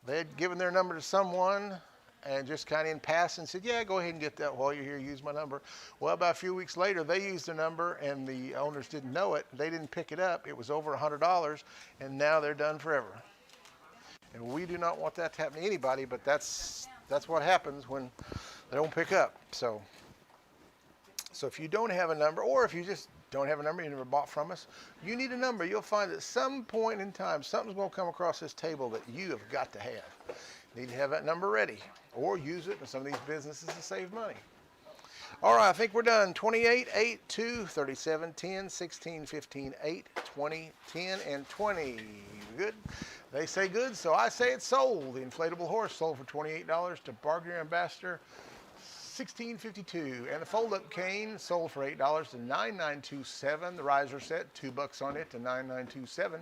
they had given their number to someone and just kind of in passing said, yeah, go ahead and get that while you're here, use my number. Well, about a few weeks later, they used the number and the owners didn't know it. They didn't pick it up. It was over $100, and now they're done forever. And we do not want that to happen to anybody, but that's what happens when they don't pick up. So if you don't have a number, or if you just don't have a number, you never bought from us, you need a number. You'll find at some point in time, something's going to come across this table that you have got to have. You need to have that number ready, or use it in some of these businesses to save money. All right, I think we're done. 28, 8, 2, 37, 10, 16, 15, 8, 20, 10, and 20. Good? They say good, so I say it's sold. The Inflatable Horse sold for $28 to Bargain Ambassador, $16.52, and the fold-up cane sold for $8 to $9.927. The riser set, $2 on it to $9.927.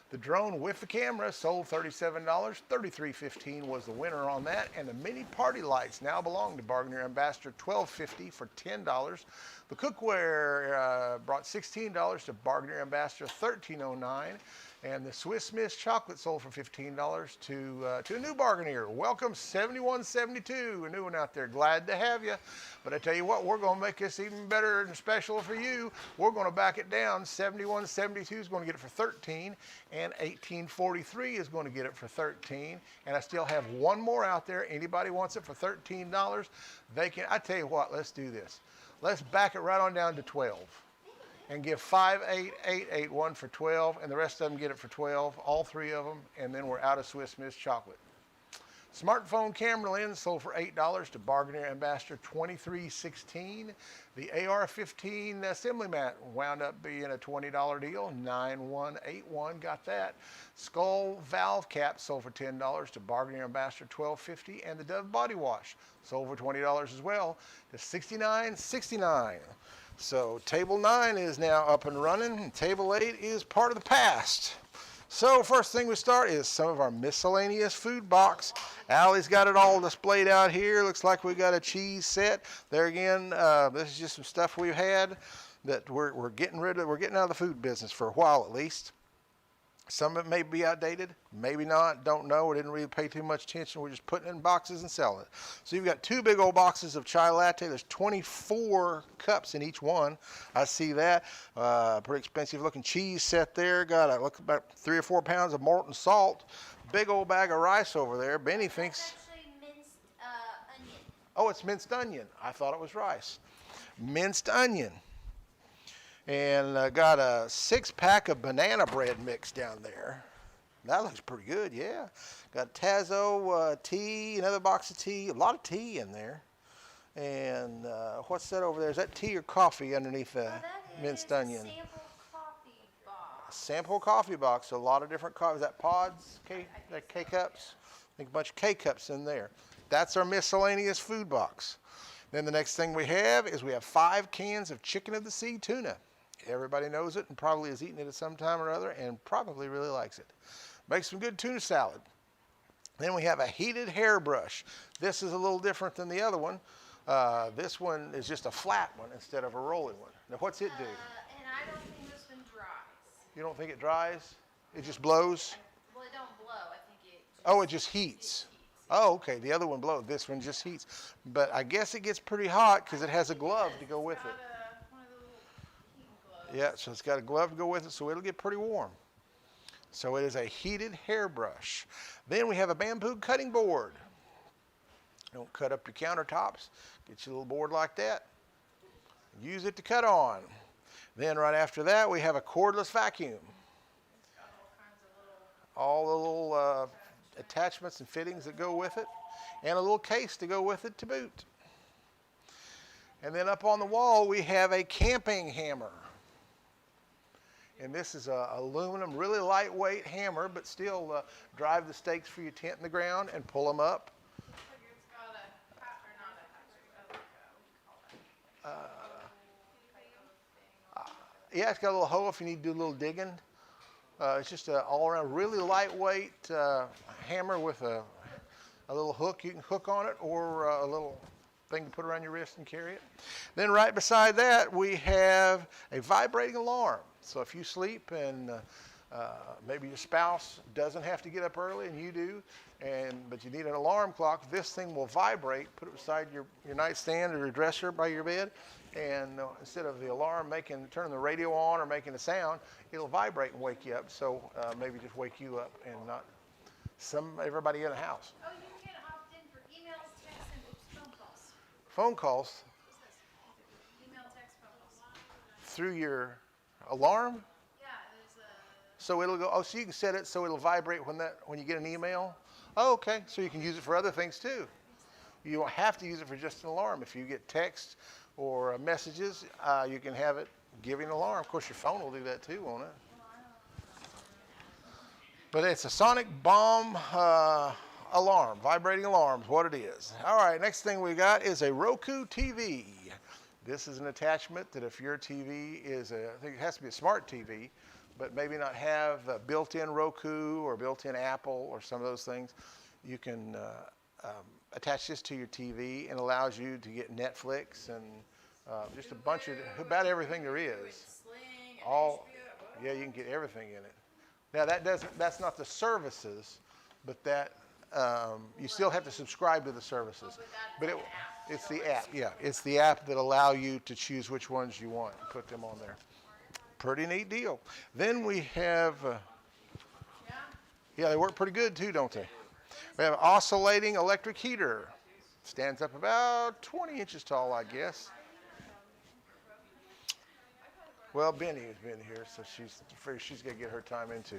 The drone with the camera sold $37, $33.15 was the winner on that, and the mini party lights now belong to Bargain Ambassador, $12.50 for $10. The cookware brought $16 to Bargain Ambassador, $13.09. And the Swiss Miss chocolate sold for $15 to a new bargaineer. Welcome 7172, a new one out there. Glad to have you. But I tell you what, we're going to make this even better and special for you. We're going to back it down. 7172 is going to get it for $13, and 1843 is going to get it for $13. And I still have one more out there. Anybody wants it for $13? They can. I tell you what, let's do this. Let's back it right on down to 12. And give 58881 for 12, and the rest of them get it for 12, all three of them, and then we're out of Swiss Miss chocolate. Smartphone camera lens sold for $8 to Bargain Ambassador, $23.16. The AR-15 assembly mat wound up being a $20 deal, $9181, got that. Skull valve cap sold for $10 to Bargain Ambassador, $12.50, and the Dove body wash sold for $20 as well to $69.69. So table 9 is now up and running, and table 8 is part of the past. So first thing we start is some of our miscellaneous food box. Allie's got it all displayed out here. Looks like we got a cheese set. There again, this is just some stuff we've had that we're getting rid of. We're getting out of the food business for a while at least. Some of it may be outdated, maybe not, don't know. We didn't really pay too much attention. We're just putting it in boxes and selling it. So you've got 2 big old boxes of chai latte. There's 24 cups in each one. I see that. Pretty expensive looking cheese set there. Got look about 3 or 4 pounds of molten salt. Big old bag of rice over there. Benny thinks. It's actually minced onion. Oh, it's minced onion. I thought it was rice. Minced onion. And got a 6-pack of banana bread mix down there. That looks pretty good, yeah. Got Tazo tea, another box of tea, a lot of tea in there. And what's that over there? Is that tea or coffee underneath the minced onion? Sample coffee box. Sample coffee box, a lot of different coffees. Is that pods, K-cups? I think a bunch of K-cups in there. That's our miscellaneous food box. Then the next thing we have is we have 5 cans of chicken of the sea tuna. Everybody knows it and probably has eaten it at some time or other and probably really likes it. Makes some good tuna salad. Then we have a heated hairbrush. This is a little different than the other one. This one is just a flat one instead of a rolling one. Now what's it do? And I don't think this one dries. You don't think it dries? It just blows? Well, it don't blow. I think it just, Oh, it just heats. Oh, okay. The other one blows. This one just heats. But I guess it gets pretty hot because it has a glove to go with it. One of the little heating gloves. Yeah, so it's got a glove to go with it, so it'll get pretty warm. So it is a heated hairbrush. Then we have a bamboo cutting board. Don't cut up your countertops. Get you a little board like that. Use it to cut on. Then right after that, we have a cordless vacuum. It's got all kinds of little. All the little attachments and fittings that go with it, and a little case to go with it to boot. And then up on the wall, we have a camping hammer. And this is a aluminum, really lightweight hammer, but still drive the stakes for your tent in the ground and pull them up. It's got a hat, or not a hatchet, what do you call that? Yeah, it's got a little hoe if you need to do a little digging. It's just an all-around really lightweight hammer with a little hook you can hook on it, or a little thing to put around your wrist and carry it. Then right beside that we have a vibrating alarm. So if you sleep and maybe your spouse doesn't have to get up early and you do, but you need an alarm clock, this thing will vibrate. Put it beside your nightstand or your dresser by your bed, and instead of the alarm turning the radio on or making a sound, it'll vibrate and wake you up. So maybe just wake you up and not everybody in the house. Oh, you can opt in for emails, texts, and phone calls. Phone calls Email, text, phone calls. through your alarm. Yeah, there's a. So it'll go. Oh, so you can set it so it'll vibrate when you get an email. Oh, okay. So you can use it for other things too. You don't have to use it for just an alarm. If you get texts or messages, you can have it give you an alarm. Of course, your phone will do that too, won't it? But it's a sonic Balm alarm, vibrating alarm is what it is. All right, next thing we got is a Roku TV. This is an attachment that if your TV is I think it has to be a smart TV, but maybe not have built-in Roku or built-in Apple or some of those things, you can attach this to your TV, and allows you to get Netflix and just a bunch of about everything there is. Yeah, you can get everything in it. Now that's not the services, but that you still have to subscribe to the services. But it's the app. Yeah, it's the app that allow you to choose which ones you want and put them on there. Pretty neat deal. Then we have, yeah, they work pretty good too, don't they? We have an oscillating electric heater. Stands up about 20 inches tall, I guess. Well, Benny has been here, so she's going to get her time into.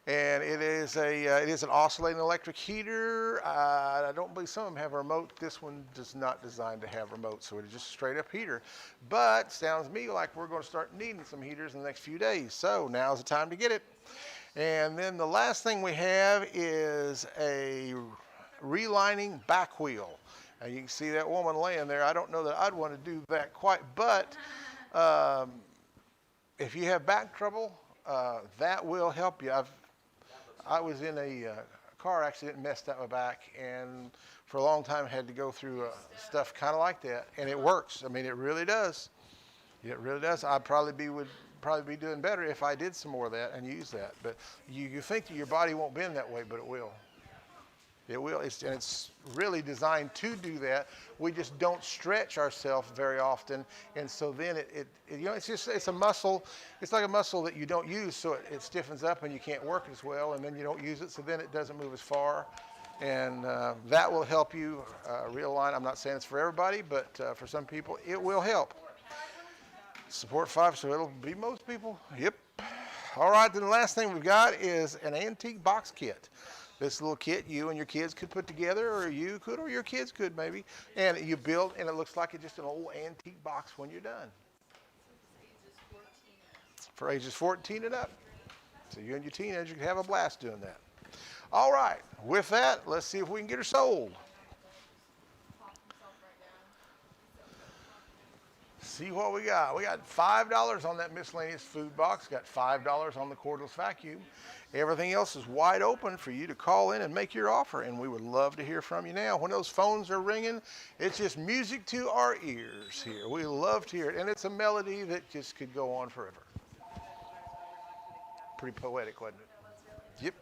And it is an oscillating electric heater. I don't believe some of them have a remote. This one is not designed to have remote, so it's just a straight up heater. But sounds to me like we're going to start needing some heaters in the next few days. So now's the time to get it. And then the last thing we have is a relining back wheel. And you can see that woman laying there. I don't know that I'd want to do that quite, but if you have back trouble, that will help you. I was in a car accident and messed up my back, and for a long time had to go through stuff kind of like that, and it works. I mean, it really does. It really does. I'd probably be doing better if I did some more of that and use that. But you think that your body won't bend that way, but it will. It will. It's really designed to do that. We just don't stretch ourselves very often, and so then it's a muscle. It's like a muscle that you don't use, so it stiffens up and you can't work as well, and then you don't use it, so then it doesn't move as far, and that will help you realign. I'm not saying it's for everybody, but for some people it will help. Support 5, so it'll be most people. Yep. All right. Then the last thing we've got is an antique box kit. This little kit you and your kids could put together, or you could, or your kids could maybe. And you build, and it looks like it's just an old antique box when you're done. For ages 14 and up. So you and your teenager can have a blast doing that. All right. With that, let's see if we can get her sold. See what we got. We got $5 on that miscellaneous food box. Got $5 on the cordless vacuum. Everything else is wide open for you to call in and make your offer, and we would love to hear from you now. When those phones are ringing, it's just music to our ears here. We love to hear it, and it's a melody that just could go on forever. Pretty poetic, wasn't it? Yep.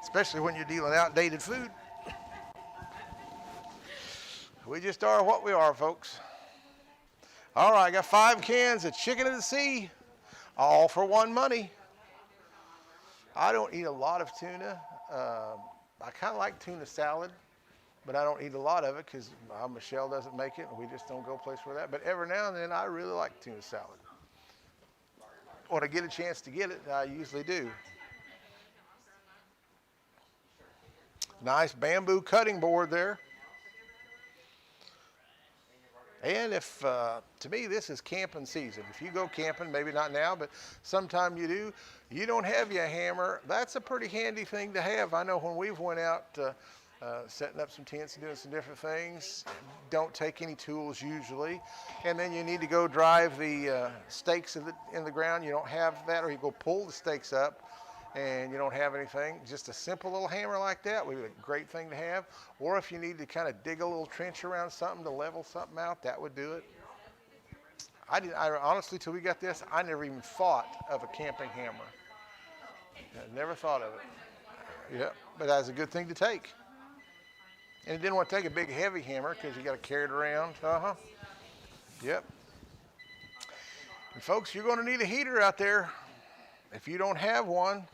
Especially when you're dealing outdated food. We just are what we are, folks. All right, I got 5 cans of chicken of the sea, all for one money. I don't eat a lot of tuna. I kind of like tuna salad, but I don't eat a lot of it because Michelle doesn't make it, and we just don't go place for that. But every now and then, I really like tuna salad. When I get a chance to get it, I usually do. Nice bamboo cutting board there. And if, to me, this is camping season. If you go camping, maybe not now, but sometime you do, you don't have your hammer, that's a pretty handy thing to have. I know when we've went out setting up some tents and doing some different things. Don't take any tools usually. And then you need to go drive the stakes in the ground. You don't have that, or you go pull the stakes up and you don't have anything. Just a simple little hammer like that would be a great thing to have. Or if you need to kind of dig a little trench around something to level something out, that would do it. I honestly, till we got this, I never even thought of a camping hammer. I never thought of it. Yeah, but that's a good thing to take. And you didn't want to take a big heavy hammer because you got to carry it around. Yep. And folks, you're going to need a heater out there. If you don't have one,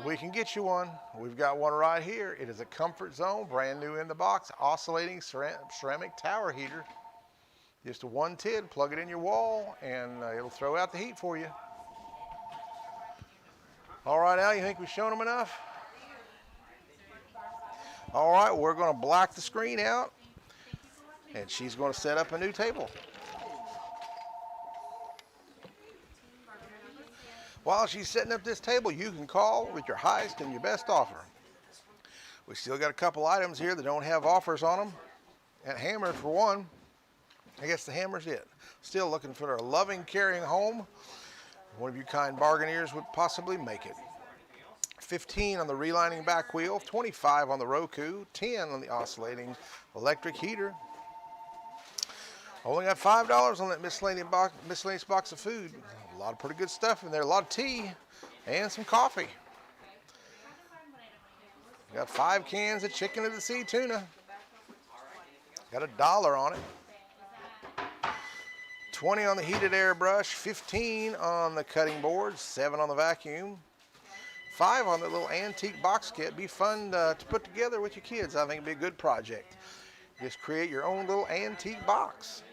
we can get you one. We've got one right here. It is a Comfort Zone, brand new in the box, oscillating ceramic tower heater. Just a 1 tid, plug it in your wall, and it'll throw out the heat for you. All right, Al, you think we've shown them enough? All right, we're going to black the screen out, and she's going to set up a new table. While she's setting up this table, you can call with your highest and your best offer. We still got a couple items here that don't have offers on them. And hammer for one. I guess the hammer's it. Still looking for a loving, caring home. One of you kind bargainers would possibly make it. 15 on the relining back wheel, 25 on the Roku, 10 on the oscillating electric heater. Only got $5 on that miscellaneous box of food. A lot of pretty good stuff in there. A lot of tea and some coffee. Got 5 cans of chicken of the sea tuna. Got $1 on it. 20 on the heated airbrush, 15 on the cutting board, 7 on the vacuum, 5 on the little antique box kit. Be fun to put together with your kids. I think it'd be a good project. Just create your own little antique box.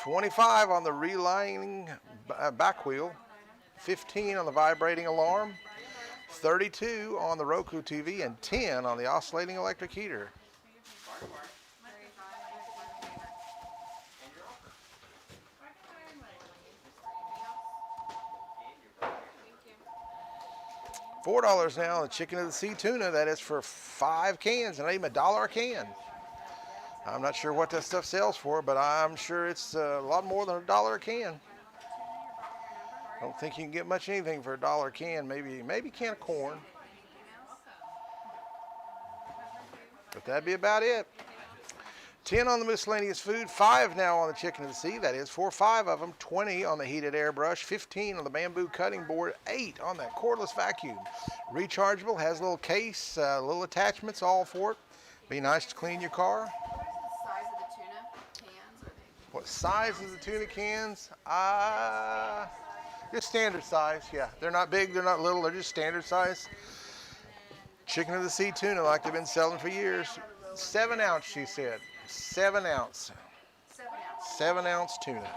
25 on the relining back wheel, 15 on the vibrating alarm, 32 on the Roku TV, and 10 on the oscillating electric heater. $4 now on the chicken of the sea tuna. That is for 5 cans, and even $1 a can. I'm not sure what that stuff sells for, but I'm sure it's a lot more than $1 a can. I don't think you can get much anything for $1 a can. Maybe a can of corn. But that'd be about it. 10 on the miscellaneous food, 5 now on the chicken of the sea. That is for 5 of them. 20 on the heated airbrush, 15 on the bamboo cutting board, 8 on that cordless vacuum. Rechargeable, has a little case, little attachments all for it. Be nice to clean your car. What size is the tuna cans? Just standard size, yeah. They're not big, they're not little, they're just standard size. Chicken of the sea tuna like they've been selling for years. 7 ounce, she said. 7 ounce. 7 ounce tuna.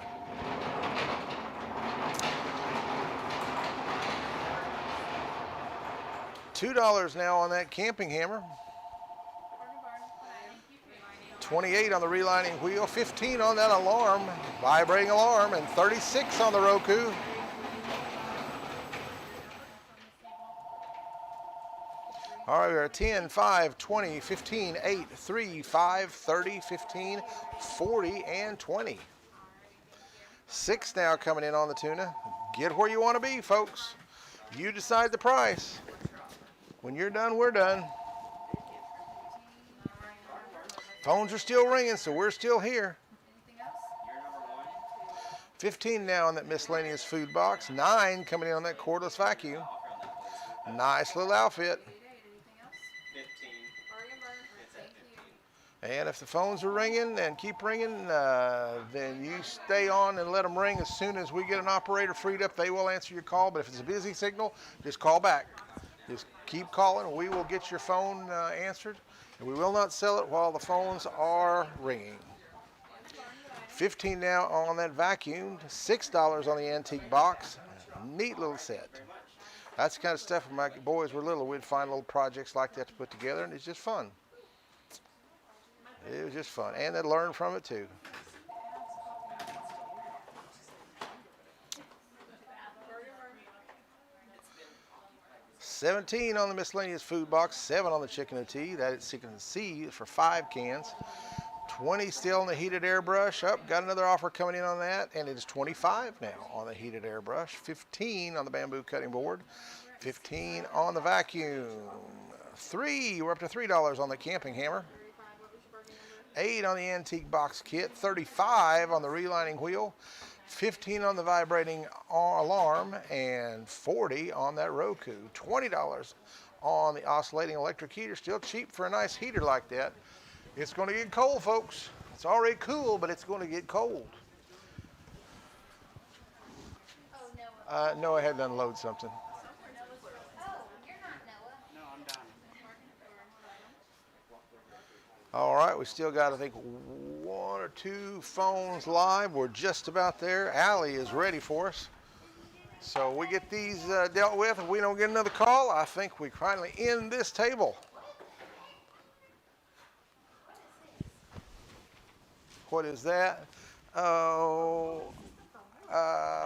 $2 now on that camping hammer. 28 on the relining wheel, 15 on that alarm, vibrating alarm, and 36 on the Roku. All right, we are 10, 5, 20, 15, 8, 3, 5, 30, 15, 40, and 20. 6 now coming in on the tuna. Get where you want to be, folks. You decide the price. When you're done, we're done. Phones are still ringing, so we're still here. 15 now on that miscellaneous food box. 9 coming in on that cordless vacuum. Nice little outfit. And if the phones are ringing and keep ringing, then you stay on and let them ring. As soon as we get an operator freed up, they will answer your call. But if it's a busy signal, just call back. Just keep calling. We will get your phone answered. And we will not sell it while the phones are ringing. 15 now on that vacuum. $6 on the antique box. Neat little set. That's the kind of stuff when my boys were little, we'd find little projects like that to put together, and it's just fun. It was just fun, and they'd learn from it too. $17 on the Miscellaneous Food Box, $7 on the Chicken and Tea. That is Chicken and Sea for 5 cans. $20 still on the heated airbrush. Up, got another offer coming in on that, and it is $25 now on the heated airbrush. $15 on the bamboo cutting board. $15 on the vacuum. We're up to $3 on the camping hammer. $8 on the antique box kit. $35 on the relining wheel. $15 on the vibrating alarm, and $40 on that Roku. $20 on the oscillating electric heater. Still cheap for a nice heater like that. It's going to get cold, folks. It's already cool, but it's going to get cold. Noah had to unload something. All right, we still got, I think, 1 or 2 phones live. We're just about there. Allie is ready for us. So we get these dealt with. If we don't get another call, I think we finally end this table. What is that? Oh,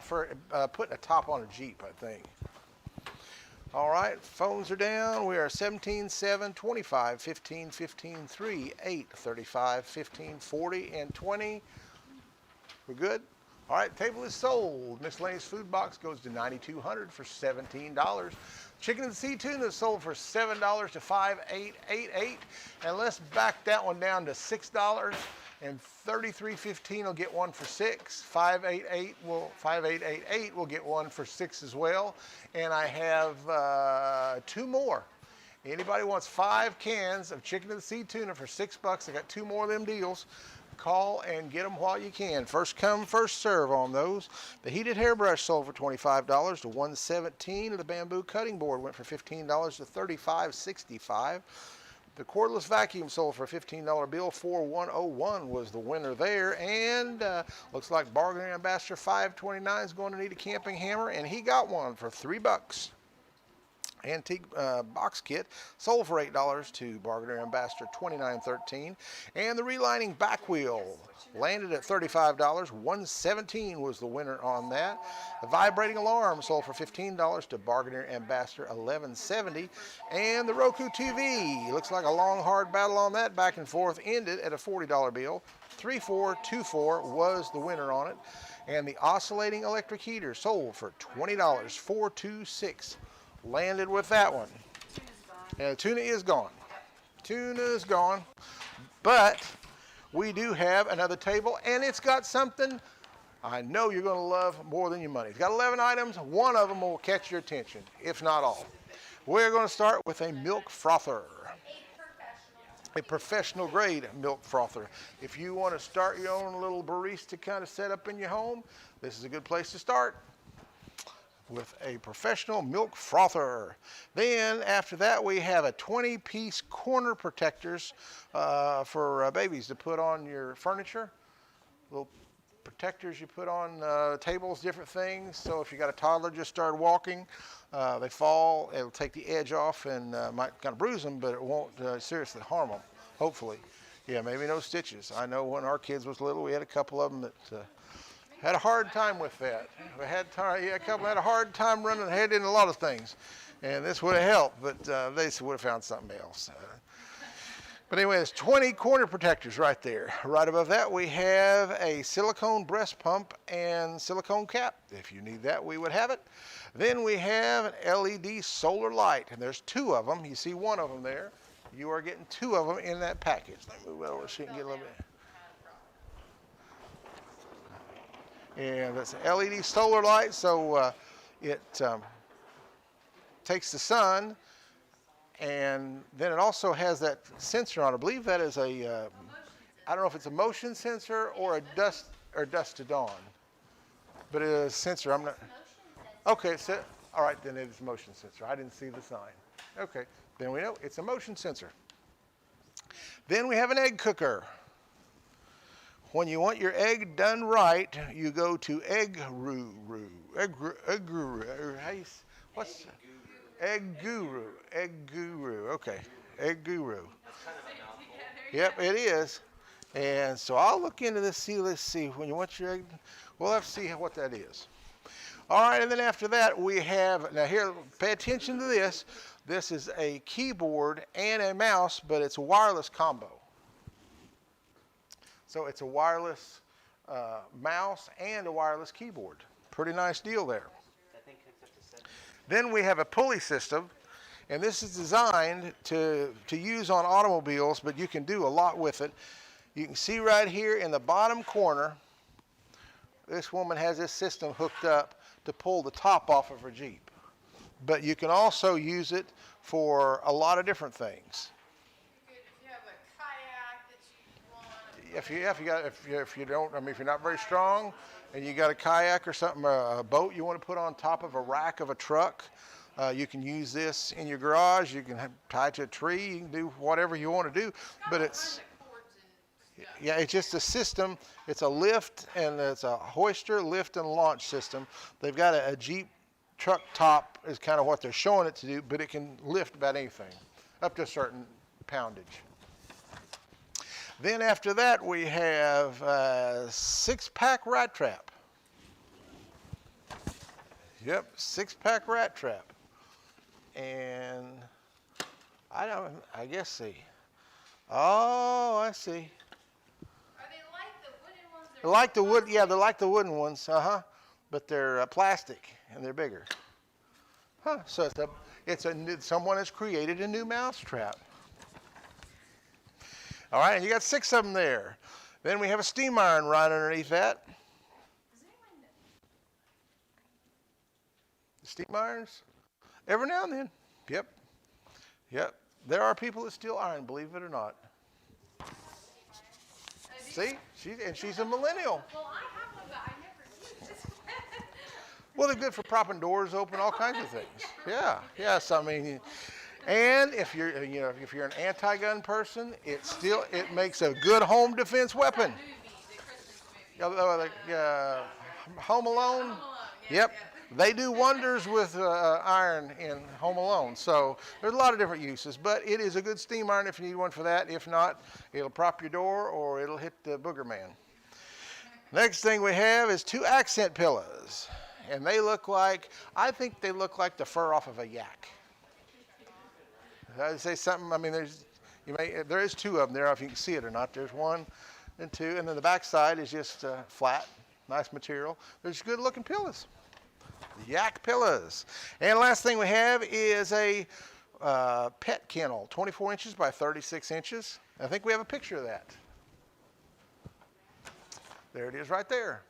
for putting a top on a Jeep, I think. All right, phones are down. We are 17, 7, 25, 15, 15, 3, 8, 35, 15, 40, and 20. We're good? All right, table is sold. Miscellaneous Food Box goes to $9,200 for $17. Chicken and Sea Tuna is sold for $7 to $5,888. And let's back that one down to $6. And $33.15 will get one for $6. $5,888 will get one for $6 as well. And I have 2 more. Anybody wants 5 cans of Chicken and Sea Tuna for $6? I got 2 more of them deals. Call and get them while you can. First come, first serve on those. The heated hairbrush sold for $25 to $117. The bamboo cutting board went for $15 to $35.65. The cordless vacuum sold for a $15 bill. 4101 was the winner there. And looks like Bargaining Ambassador 529 is going to need a camping hammer, and he got one for $3. Antique box kit sold for $8 to Bargaining Ambassador 2913. And the relining back wheel landed at $35. 117 was the winner on that. The vibrating alarm sold for $15 to Bargaining Ambassador 1170. And the Roku TV, looks like a long hard battle on that, back and forth, ended at a $40 bill. 3424 was the winner on it. And the oscillating electric heater sold for $20. 426 landed with that one. And tuna is gone. Tuna is gone. But we do have another table, and it's got something I know you're going to love more than your money. It's got 11 items. One of them will catch your attention, if not all. We're going to start with a milk frother. A professional grade milk frother. If you want to start your own little barista kind of setup in your home, this is a good place to start with a professional milk frother. Then after that, we have a 20-piece corner protectors for babies to put on your furniture. Little protectors you put on tables, different things. So if you got a toddler just started walking, they fall, it'll take the edge off and might kind of bruise them, but it won't seriously harm them, hopefully. Yeah, maybe no stitches. I know when our kids was little, we had a couple of them that had a hard time with that. We had a couple had a hard time running ahead in a lot of things, and this would have helped, but they would have found something else. But anyway, there's 20 corner protectors right there. Right above that, we have a silicone breast pump and silicone cap. If you need that, we would have it. Then we have an LED solar light, and there's 2 of them. You see one of them there. You are getting 2 of them in that package. Let me move it over so you can get a little bit. And that's an LED solar light, so it takes the sun, and then it also has that sensor on it. I believe that is a, I don't know if it's a motion sensor or a dust to dawn, but it is a sensor. I'm not. Okay, so all right, then it is a motion sensor. I didn't see the sign. Okay, then we know it's a motion sensor. Then we have an egg cooker. When you want your egg done right, you go to Egg Guru. Egg Guru. Okay, Egg Guru. Yep, it is. And so I'll look into this. Let's see. When you want your egg, we'll have to see what that is. All right, and then after that we have, now here, pay attention to this. This is a keyboard and a mouse, but it's a wireless combo. So it's a wireless mouse and a wireless keyboard. Pretty nice deal there. That thing connects up to 7. Then we have a pulley system, and this is designed to use on automobiles, but you can do a lot with it. You can see right here in the bottom corner, this woman has this system hooked up to pull the top off of her Jeep. But you can also use it for a lot of different things. If you have a kayak that you want. If you don't, I mean, if you're not very strong and you got a kayak or something, a boat you want to put on top of a rack of a truck, you can use this in your garage. You can tie it to a tree. You can do whatever you want to do. But it's, yeah, it's just a system. It's a lift and it's a hoister, lift and launch system. They've got a Jeep truck top is kind of what they're showing it to do, but it can lift about anything up to a certain poundage. Then after that we have a 6-pack rat trap. Yep, 6-pack rat trap. And I guess see. Oh, I see. Are they like the wooden ones? They're like the wood, yeah, they're like the wooden ones, but they're plastic and they're bigger. Huh? So someone has created a new mouse trap. All right, and you got 6 of them there. Then we have a steam iron right underneath that. Steam irons, every now and then. Yep. There are people that still iron, believe it or not. See, she's a millennial. Well, I have one, but I never use it. Well, they're good for propping doors open, all kinds of things. Yeah, yes, I mean, and if you're an anti-gun person, it makes a good home defense weapon. Home Alone. Yep. They do wonders with iron in Home Alone. So there's a lot of different uses, but it is a good steam iron if you need one for that. If not, it'll prop your door or it'll hit the booger man. Next thing we have is 2 accent pillows. And they look like, I think they look like the fur off of a yak. Did I say something? I mean, there is 2 of them there, if you can see it or not. There's 1 and 2, and then the back side is just flat, nice material. There's good looking pillows. Yak pillows. And last thing we have is a pet kennel, 24 inches by 36 inches. I think we have a picture of that. There it is right there.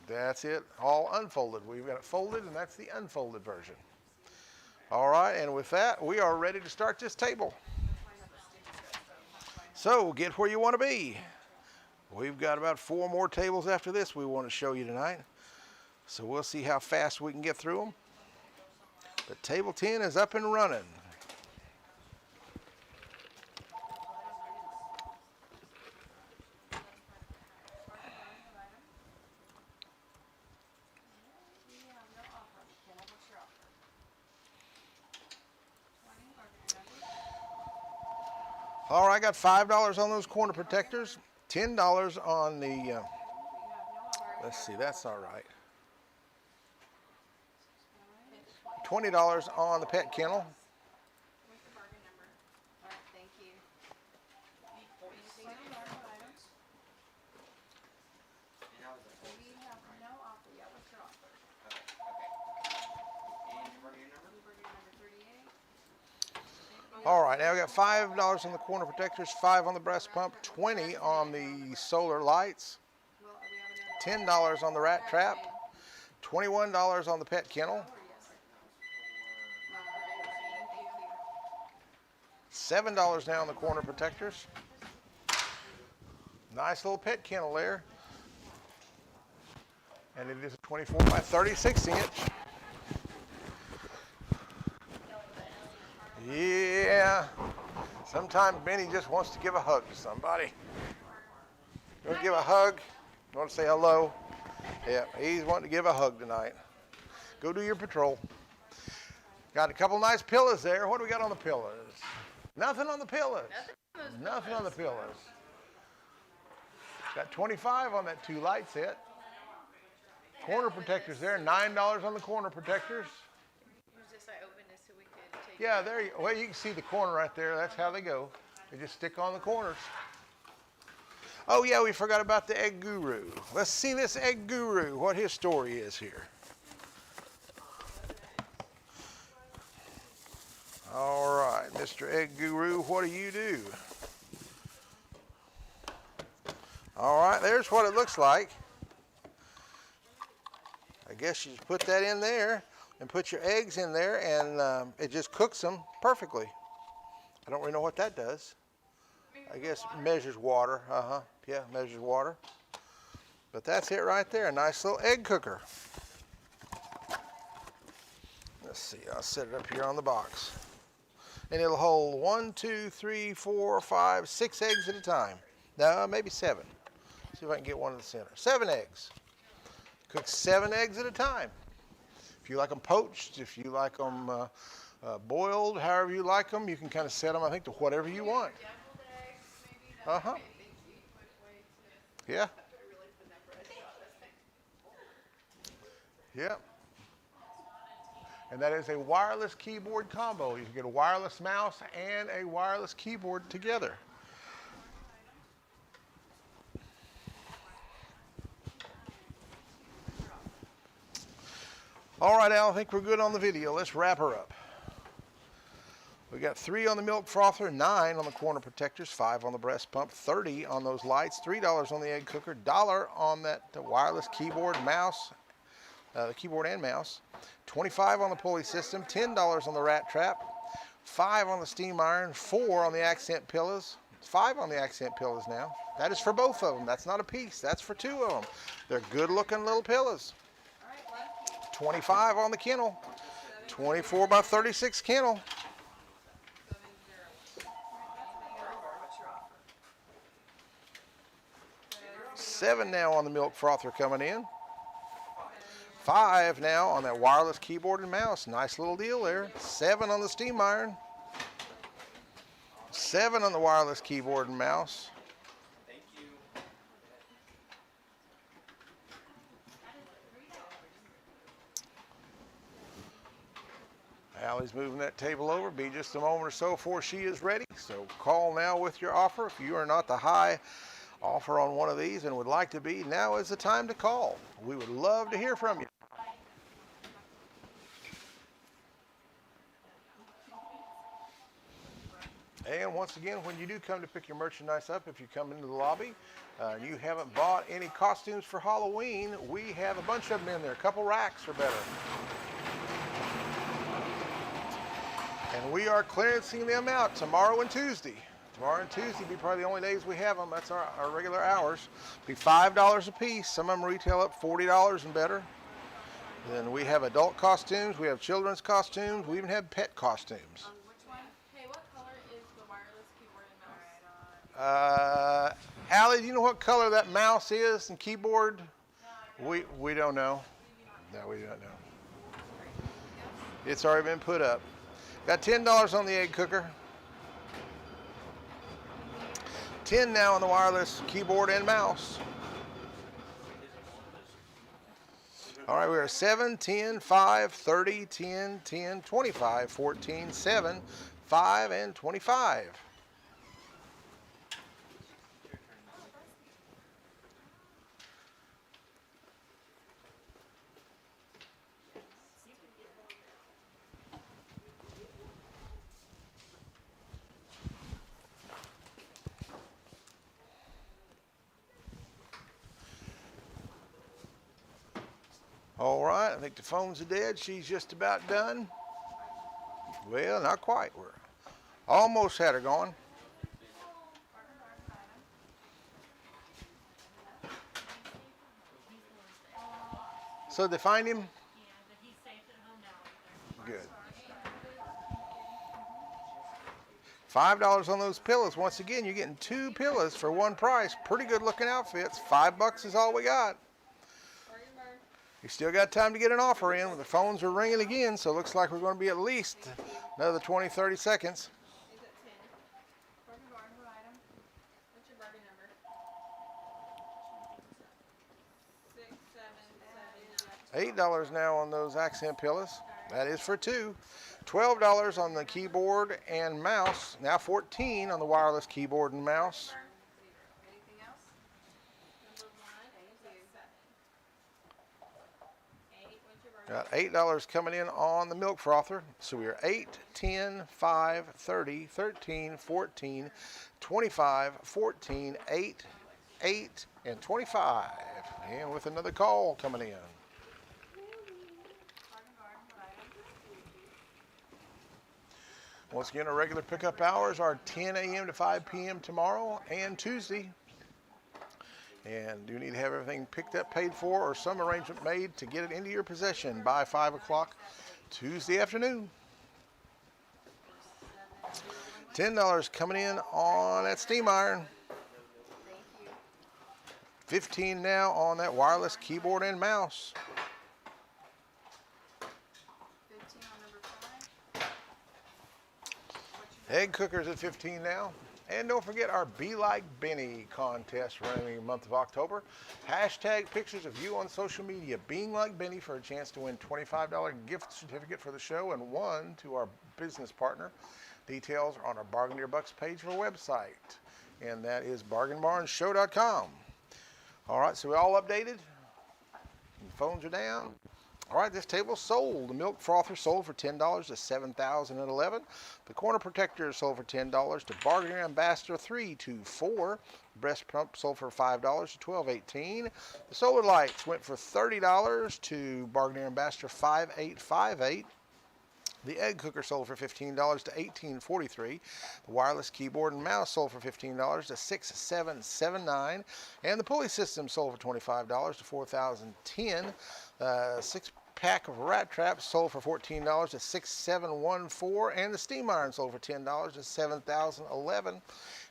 That's it, all unfolded. We've got it folded, and that's the unfolded version. All right, and with that, we are ready to start this table. So get where you want to be. We've got about 4 more tables after this we want to show you tonight. So we'll see how fast we can get through them. But table 10 is up and running. All right, I got $5 on those corner protectors, $10 on the, let's see, that's all right. $20 on the pet kennel. What's the bargain number? All right, thank you. We have no offer yet. What's your offer? And your bargaining number? Bargain number 38. All right, now we got $5 on the corner protectors, 5 on the breast pump, 20 on the solar lights, Well, we have $10 on the rat trap, $21 on the pet kennel, $7 now on the corner protectors. Nice little pet kennel there. And it is a 24 by 36 inch. Yeah. Sometimes Benny just wants to give a hug to somebody. You want to give a hug? You want to say hello? Yeah, he's wanting to give a hug tonight. Go do your patrol. Got a couple nice pillows there. What do we got on the pillows? Nothing on the pillows. Nothing on the pillows. Got 25 on that 2 light set. Corner protectors there, $9 on the corner protectors. Use this, I opened this so we could take. Yeah, there you, well, you can see the corner right there. That's how they go. They just stick on the corners. Oh yeah, we forgot about the egg guru. Let's see this egg guru, what his story is here. All right, Mr. Egg Guru, what do you do? All right, there's what it looks like. I guess you just put that in there and put your eggs in there, and it just cooks them perfectly. I don't really know what that does. I guess measures water. Yeah, measures water. But that's it right there. A nice little egg cooker. Let's see. I'll set it up here on the box. And it'll hold 1, 2, 3, 4, 5, 6 eggs at a time. No, maybe 7. See if I can get one in the center. 7 eggs. Cook 7 eggs at a time. If you like them poached, if you like them boiled, however you like them, you can kind of set them, I think, to whatever you want. Yeah. Yep. And that is a wireless keyboard combo. You can get a wireless mouse and a wireless keyboard together. All right, Al, I think we're good on the video. Let's wrap her up. We got 3 on the milk frother, 9 on the corner protectors, 5 on the breast pump, 30 on those lights, $3 on the egg cooker, $1 on that wireless keyboard, mouse, the keyboard and mouse, 25 on the pulley system, $10 on the rat trap, 5 on the steam iron, 4 on the accent pillows, 5 on the accent pillows now. That is for both of them. That's not a piece. That's for 2 of them. They're good looking little pillows. 25 on the kennel, 24 by 36 kennel. 7 now on the milk frother coming in. 5 now on that wireless keyboard and mouse. Nice little deal there. 7 on the steam iron. 7 on the wireless keyboard and mouse. Thank you. Allie's moving that table over. Be just a moment or so before she is ready. So call now with your offer. If you are not the high offer on one of these and would like to be, now is the time to call. We would love to hear from you. And once again, when you do come to pick your merchandise up, if you come into the lobby and you haven't bought any costumes for Halloween, we have a bunch of them in there. A couple racks or better. And we are clearancing them out tomorrow and Tuesday. Tomorrow and Tuesday will be probably the only days we have them. That's our regular hours. Be $5 a piece. Some of them retail up $40 and better. Then we have adult costumes. We have children's costumes. We even have pet costumes. Which one? Hey, what color is the wireless keyboard and mouse? Allie, do you know what color that mouse is and keyboard? We don't know. No, we don't know. It's already been put up. Got $10 on the egg cooker. 10 now on the wireless keyboard and mouse. All right, we are 7, 10, 5, 30, 10, 10, 25, 14, 7, 5, and 25. All right, I think the phones are dead. She's just about done. Well, not quite. We're almost had her going. So they find him? Yeah, but he's safe at home now. Good. $5 on those pillows. Once again, you're getting 2 pillows for one price. Pretty good looking outfits. $5 is all we got. You still got time to get an offer in. The phones are ringing again, so it looks like we're going to be at least another 20, 30 seconds. Is it 10? Barbie barn, what item? What's your Barbie number? 6, 7, 7, 9. $8 now on those accent pillows. That is for two. $12 on the keyboard and mouse. Now $14 on the wireless keyboard and mouse. Anything else? Number 1, thank you. 8, what's your Got $8 coming in on the milk frother. So we are 8, 10, 5, 30, 13, 14, 25, 14, 8, 8, and 25. And with another call coming in. Once again, our regular pickup hours are 10 a.m. to 5 p.m. tomorrow and Tuesday. And do need to have everything picked up, paid for, or some arrangement made to get it into your possession by 5 o'clock Tuesday afternoon. $10 coming in on that steam iron. $15 now on that wireless keyboard and mouse. 15 on number 5. Egg cookers at $15 now. And don't forget our Be Like Benny contest running in the month of October. Hashtag pictures of you on social media being like Benny for a chance to win $25 gift certificate for the show and one to our business partner. Details are on our Bargain Your Bucks page of our website. And that is bargainbarnshow.com. All right, so we all updated. The phones are down. All right, this table sold. The milk frother sold for $10 to $7,011. The corner protector sold for $10 to Bargain Ambassador 324. Breast pump sold for $5 to $12.18. The solar lights went for $30 to Bargain Ambassador 5858. The egg cooker sold for $15 to $18.43. The wireless keyboard and mouse sold for $15 to $6,779. And the pulley system sold for $25 to $4,010. 6-pack of rat traps sold for $14 to $6,714. And the steam iron sold for $10 to $7,011.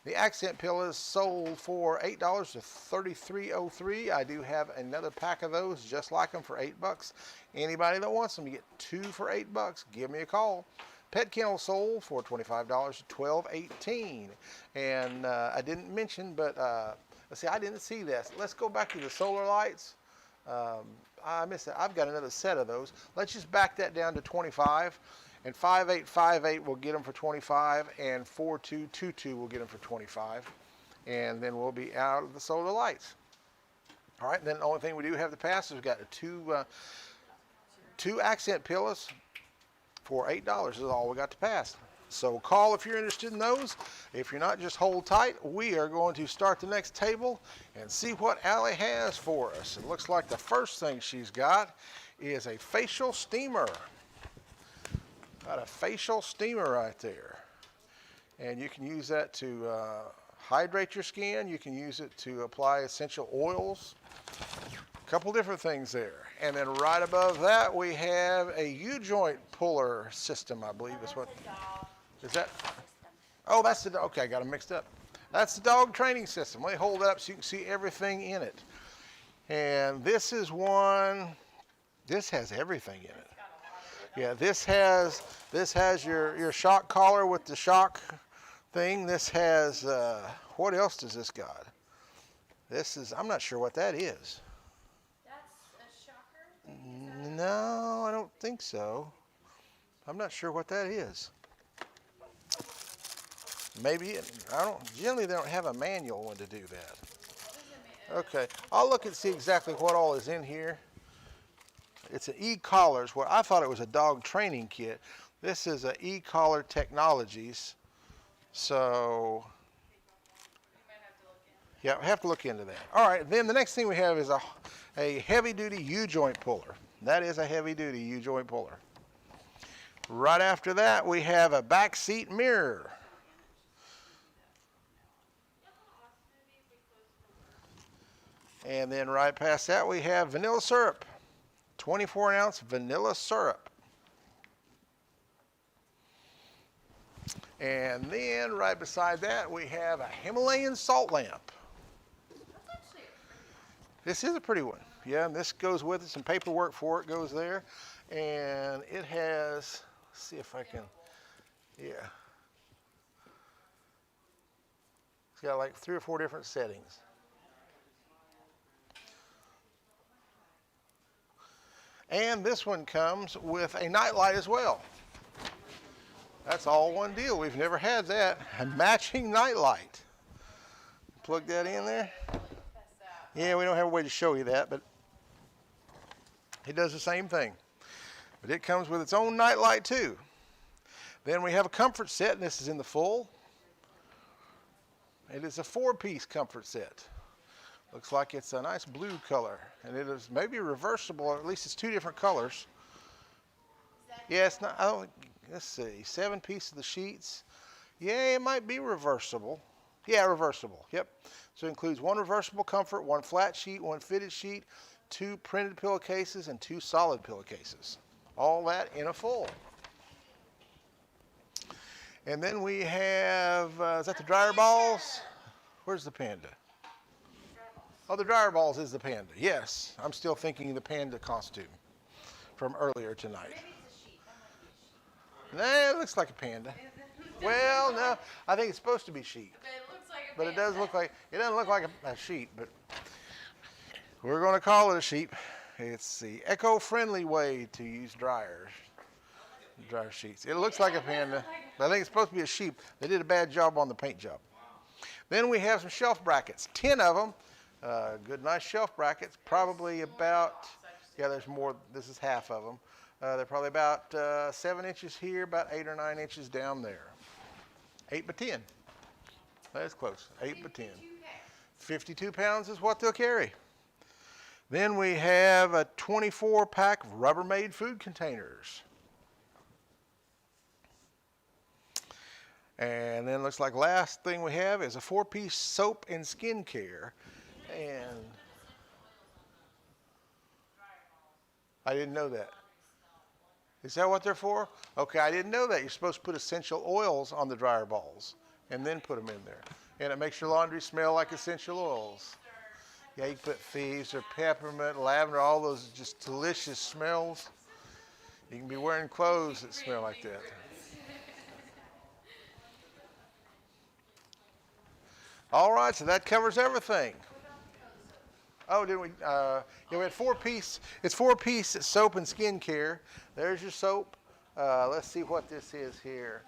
The accent pillows sold for $8 to $33.03. I do have another pack of those just like them for $8. Anybody that wants them, you get 2 for $8. Give me a call. Pet kennel sold for $25 to $12.18. And I didn't mention, but let's see, I didn't see this. Let's go back to the solar lights. I missed it. I've got another set of those. Let's just back that down to 25. And 5858 will get them for 25, and 4222 will get them for 25. And then we'll be out of the solar lights. All right, then the only thing we do have to pass is we've got two accent pillows for $8 is all we got to pass. So call if you're interested in those. If you're not, just hold tight. We are going to start the next table and see what Allie has for us. It looks like the first thing she's got is a facial steamer. Got a facial steamer right there. And you can use that to hydrate your skin. You can use it to apply essential oils. A couple different things there. And then right above that we have a U-joint puller system, I believe is what. Is that? Oh, that's the, okay, I got them mixed up. That's the dog training system. Let me hold it up so you can see everything in it. And this is one, this has everything in it. Yeah, this has your shock collar with the shock thing. This has, what else does this got? This is, I'm not sure what that is. That's a shocker? No, I don't think so. I'm not sure what that is. Maybe, generally they don't have a manual when to do that. Okay, I'll look and see exactly what all is in here. It's an e-collars, where I thought it was a dog training kit. This is a e-collar technologies. So, yeah, I have to look into that. All right, then the next thing we have is a heavy-duty U-joint puller. That is a heavy-duty U-joint puller. Right after that, we have a back seat mirror. And then right past that, we have vanilla syrup. 24-ounce vanilla syrup. And then right beside that, we have a Himalayan salt lamp. This is a pretty one. Yeah, and this goes with it. Some paperwork for it goes there. And it has, let's see if I can, yeah. It's got like 3 or 4 different settings. And this one comes with a nightlight as well. That's all one deal. We've never had that. A matching nightlight. Plug that in there. Yeah, we don't have a way to show you that, but it does the same thing. But it comes with its own nightlight too. Then we have a comfort set, and this is in the full. It is a 4-piece comfort set. Looks like it's a nice blue color, and it is maybe reversible, or at least it's 2 different colors. Yeah, it's not, I don't, let's see, 7 pieces of the sheets. Yeah, it might be reversible. Yeah, reversible, yep. So it includes 1 reversible comfort, 1 flat sheet, 1 fitted sheet, 2 printed pillowcases, and 2 solid pillowcases. All that in a full. And then we have, is that the dryer balls? Where's the Panda? Oh, the dryer balls is the Panda. Yes, I'm still thinking the Panda costume from earlier tonight. Nah, it looks like a Panda. Well, no, I think it's supposed to be sheep. But it looks like a But it panda. does look like, it doesn't look like a sheep, but we're going to call it a sheep. It's the eco-friendly way to use dryer sheets. It looks like a Panda, but I think it's supposed to be a sheep. They did a bad job on the paint job. Then we have some shelf brackets, 10 of them. Good, nice shelf brackets, probably about, yeah, there's more, this is half of them. They're probably about 7 inches here, about 8 or 9 inches down there. 8 by 10. That's close, 8 by 10. 52 pounds is what they'll carry. Then we have a 24-pack of Rubbermaid food containers. And then looks like last thing we have is a 4-piece soap and skincare. And I didn't know that. Is that what they're for? Okay, I didn't know that. You're supposed to put essential oils on the dryer balls and then put them in there. And it makes your laundry smell like essential oils. Yeah, you can put thieves or peppermint, lavender, all those just delicious smells. You can be wearing clothes that smell like that. All right, so that covers everything. Oh, did we? Yeah, we had 4-piece. It's 4-piece soap and skincare. There's your soap. Let's see what this is here.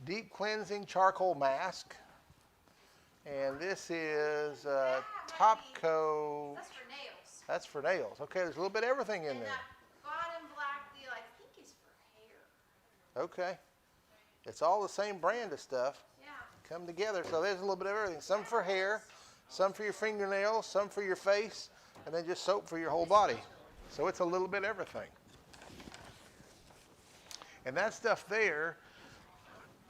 Deep cleansing charcoal mask. And this is top coat. That's for nails. That's for nails. Okay, there's a little bit of everything in And there. that bottom black deal, I think, is for hair. Okay. It's all the same brand of stuff. Yeah. Come together. So there's a little bit of everything. Some for hair, some for your fingernails, some for your face, and then just soap for your whole body. So it's a little bit of everything. And that stuff there,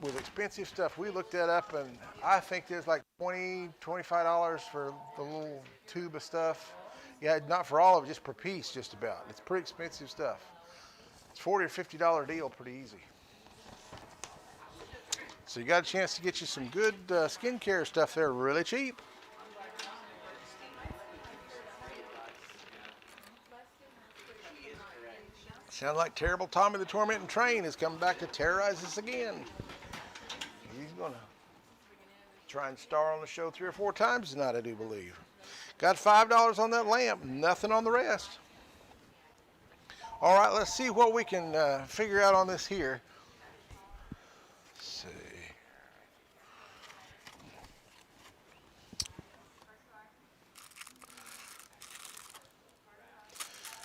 with expensive stuff, we looked that up, and I think there's like $20, $25 for the little tube of stuff. Yeah, not for all of it, just per piece, just about. It's pretty expensive stuff. It's $40 or $50 deal, pretty easy. So you got a chance to get you some good skincare stuff there, really cheap. Sound like terrible Tommy the Tormenting Train is coming back to terrorize us again. He's gonna try and star on the show 3 or 4 times tonight, I do believe. Got $5 on that lamp, nothing on the rest. All right, let's see what we can figure out on this here. Let's see.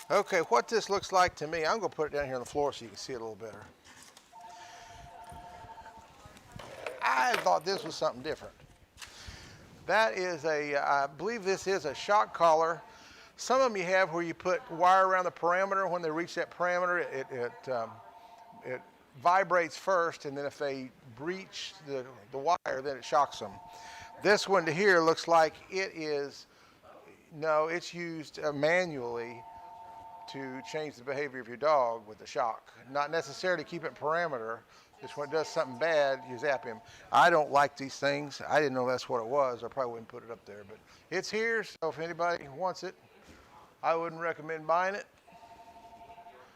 Okay, what this looks like to me, I'm going to put it down here on the floor so you can see it a little better. I thought this was something different. That is I believe this is a shock collar. Some of them you have where you put wire around the parameter. When they reach that parameter, it vibrates first, and then if they breach the wire, then it shocks them. This one to here looks like it is, no, it's used manually to change the behavior of your dog with the shock. Not necessarily keep it parameter. Just when it does something bad, you zap him. I don't like these things. I didn't know that's what it was. I probably wouldn't put it up there, but it's here, so if anybody wants it, I wouldn't recommend buying it.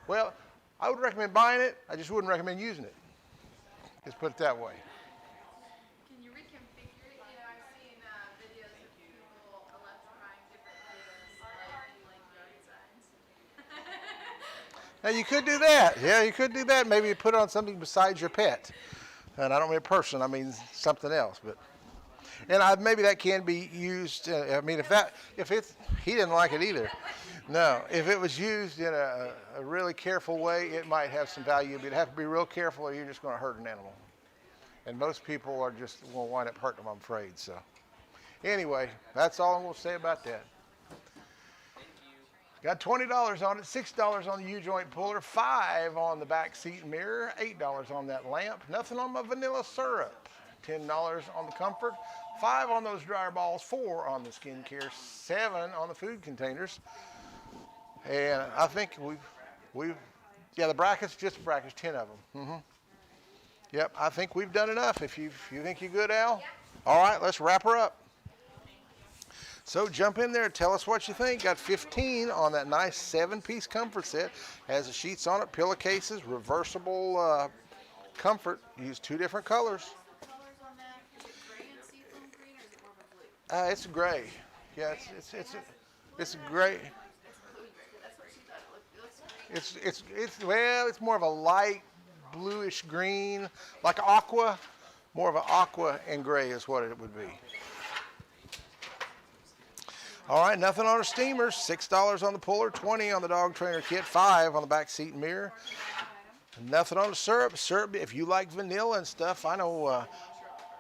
Well, I would recommend buying it. I just wouldn't recommend using it. Just put it that way. Can you reconfigure it? You know, I've seen videos of people electrifying different things, like yard signs. Now you could do that. Yeah, you could do that. Maybe you put it on something besides your pet. And I don't mean a person, I mean something else. But maybe that can be used. I mean, he didn't like it either. No, if it was used in a really careful way, it might have some value. But you'd have to be real careful, or you're just going to hurt an animal. And most people are just will wind up hurting them, I'm afraid. So, anyway, that's all I'm going to say about that. Got $20 on it, $6 on the U-joint puller, $5 on the back seat mirror, $8 on that lamp, nothing on my vanilla syrup, $10 on the comfort, $5 on those dryer balls, $4 on the skincare, $7 on the food containers, and I think the brackets, just brackets, 10 of them. Yep, I think we've done enough. If you think you're good, Al, all right, let's wrap her up. So jump in there, tell us what you think. Got 15 on that nice 7-piece comfort set. Has the sheets on it, pillowcases, reversible comfort. Use 2 different colors. Colors on that? Is it gray and seafoam green, or is it more of a blue? It's gray. Yeah, it's gray. That's what she thought it looks green. It's more of a light bluish green, like aqua. More of an aqua and gray is what it would be. All right, nothing on the steamers. $6 on the puller, $20 on the dog trainer kit, $5 on the back seat and mirror. Nothing on the syrup. Syrup, if you like vanilla and stuff, I know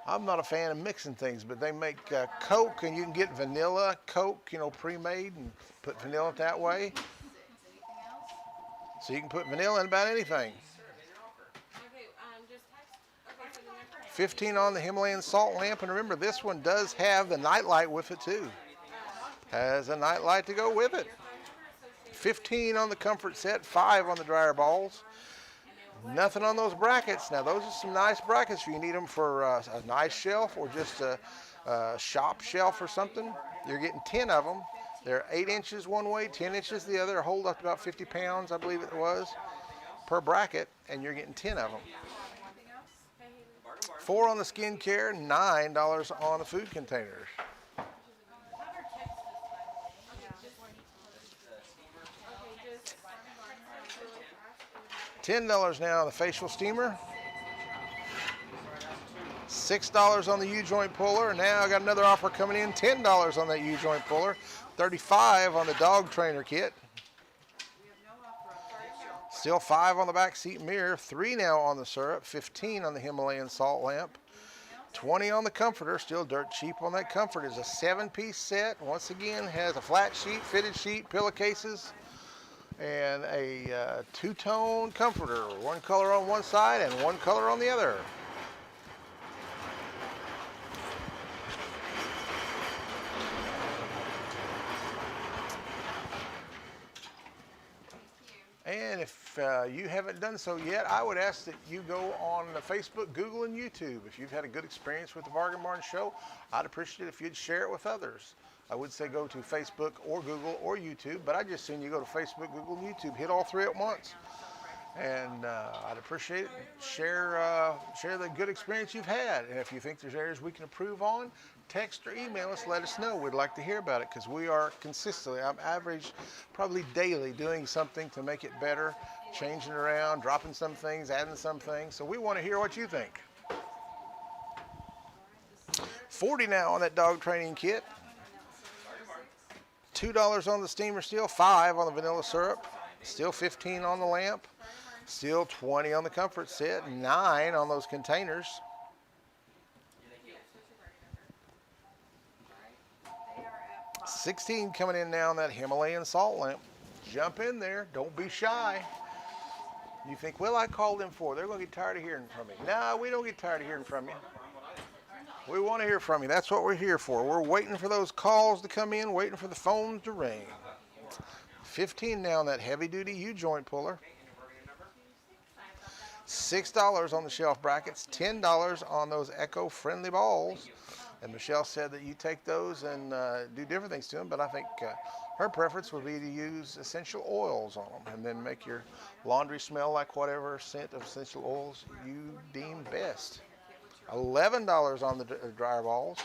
I'm not a fan of mixing things, but they make Coke, and you can get vanilla Coke, pre-made, and put vanilla that way. So you can put vanilla in about anything. Okay, just text. Okay, so the next 15 on the Himalayan salt lamp, and remember, this one does have the nightlight with it too. Has a nightlight to go with it. 15 on the comfort set, 5 on the dryer balls. Nothing on those brackets. Now those are some nice brackets. You need them for a nice shelf or just a shop shelf or something. You're getting 10 of them. They're 8 inches one way, 10 inches the other. Hold up to about 50 pounds, I believe it was, per bracket, and you're getting 10 of them. 4 on the skincare, $9 on the food containers. $10 now on the facial steamer. $6 on the U-joint puller. Now I got another offer coming in, $10 on that U-joint puller. $35 on the dog trainer kit. Still $5 on the back seat mirror. $3 now on the syrup. $15 on the Himalayan salt lamp. $20 on the comforter. Still dirt cheap on that comfort. It's a 7-piece set. Once again, has a flat sheet, fitted sheet, pillowcases, and a 2-tone comforter. One color on one side and one color on the other. And if you haven't done so yet, I would ask that you go on Facebook, Google, and YouTube. If you've had a good experience with the Bargain Barn Show, I'd appreciate it if you'd share it with others. I would say go to Facebook or Google or YouTube, but I just seen you go to Facebook, Google, and YouTube. Hit all 3 at once. And I'd appreciate it. Share the good experience you've had. And if you think there's areas we can improve on, text or email us, let us know. We'd like to hear about it because we are consistently, I'm average, probably daily, doing something to make it better, changing around, dropping some things, adding some things. So we want to hear what you think. $40 now on that dog training kit. $2 on the steamer still, $5 on the vanilla syrup, still $15 on the lamp, still $20 on the comfort set, $9 on those containers. $16 coming in now on that Himalayan salt lamp. Jump in there, don't be shy. You think, well, I called them for, they're going to get tired of hearing from me. No, we don't get tired of hearing from you. We want to hear from you. That's what we're here for. We're waiting for those calls to come in, waiting for the phones to ring. $15 now on that heavy-duty U-joint puller. $6 on the shelf brackets. $10 on those eco-friendly balls. And Michelle said that you take those and do different things to them, but I think her preference would be to use essential oils on them and then make your laundry smell like whatever scent of essential oils you deem best. $11 on the dryer balls.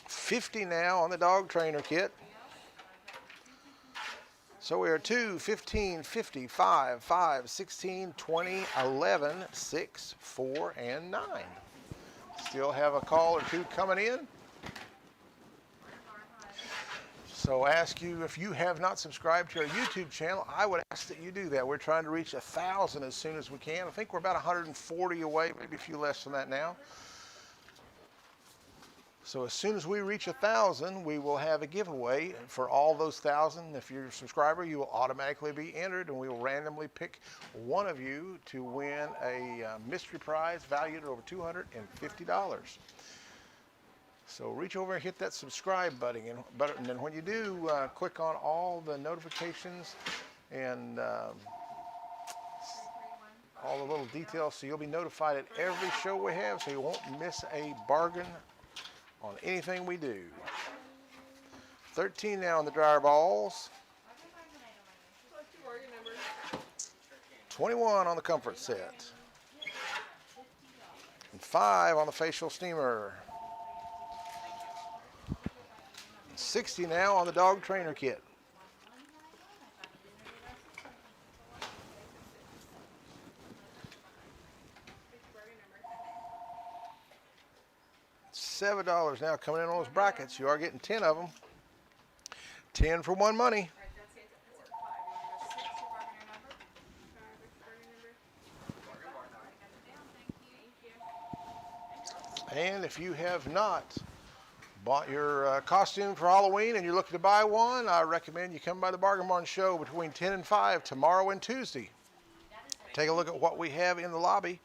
$50 now on the dog trainer kit. So we are 2, 15, 50, 5, 5, 16, 20, 11, 6, 4, and 9. Still have a call or two coming in. So ask you, if you have not subscribed to our YouTube channel, I would ask that you do that. We're trying to reach 1,000 as soon as we can. I think we're about 140 away, maybe a few less than that now. So as soon as we reach 1,000, we will have a giveaway for all those 1,000. If you're a subscriber, you will automatically be entered, and we will randomly pick one of you to win a mystery prize valued at over $250. So reach over and hit that subscribe button, and then when you do, click on all the notifications and all the little details, so you'll be notified at every show we have, so you won't miss a bargain on anything we do. 13 now on the dryer balls. 21 on the comfort set. And 5 on the facial steamer. 60 now on the dog trainer kit. $7 now coming in on those brackets. You are getting 10 of them. 10 for one money. And if you have not bought your costume for Halloween and you're looking to buy one, I recommend you come by the Bargain Barn show between 10 and 5 tomorrow and Tuesday. Take a look at what we have in the lobby.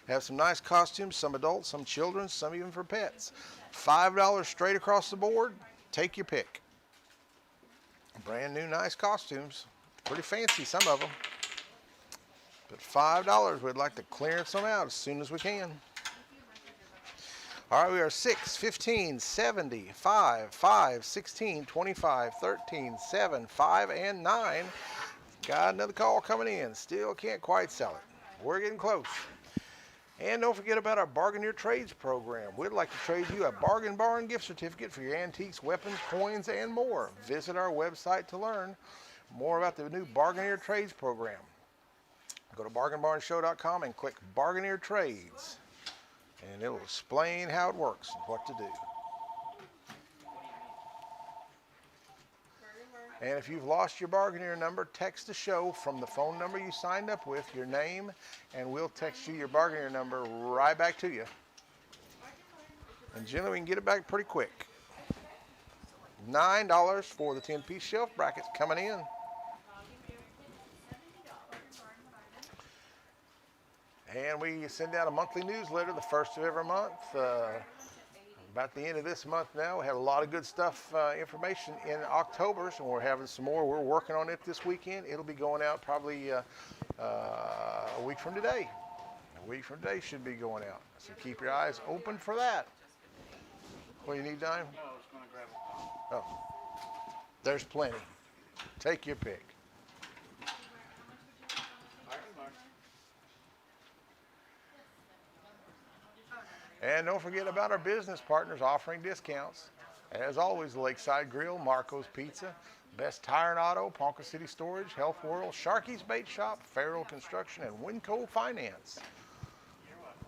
Have some nice costumes, some adults, some children, some even for pets. $5 straight across the board. Take your pick. Brand new nice costumes. Pretty fancy, some of them. But $5, we'd like to clearance them out as soon as we can. All right, we are 6, 15, 70, 5, 5, 16, 25, 13, 7, 5, and 9. Got another call coming in. Still can't quite sell it. We're getting close. And don't forget about our Bargain Your Trades program. We'd like to trade you a Bargain Barn gift certificate for your antiques, weapons, coins, and more. Visit our website to learn more about the new Bargain Your Trades program. Go to bargainbarnshow.com and click Bargain Your Trades. And it'll explain how it works and what to do. And if you've lost your Bargainer number, text the show from the phone number you signed up with, your name, and we'll text you your Bargainer number right back to you. And generally, we can get it back pretty quick. $9 for the 10-piece shelf brackets coming in. And we send out a monthly newsletter the first of every month. About the end of this month now, we have a lot of good stuff, information in October, so we're having some more. We're working on it this weekend. It'll be going out probably a week from today. A week from today should be going out. So keep your eyes open for that. What do you need, Dime? No, I was going to grab a Oh, there's plenty. Take your pick. And don't forget about our business partners offering discounts. As always, Lakeside Grill, Marco's Pizza, Best Tire and Auto, Ponca City Storage, Health World, Sharky's Bait Shop, Farrell Construction, and Winco Finance.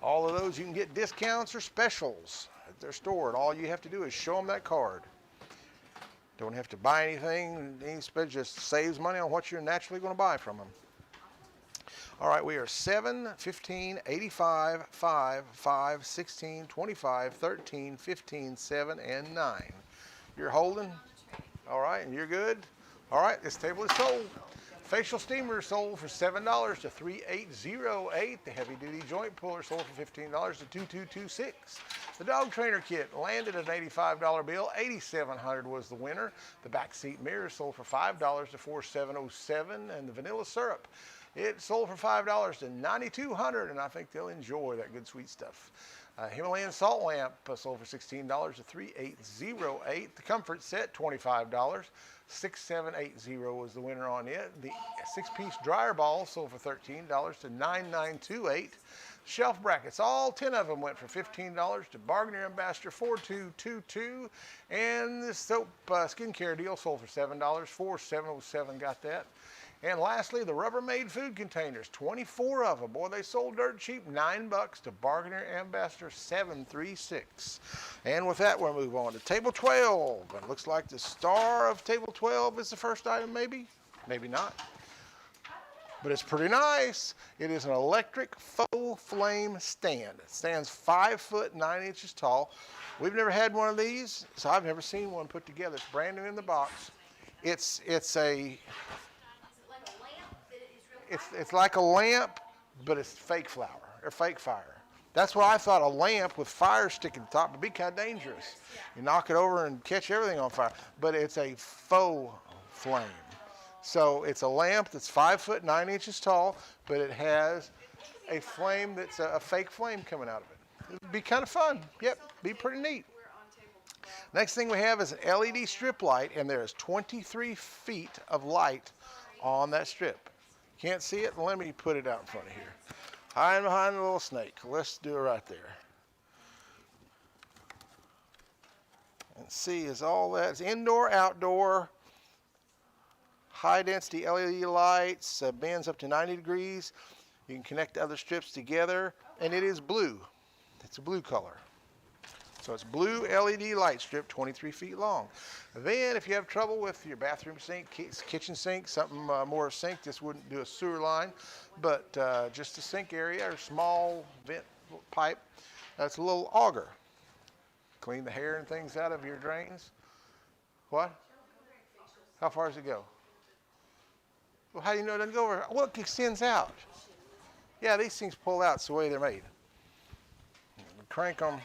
All of those you can get discounts or specials at their store, and all you have to do is show them that card. Don't have to buy anything, just saves money on what you're naturally going to buy from them. All right, we are 7, 15, 85, 5, 5, 16, 25, 13, 15, 7, and 9. You're holding? All right, and you're good? All right, this table is sold. Facial steamer sold for $7 to 3808. The heavy duty joint puller sold for $15 to 2226. The dog trainer kit landed at an $85 bill. $8,700 was the winner. The back seat mirror sold for $5 to 4707, and the vanilla syrup, it sold for $5 to $9,200, and I think they'll enjoy that good sweet stuff. Himalayan salt lamp sold for $16 to 3808. The comfort set, $25. 6780 was the winner on it. The 6-piece dryer ball sold for $13 to 9928. Shelf brackets, all 10 of them went for $15 to Bargainer Ambassador 4222. And this soap skincare deal sold for $7. 4707 got that. And lastly, the Rubbermaid food containers, 24 of them. Boy, they sold dirt cheap, $9 to Bargainer Ambassador 736. And with that, we'll move on to table 12. It looks like the star of table 12 is the first item, maybe? Maybe not. But it's pretty nice. It is an electric faux flame stand. It stands 5 foot 9 inches tall. We've never had one of these, so I've never seen one put together. It's brand new in the box. It's like a lamp, but it's fake flower or fake fire. That's why I thought a lamp with fire sticking to the top would be kind of dangerous. You knock it over and catch everything on fire. But it's a faux flame. So it's a lamp that's 5 foot 9 inches tall, but it has a flame that's a fake flame coming out of it. It'd be kind of fun. Yep, be pretty neat. Next thing we have is an LED strip light, and there is 23 feet of light on that strip. Can't see it? Let me put it out in front of here. Hiding behind the little snake. Let's do it right there. And see, is all that. It's indoor, outdoor. High density LED lights, bends up to 90 degrees. You can connect the other strips together, and it is blue. It's a blue color. So it's blue LED light strip, 23 feet long. Then if you have trouble with your bathroom sink, kitchen sink, something more sink, this wouldn't do a sewer line, but just a sink area or small vent pipe, that's a little auger. Clean the hair and things out of your drains. What? How far does it go? Well, how do you know it doesn't go over? Well, it extends out. Yeah, these things pull out. It's the way they're made. Crank them.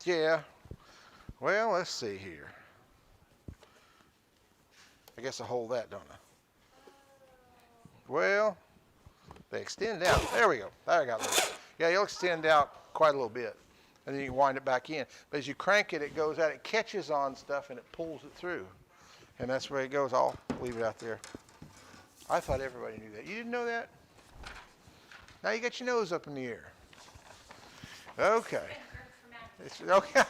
Yeah. Well, let's see here. I guess I hold that, don't I? Well, they extend out. There we go. There I got it. Yeah, you'll extend out quite a little bit. And then you can wind it back in. But as you crank it, it goes out. It catches on stuff and it pulls it through. And that's where it goes. I'll leave it out there. I thought everybody knew that. You didn't know that? Now you got your nose up in the air. Okay. Okay.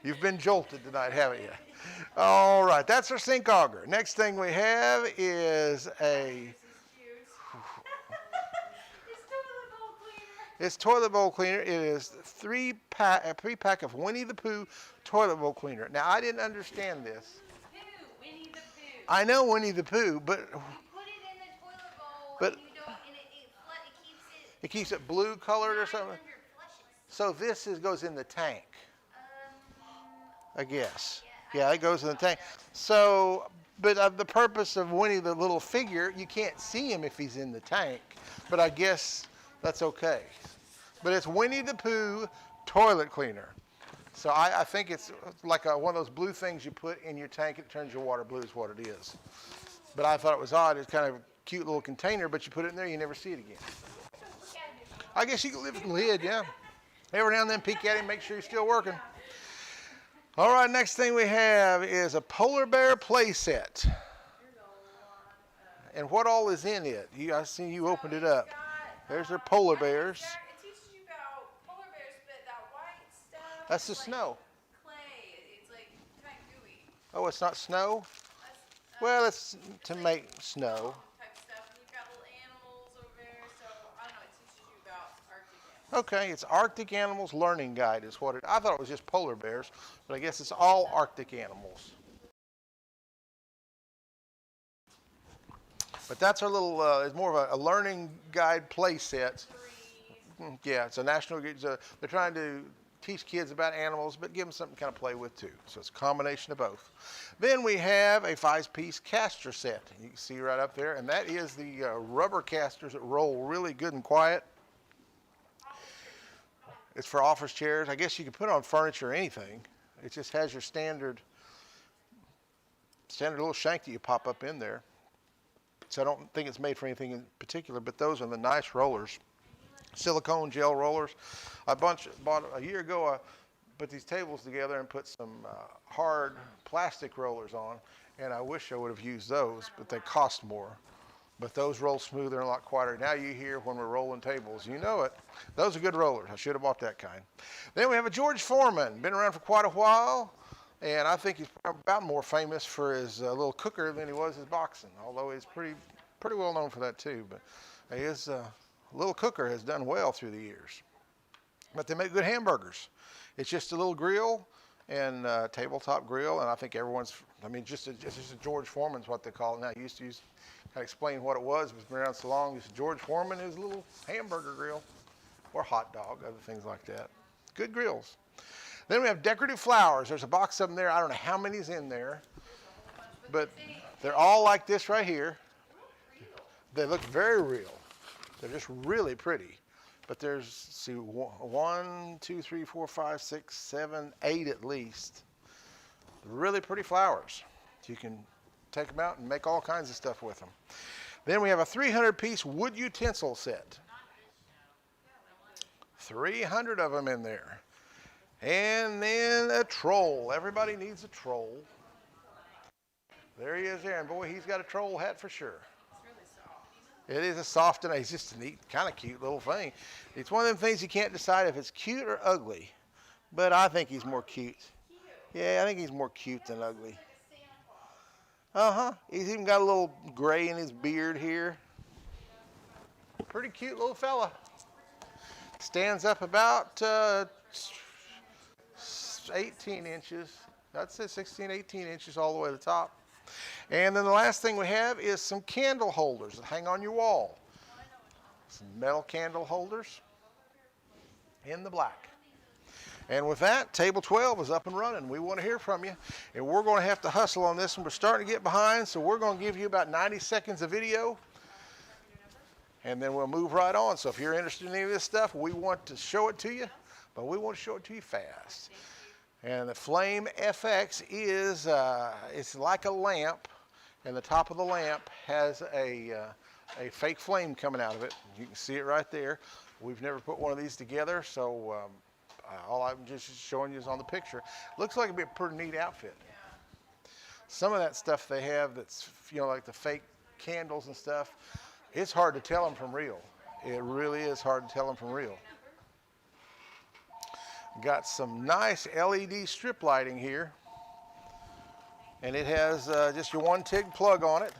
You've been jolted tonight, haven't you? All right. That's our sink auger. Next thing we have is a... It's toilet bowl cleaner. It is a three pack of Winnie the Pooh toilet bowl cleaner. Now I didn't understand this. Winnie the Pooh. I know Winnie the Pooh, but You put it in the toilet bowl but and you don't, and it keeps it blue colored or not something. under flushes. So this goes in the tank, I guess. Yeah, it goes in the tank. So, but the purpose of Winnie the little figure, you can't see him if he's in the tank. But I guess that's okay. But it's Winnie the Pooh toilet cleaner. So I think it's like one of those blue things you put in your tank. It turns your water blue is what it is. But I thought it was odd. It's kind of a cute little container, but you put it in there, you never see it again. I guess you can live in the lid, yeah. Every now and then peek at him, make sure he's still working. All right, next thing we have is a polar bear play set. And what all is in it? I see you opened it up. There's their polar bears. It teaches you about polar bears, but that white stuff. That's the is like snow. Clay. It's like kind of gooey. Oh, it's not snow? Well, it's to make snow. Type stuff. And you've got little animals over there. So I don't know. It teaches you about Arctic animals. Okay, it's Arctic Animals Learning Guide is what it. I thought it was just polar bears, but I guess it's all Arctic animals. But that's our little, it's more of a learning guide play set. Yeah, it's a national, they're trying to teach kids about animals, but give them something to kind of play with too. So it's a combination of both. Then we have a 5-piece caster set. You can see right up there, and that is the rubber casters that roll really good and quiet. It's for office chairs. I guess you can put it on furniture or anything. It just has your standard little shank that you pop up in there. So I don't think it's made for anything in particular, but those are the nice rollers. Silicone gel rollers. I bought a year ago, I put these tables together and put some hard plastic rollers on, and I wish I would have used those, but they cost more. but those roll smoother and a lot quieter. Now you hear when we're rolling tables, you know it. Those are good rollers. I should have bought that kind. Then we have a George Foreman, been around for quite a while, and I think he's about more famous for his little cooker than he was his boxing, although he's pretty well known for that too. But his little cooker has done well through the years. But they make good hamburgers. It's just a little grill and tabletop grill, and I think everyone's, I mean, just a George Foreman's what they call it now. I used to kind of explain what it was. It's been around so long. It's George Foreman, his little hamburger grill, or hot dog, other things like that. Good grills. Then we have decorative flowers. There's a box of them there. I don't know how many's in there, but they're all like this right here. They look very real. They're just really pretty. But there's, see, 1, 2, 3, 4, 5, 6, 7, 8 at least. Really pretty flowers. You can take them out and make all kinds of stuff with them. Then we have a 300-piece wood utensil set. 300 of them in there. And then a troll. Everybody needs a troll. There he is there, and boy, he's got a troll hat for sure. It is a soft, and he's just a neat, kind of cute little thing. It's one of them things you can't decide if it's cute or ugly, but I think he's more cute. Yeah, I think he's more cute than ugly. He's even got a little gray in his beard here. Pretty cute little fella. Stands up about 18 inches. That's it, 16, 18 inches all the way to the top. And then the last thing we have is some candle holders that hang on your wall. Some metal candle holders in the black. And with that, table 12 is up and running. We want to hear from you. And we're going to have to hustle on this one. We're starting to get behind, so we're going to give you about 90 seconds of video. And then we'll move right on. So if you're interested in any of this stuff, we want to show it to you, but we want to show it to you fast. And the Flame FX is, it's like a lamp, and the top of the lamp has a fake flame coming out of it. You can see it right there. We've never put one of these together, so all I'm just showing you is on the picture. Looks like it'd be a pretty neat outfit. Some of that stuff they have that's, you know, like the fake candles and stuff, it's hard to tell them from real. It really is hard to tell them from real. Got some nice LED strip lighting here, and it has just your 1-tig plug on it.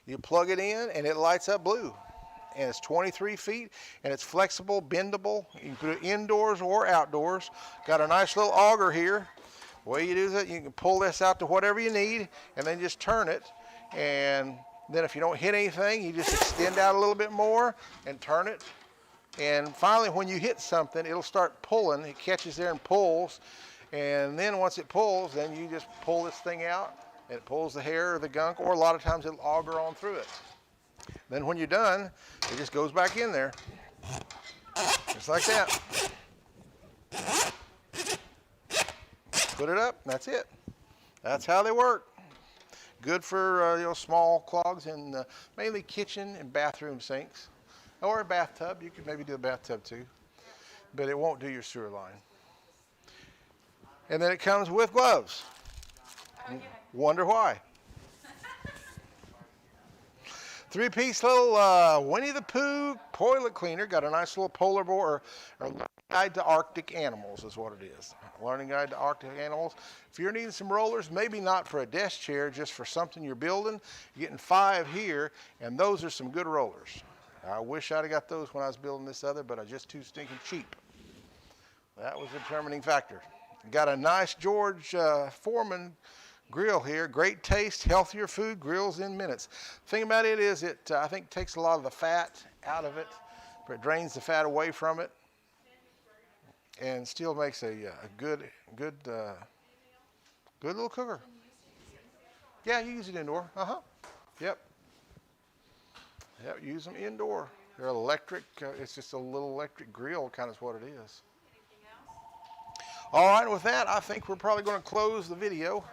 You plug it in and it lights up blue, and it's 23 feet, and it's flexible, bendable. You can put it indoors or outdoors. Got a nice little auger here. The way you do that, you can pull this out to whatever you need and then just turn it, and then if you don't hit anything, you just extend out a little bit more and turn it. And finally, when you hit something, it'll start pulling. It catches there and pulls. And then once it pulls, then you just pull this thing out, and it pulls the hair or the gunk, or a lot of times it'll auger on through it. Then when you're done, it just goes back in there. Just like that. Put it up, and that's it. That's how they work. Good for you know, small clogs in mainly kitchen and bathroom sinks. Or a bathtub. You could maybe do a bathtub too, but it won't do your sewer line. And then it comes with gloves. Wonder why. 3-piece little Winnie the Pooh toilet cleaner. Got a nice little polar bear, or learning guide to Arctic animals is what it is. Learning guide to Arctic animals. If you're needing some rollers, maybe not for a desk chair, just for something you're building, you're getting 5 here, and those are some good rollers. I wish I'd have got those when I was building this other, but I was just too stinking cheap. That was the determining factor. Got a nice George Foreman grill here. Great taste, healthier food, grills in minutes. The thing about it is it, I think, takes a lot of the fat out of it, but it drains the fat away from it, and still makes a good little cooker. Yeah, you use it indoor. Yep. Yep, use them indoor. They're electric. It's just a little electric grill, kind of is what it is. All right, with that, I think we're probably going to close the video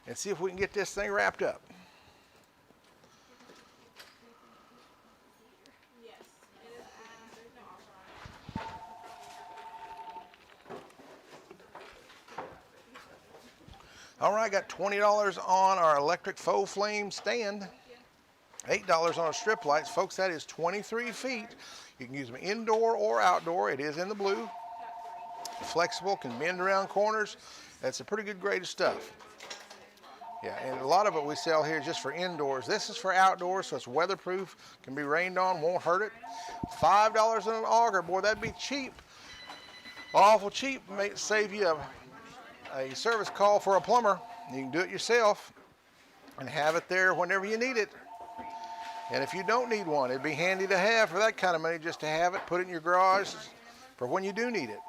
and see if we can get this thing wrapped up. All right, got $20 on our electric faux flame stand. $8 on a strip lights. Folks, that is 23 feet. You can use them indoor or outdoor. It is in the blue. Flexible, can bend around corners. That's a pretty good grade of stuff. Yeah, and a lot of it we sell here just for indoors. This is for outdoors, so it's weatherproof, can be rained on, won't hurt it. $5 on an auger. Boy, that'd be cheap. Awful cheap. May save you a service call for a plumber. You can do it yourself and have it there whenever you need it. And if you don't need one, it'd be handy to have for that kind of money, just to have it, put it in your garage for when you do need it.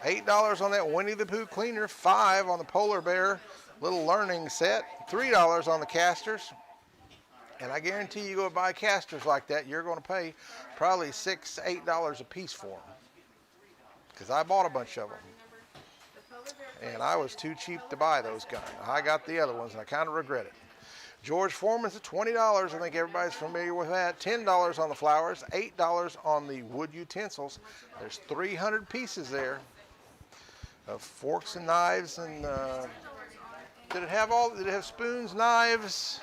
$8 on that Winnie the Pooh cleaner, $5 on the polar bear little learning set, $3 on the casters. And I guarantee you go buy casters like that, you're going to pay probably $6, $8 a piece for them. Because I bought a bunch of them. And I was too cheap to buy those guys. I got the other ones and I kind of regret it. George Foreman's at $20. I think everybody's familiar with that. $10 on the flowers, $8 on the wood utensils. There's 300 pieces there of forks and knives and did it have spoons, knives?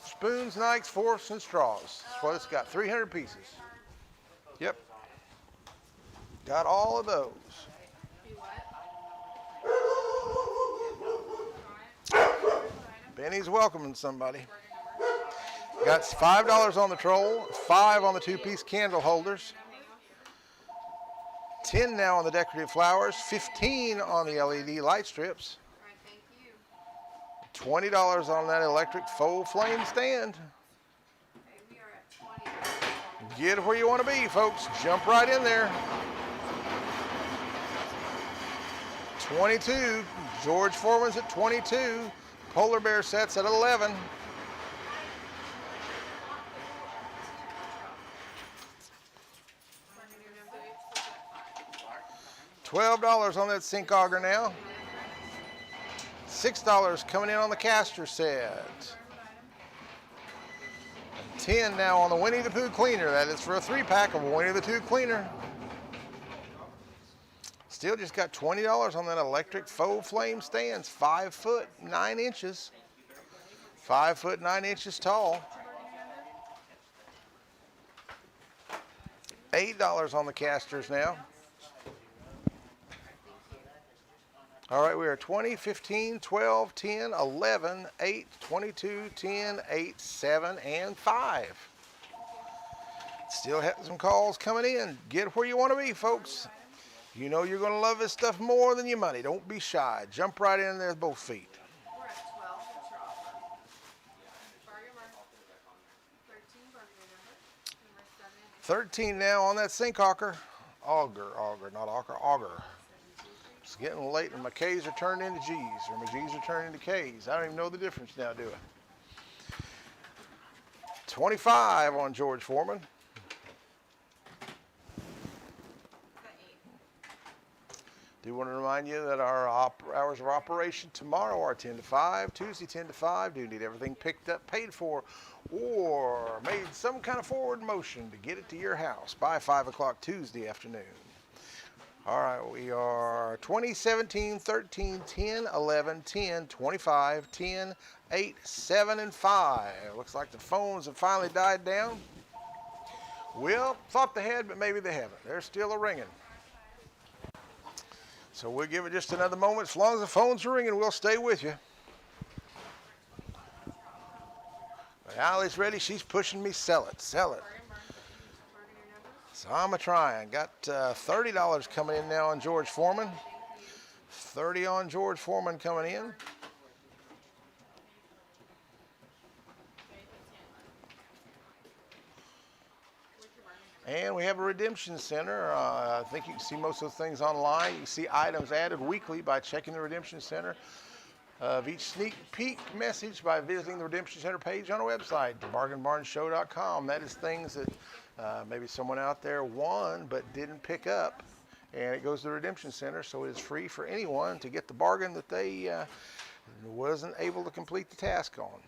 Spoons, knives, forks, and straws. That's what it's got. 300 pieces. Yep. Got all of those. Benny's welcoming somebody. Got $5 on the troll, $5 on the two-piece candle holders. $10 now on the decorative flowers, $15 on the LED light strips, $20 on that electric faux flame stand. Get where you want to be, folks. Jump right in there. 22. George Foreman's at 22. Polar bear sets at 11. $12 on that sink auger now. $6 coming in on the caster set. $10 now on the Winnie the Pooh cleaner. That is for a 3-pack of Winnie the Pooh cleaner. Still just got $20 on that electric faux flame stands. 5 foot 9 inches. 5 foot 9 inches tall. $8 on the casters now. All right, we are 20, 15, 12, 10, 11, 8, 22, 10, 8, 7, and 5. Still have some calls coming in. Get where you want to be, folks. You know you're going to love this stuff more than your money. Don't be shy. Jump right in there with both feet. We're at 12 for Trapper. Bargain mark. 13 13 bargain number. Number 7. now on that sink auger. Auger. It's getting late and my K's are turned into G's, or my G's are turned into K's. I don't even know the difference now, do I? 25 on George Foreman. Do want to remind you that our hours of operation tomorrow are 10 to 5, Tuesday 10 to 5. Do need everything picked up, paid for, or made some kind of forward motion to get it to your house by 5 o'clock Tuesday afternoon. All right, we are 20, 17, 13, 10, 11, 10, 25, 10, 8, 7, and 5. Looks like the phones have finally died down. Well, thought they had, but maybe they haven't. They're still a-ringing. So we'll give it just another moment. As long as the phones are ringing, we'll stay with you. But Allie's ready. She's pushing me. Sell it. Sell it. So I'm a-trying. Got $30 coming in now on George Foreman. 30 on George Foreman coming in. And we have a redemption center. I think you can see most of those things online. You can see items added weekly by checking the redemption center of each sneak peek message by visiting the redemption center page on our website, thebargainbarnshow.com. That is things that maybe someone out there won but didn't pick up, and it goes to the redemption center, so it is free for anyone to get the bargain that they wasn't able to complete the task on.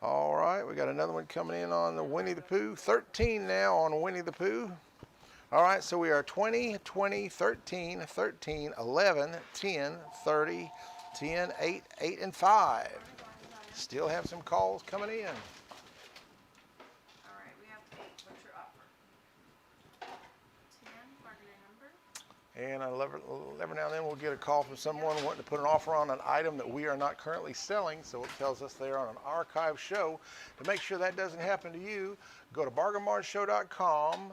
All right, we got another one coming in on the Winnie the Pooh. 13 now on Winnie the Pooh. All right, so we are 20, 20, 13, 13, 11, 10, 30, 10, 8, 8, and 5. Still have some calls coming in. All right, we have 8. What's your offer? 10, bargaining number. And every now and then we'll get a call from someone wanting to put an offer on an item that we are not currently selling, so it tells us they're on an archive show. To make sure that doesn't happen to you, go to bargainbarnshow.com.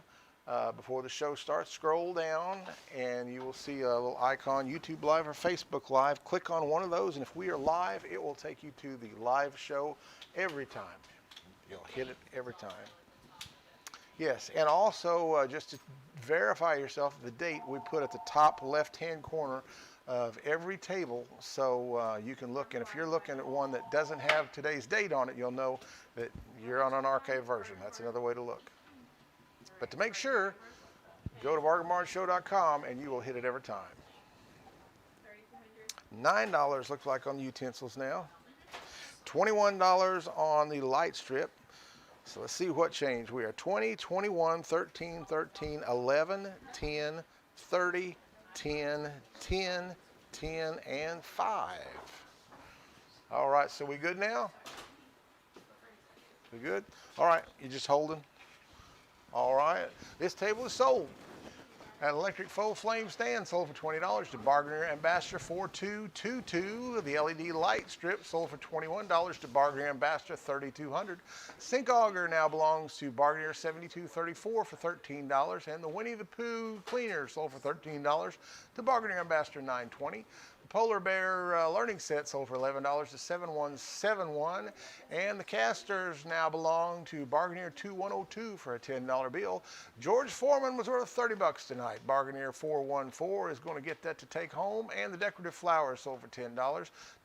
Before the show starts, scroll down and you will see a little icon, YouTube Live or Facebook Live. Click on one of those, and if we are live, it will take you to the live show every time. You'll hit it every time. Yes, and also just to verify yourself, the date we put at the top left-hand corner of every table, so you can look, and if you're looking at one that doesn't have today's date on it, you'll know that you're on an archive version. That's another way to look. But to make sure, go to bargainbarnshow.com and you will hit it every time. $9 looks like on the utensils now. $21 on the light strip. So let's see what changed. We are 20, 21, 13, 13, 11, 10, 30, 10, 10, 10, and 5. All right, so we good now? We good? All right, you just holding? All right, this table is sold. An electric full flame stand sold for $20 to Bargainer Ambassador 4222. The LED light strip sold for $21 to Bargainer Ambassador 3200. Sink auger now belongs to Bargainer 7234 for $13. And the Winnie the Pooh cleaner sold for $13 to Bargainer Ambassador 920. The Polar Bear learning set sold for $11 to 7171. And the casters now belong to Bargainer 2102 for a $10 bill. George Foreman was worth $30 tonight. Bargainer 414 is going to get that to take home. And the decorative flowers sold for $10.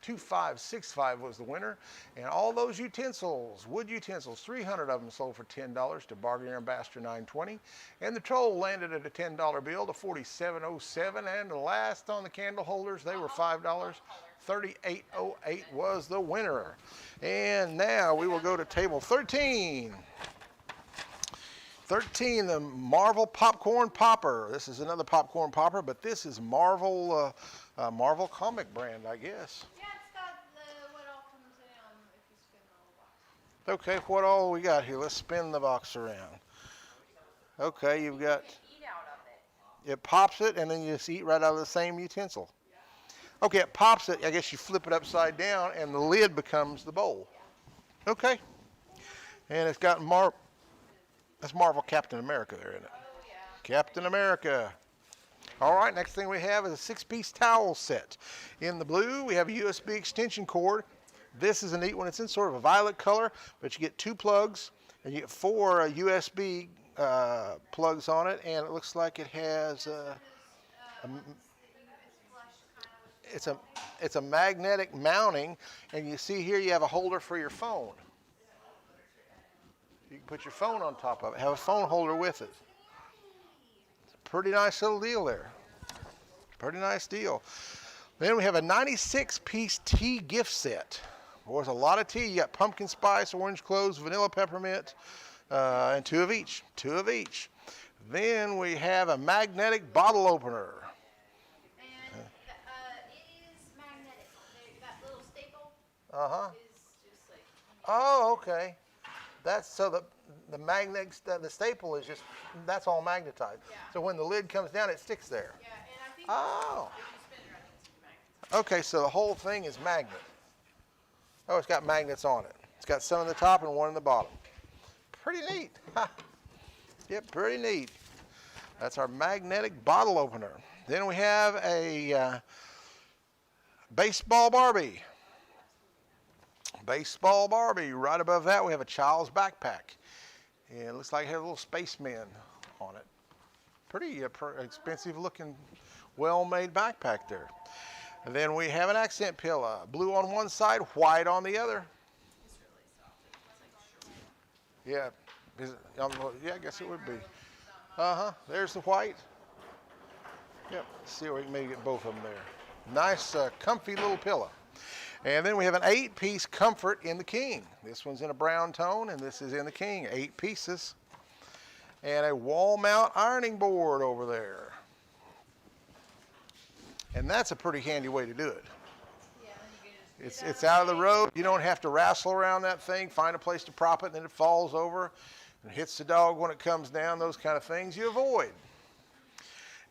2565 was the winner. And all those utensils, wood utensils, 300 of them sold for $10 to Bargainer Ambassador 920. And the troll landed at a $10 bill to 4707. And the last on the candle holders, they were $5. 3808 was the winner. And now we will go to table 13. 13, the Marvel Popcorn Popper. This is another popcorn popper, but this is Marvel Marvel comic brand, I guess. Yeah, it's got what all comes in if you spin the little box. Okay, what all we got here? Let's spin the box around. Okay, you've got, Eat out of it. it pops it, and then you just eat right out of the same utensil. Okay, it pops it. I guess you flip it upside down, and the lid becomes the bowl. Okay. And it's got that's Marvel Captain America there, isn't it? Oh, yeah. Captain America. All right, next thing we have is a 6-piece towel set. In the blue, we have a USB extension cord. This is a neat one. It's in sort of a violet color, but you get 2 plugs, and you get 4 USB plugs on it, and it looks like it has it's a magnetic mounting, and you see here you have a holder for your phone. You can put your phone on top of it, have a phone holder with it. It's a pretty nice little deal there. Pretty nice deal. Then we have a 96-piece tea gift set. Boy, there's a lot of tea. You got pumpkin spice, orange cloves, vanilla peppermint, and 2 of each. 2 of each. Then we have a magnetic bottle opener. And it is magnetic. That little staple is just like... Oh, okay. That's so the magnet, the staple is just, that's all magnetized. Yeah. So when the lid comes down, it sticks there. Yeah, and I think Oh. if you spin it, I think it's magnets. Okay, so the whole thing is magnet. Oh, it's got magnets on it. It's got some in the top and one in the bottom. Pretty neat. Yep, pretty neat. That's our magnetic bottle opener. Then we have a baseball Barbie. Baseball Barbie. Right above that, we have a child's backpack. And it looks like it has a little spaceman on it. Pretty expensive looking, well-made backpack there. And then we have an accent pillow. Blue on one side, white on the other. It's really soft. Yeah. Is it, yeah, I guess it would be. There's the white. Yep. Let's see if we can maybe get both of them there. Nice, comfy little pillow. And then we have an 8-piece Comfort in the King. This one's in a brown tone, and this is in the King. 8 pieces. And a wall mount ironing board over there. And that's a pretty handy way to do it. Yeah, then you can just It's out of the road. You don't have to wrestle around that thing, find a place to prop it, and then it falls over and hits the dog when it comes down. Those kind of things you avoid.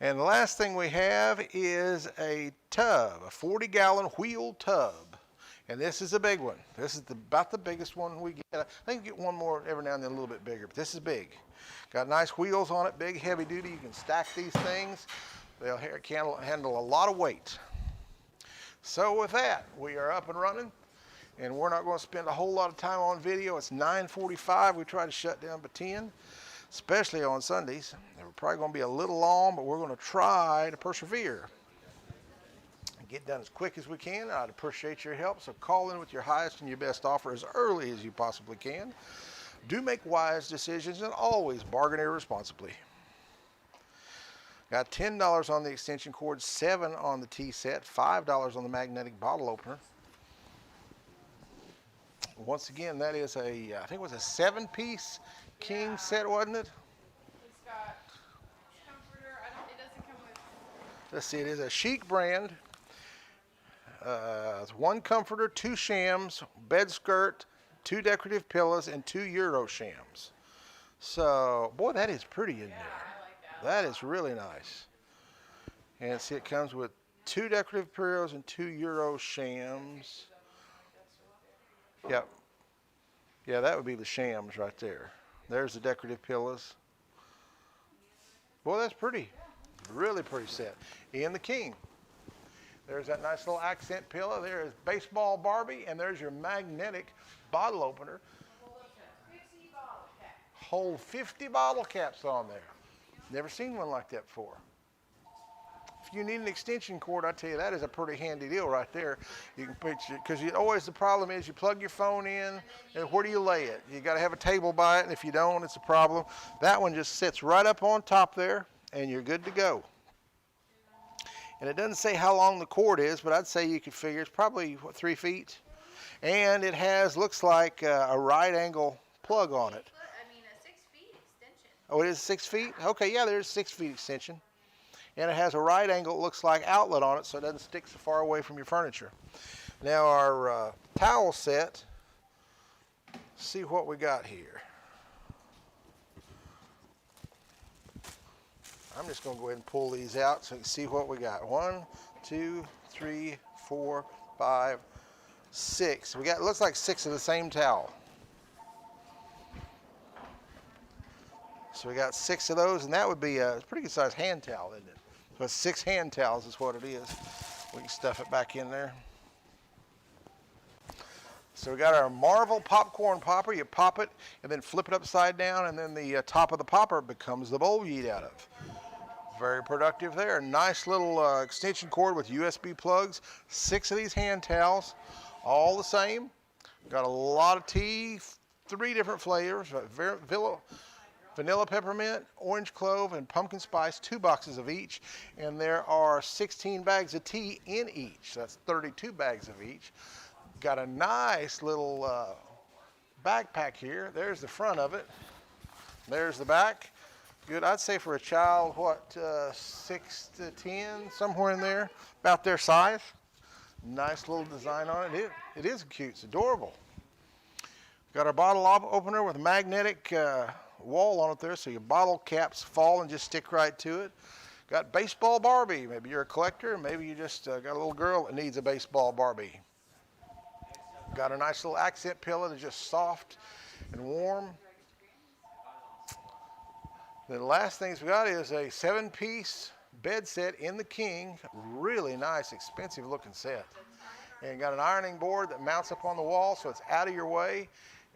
And the last thing we have is a tub, a 40-gallon wheel tub. And this is a big one. This is about the biggest one we get. I think you get one more every now and then a little bit bigger, but this is big. Got nice wheels on it, big, heavy duty. You can stack these things. They'll handle a lot of weight. So with that, we are up and running, and we're not going to spend a whole lot of time on video. It's 9:45. We try to shut down by 10, especially on Sundays. We're probably going to be a little long, but we're going to try to persevere. Get done as quick as we can. I'd appreciate your help, so call in with your highest and your best offer as early as you possibly can. Do make wise decisions and always bargain irresponsibly. Got $10 on the extension cord, $7 on the tea set, $5 on the magnetic bottle opener. Once again, that is I think it was a 7-piece king set, wasn't it? It's got comforter. It doesn't come with. Let's see, it is a Chic brand. It's 1 comforter, 2 shams, bed skirt, 2 decorative pillows, and 2 Euro shams. So, boy, that is pretty in there. I like that. That is really nice. And see, it comes with 2 decorative pillows and 2 Euro shams. Yep. Yeah, that would be the shams right there. There's the decorative pillows. Boy, that's pretty. Really pretty set. And the king. There's that nice little accent pillow. There is baseball Barbie, and there's your magnetic bottle opener. Hold 50 bottle caps on there. Never seen one like that before. If you need an extension cord, I tell you, that is a pretty handy deal right there. You can put because always the problem is you plug your phone in, and where do you lay it? You got to have a table by it, and if you don't, it's a problem. That one just sits right up on top there, and you're good to go. And it doesn't say how long the cord is, but I'd say you could figure it's probably, what, 3 feet? And it has, looks like a right angle plug on it. A 6 feet extension. Oh, it is 6 feet? Okay, yeah, there's 6 feet extension. And it has a right angle, it looks like, outlet on it, so it doesn't stick so far away from your furniture. Now our towel set, see what we got here. I'm just going to go ahead and pull these out so you can see what we got. 1, 2, 3, 4, 5, 6. We got, it looks like 6 of the same towel. So we got 6 of those, and that would be a pretty good sized hand towel, isn't it? So it's 6 hand towels is what it is. We can stuff it back in there. So we got our Marvel popcorn popper. You pop it and then flip it upside down, and then the top of the popper becomes the bowl you eat out of. Very productive there. Nice little extension cord with USB plugs. 6 of these hand towels, all the same. Got a lot of tea, 3 different flavors. Vanilla peppermint, orange clove, and pumpkin spice, 2 boxes of each. And there are 16 bags of tea in each. That's 32 bags of each. Got a nice little backpack here. There's the front of it. There's the back. Good, I'd say for a child, what, 6 to 10, somewhere in there, about their size. Nice little design on it. It is cute, it's adorable. Got our bottle opener with a magnetic wall on it there, so your bottle caps fall and just stick right to it. Got baseball Barbie. Maybe you're a collector, maybe you just got a little girl that needs a baseball Barbie. Got a nice little accent pillow that's just soft and warm. Then the last things we got is a 7-piece bed set in the king. Really nice, expensive looking set. And got an ironing board that mounts up on the wall so it's out of your way.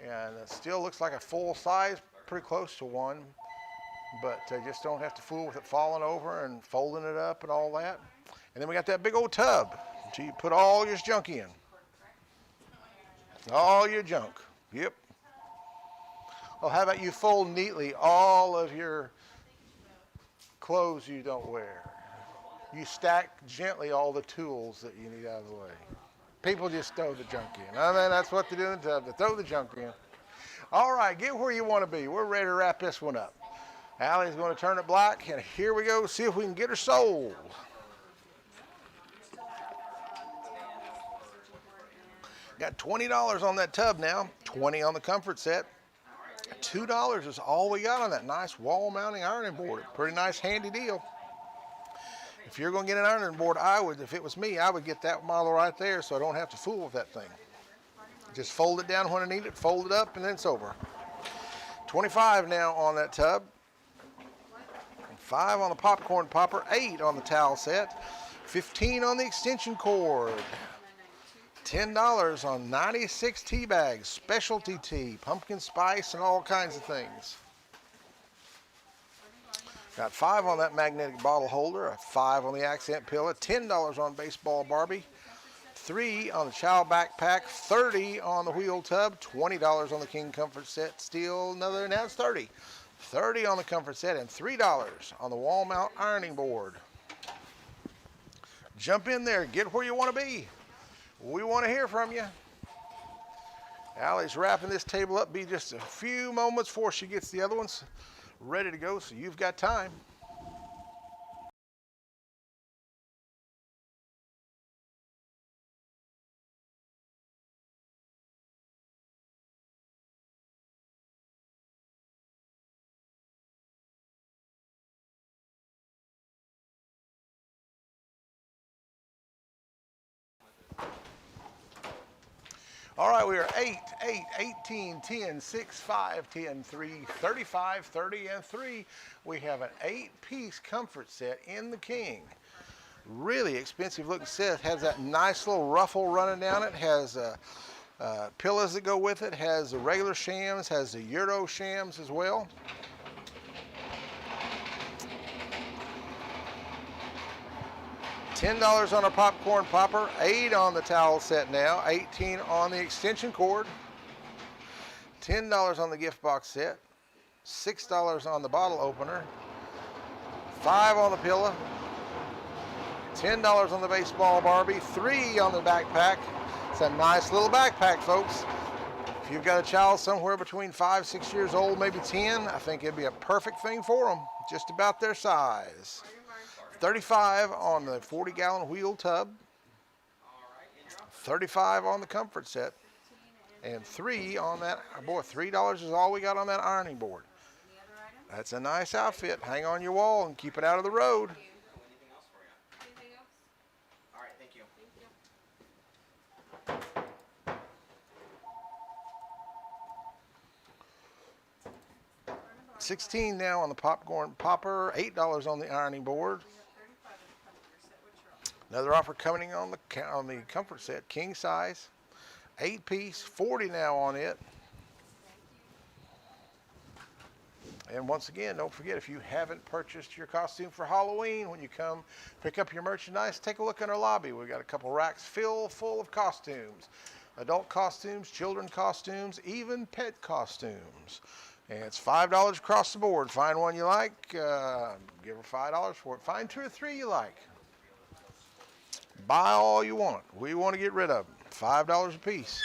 And it still looks like a full size, pretty close to one. But just don't have to fool with it falling over and folding it up and all that. And then we got that big old tub. So you put all your junk in. All your junk. Yep. Well, how about you fold neatly all of your clothes you don't wear? You stack gently all the tools that you need out of the way. People just throw the junk in. I mean, that's what they do in the tub. They throw the junk in. All right, get where you want to be. We're ready to wrap this one up. Allie's going to turn it black, and here we go. See if we can get her sold. Got $20 on that tub now, 20 on the comfort set. $2 is all we got on that nice wall mounting ironing board. Pretty nice handy deal. If you're going to get an ironing board, if it was me, I would get that model right there so I don't have to fool with that thing. Just fold it down when I need it, fold it up, and then it's over. 25 now on that tub. 5 on the popcorn popper, 8 on the towel set, 15 on the extension cord. $10 on 96 tea bags, specialty tea, pumpkin spice, and all kinds of things. Got 5 on that magnetic bottle holder, a 5 on the accent pillow, $10 on baseball Barbie, 3 on the child backpack, 30 on the wheel tub, $20 on the King comfort set, still another, now it's 30. 30 on the comfort set, and $3 on the wall mount ironing board. Jump in there, get where you want to be. We want to hear from you. Allie's wrapping this table up. Be just a few moments before she gets the other ones ready to go, so you've got time. All right, we are 8, 8, 18, 10, 6, 5, 10, 3, 35, 30, and 3. We have an 8-piece comfort set in the King. Really expensive looking set. Has that nice little ruffle running down it. Has pillows that go with it. Has the regular shams. Has the Euro shams as well. $10 on a popcorn popper, 8 on the towel set now, 18 on the extension cord, $10 on the gift box set, $6 on the bottle opener, 5 on the pillow, $10 on the baseball Barbie, 3 on the backpack. It's a nice little backpack, folks. If you've got a child somewhere between 5, 6 years old, maybe 10, I think it'd be a perfect thing for them, just about their size. 35 on the 40-gallon wheel tub, 35 on the comfort set, and 3 on that. Boy, $3 is all we got on that ironing board. That's a nice outfit. Hang on your wall and keep it out of the road. Anything else for you? Anything else? All right, thank you. Thank you. 16 now on the popcorn popper, $8 on the ironing board. Another offer coming on the comfort set, king size, 8-piece, 40 now on it. And once again, don't forget, if you haven't purchased your costume for Halloween, when you come pick up your merchandise, take a look in our lobby. We've got a couple racks full of costumes, adult costumes, children costumes, even pet costumes. And it's $5 across the board. Find one you like, give her $5 for it. Find 2 or 3 you like. Buy all you want. We want to get rid of them. $5 a piece.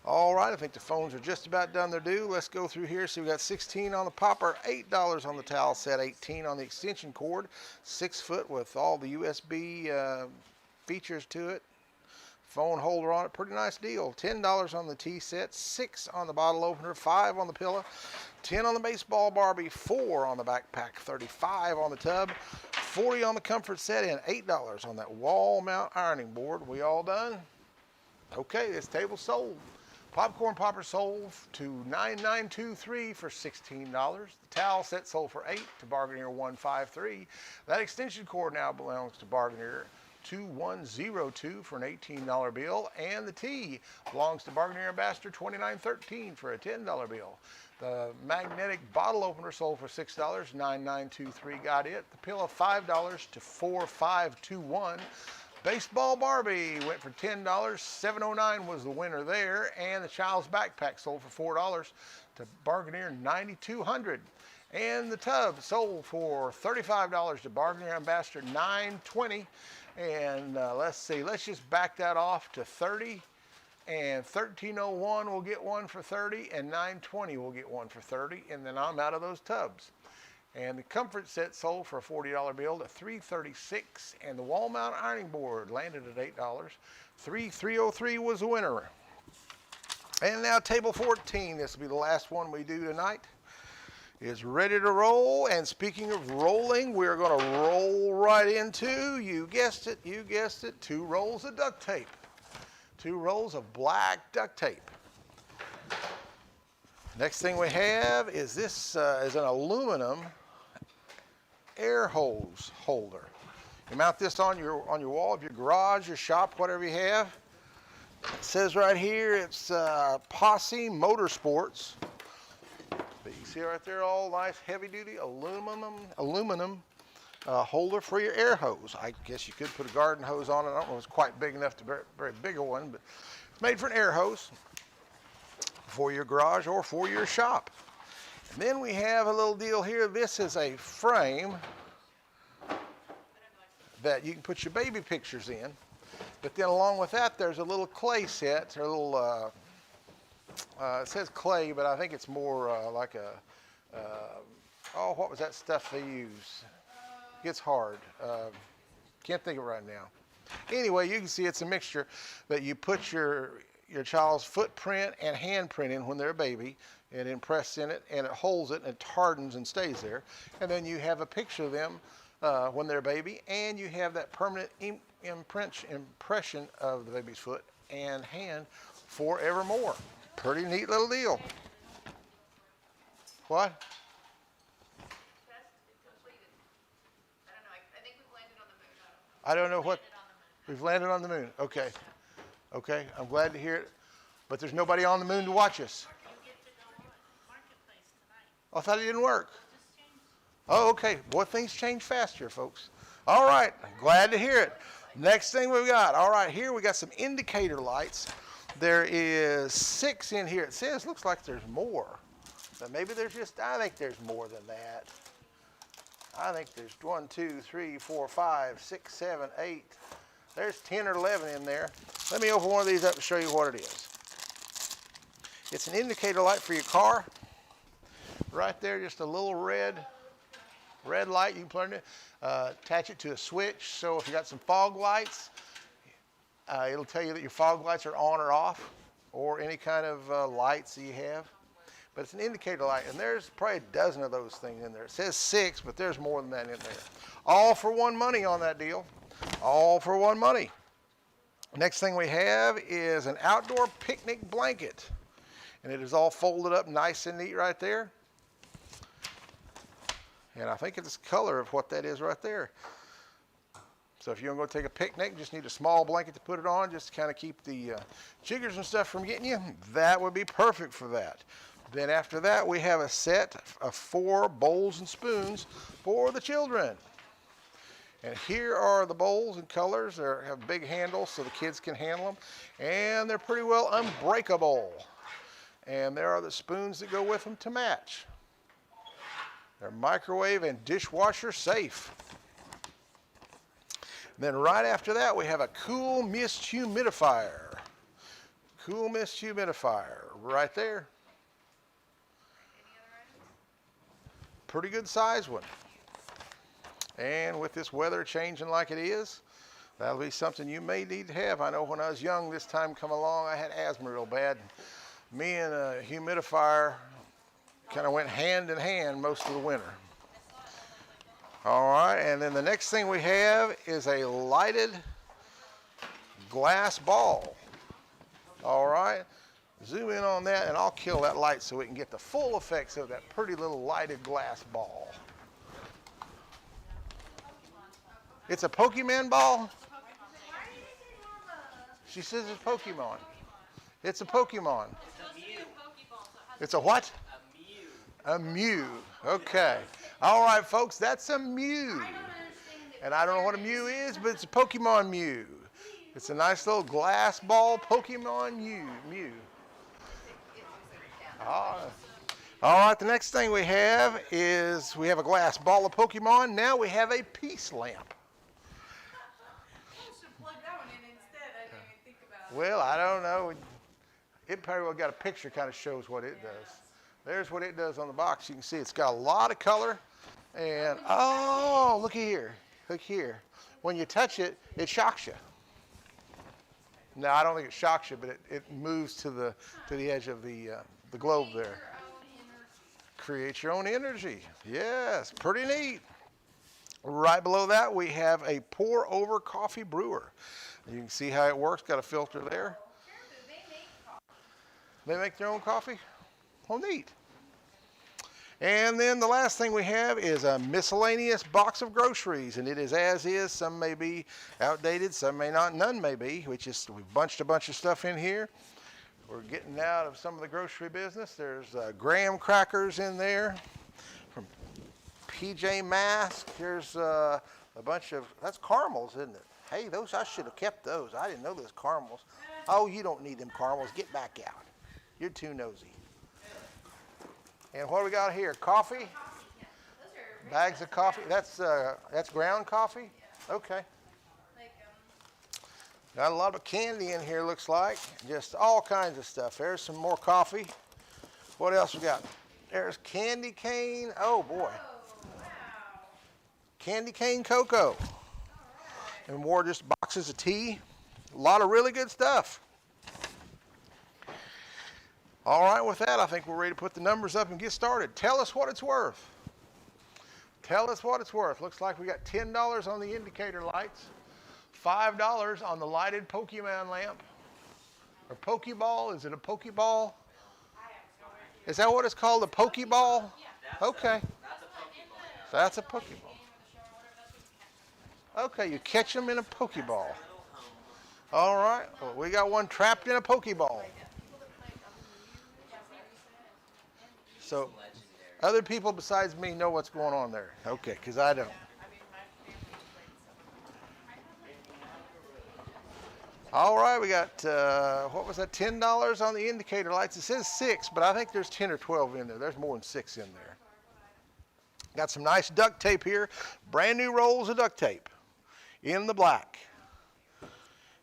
All right, I think the phones are just about done their due. Let's go through here. So we got 16 on the popper, $8 on the towel set, 18 on the extension cord, 6 foot with all the USB features to it. Phone holder on it, pretty nice deal. $10 on the tea set, 6 on the bottle opener, 5 on the pillow, 10 on the baseball Barbie, 4 on the backpack, 35 on the tub, 40 on the comfort set, and $8 on that wall mount ironing board. We all done? Okay, this table's sold. Popcorn popper sold to $9,923 for $16. The towel set sold for $8 to Bargaineer $153. That extension cord now belongs to Bargaineer $2102 for an $18 bill, and the tea belongs to Bargaineer Ambassador $2913 for a $10 bill. The magnetic bottle opener sold for $6, $9,923 got it. The pillow $5 to $4,521. Baseball Barbie went for $10, $709 was the winner there, and the child's backpack sold for $4 to Bargaineer $9,200. And the tub sold for $35 to Bargaineer Ambassador $920. And let's see, let's just back that off to $30, and $1301 will get one for $30, and $920 will get one for $30, and then I'm out of those tubs. And the comfort set sold for a $40 bill at $336, and the wall mount ironing board landed at $8. 3303 was the winner. And now table 14, this will be the last one we do tonight, is ready to roll. And speaking of rolling, we're going to roll right into, you guessed it, 2 rolls of duct tape. 2 rolls of black duct tape. Next thing we have is this is an aluminum air hose holder. You mount this on your wall of your garage, your shop, whatever you have. It says right here it's Posse Motorsports. But you can see right there, all nice heavy-duty aluminum holder for your air hose. I guess you could put a garden hose on it. I don't know if it's quite big enough to be a very big one, but it's made for an air hose for your garage or for your shop. And then we have a little deal here. This is a frame that you can put your baby pictures in. But then along with that, there's a little clay set, or a little, it says clay, but I think it's more like a, oh, what was that stuff they use? Gets hard. Can't think of it right now. Anyway, you can see it's a mixture that you put your child's footprint and handprint in when they're a baby, and impress in it, and it holds it, and it hardens and stays there. And then you have a picture of them when they're a baby, and you have that permanent impression of the baby's foot and hand forevermore. Pretty neat little deal. What? I don't know what. We've landed on the moon. Okay. Okay. I'm glad to hear it. But there's nobody on the moon to watch us. Oh, I thought it didn't work. Oh, okay. Boy, things change fast here, folks. All right. Glad to hear it. Next thing we've got. All right. Here we got some indicator lights. There is 6 in here. It says, looks like there's more. But maybe there's just, I think there's more than that. I think there's 1, 2, 3, 4, 5, 6, 7, 8. There's 10 or 11 in there. Let me open one of these up and show you what it is. It's an indicator light for your car. Right there, just a little red light. You can plug it in, attach it to a switch. So if you got some fog lights, it'll tell you that your fog lights are on or off, or any kind of lights that you have. But it's an indicator light, and there's probably a dozen of those things in there. It says 6, but there's more than that in there. All for one money on that deal. All for one money. Next thing we have is an outdoor picnic blanket. And it is all folded up nice and neat right there. And I think it's the color of what that is right there. So if you're going to go take a picnic, you just need a small blanket to put it on, just to kind of keep the jiggers and stuff from getting you. That would be perfect for that. Then after that, we have a set of 4 bowls and spoons for the children. And here are the bowls and colors. They have big handles so the kids can handle them. And they're pretty well unbreakable. And there are the spoons that go with them to match. They're microwave and dishwasher safe. Then right after that, we have a cool mist humidifier. Cool mist humidifier right there. Pretty good size one. And with this weather changing like it is, that'll be something you may need to have. I know when I was young, this time come along, I had asthma real bad. Me and a humidifier kind of went hand in hand most of the winter. All right, and then the next thing we have is a lighted glass ball. All right, zoom in on that and I'll kill that light so we can get the full effects of that pretty little lighted glass ball. It's a Pokemon ball? She says it's Pokemon. It's a Pokemon. It's a what? A Mew. Okay. All right, folks, that's a Mew. And I don't know what a Mew is, but it's a Pokemon Mew. It's a nice little glass ball Pokemon Mew. All right, the next thing we have is we have a glass ball of Pokemon. Now we have a peace lamp. Well, I don't know. It probably well got a picture kind of shows what it does. There's what it does on the box. You can see it's got a lot of color And, oh, look here. Look here. When you touch it, it shocks you. No, I don't think it shocks you, but it moves to the edge of the globe there. Create your own energy. Yes, pretty neat. Right below that, we have a pour-over coffee brewer. You can see how it works. Got a filter there. They make their own coffee? Oh, neat. And then the last thing we have is a miscellaneous box of groceries, and it is as is. Some may be outdated, some may not, none may be. We've bunched a bunch of stuff in here. We're getting out of some of the grocery business. There's graham crackers in there from PJ Masks. There's a bunch of, that's caramels, isn't it? Hey, those, I should have kept those. I didn't know those caramels. Oh, you don't need them caramels. Get back out. You're too nosy. And what do we got here? Coffee? Bags of coffee? That's ground coffee? Okay. Got a lot of candy in here, looks like. Just all kinds of stuff. There's some more coffee. What else we got? There's candy cane. Oh, boy. Candy cane cocoa. And more just boxes of tea. A lot of really good stuff. All right, with that, I think we're ready to put the numbers up and get started. Tell us what it's worth. Tell us what it's worth. Looks like we got $10 on the indicator lights, $5 on the lighted Pokemon lamp. Or Pokeball, is it a Pokeball? Is that what it's called, a Pokeball? Okay. That's a Pokeball. Okay, you catch them in a Pokeball. All right, well, we got one trapped in a Pokeball. So, other people besides me know what's going on there. Okay, because I don't. All right, we got, what was that, $10 on the indicator lights. It says 6, but I think there's 10 or 12 in there. There's more than 6 in there. Got some nice duct tape here. Brand new rolls of duct tape in the black.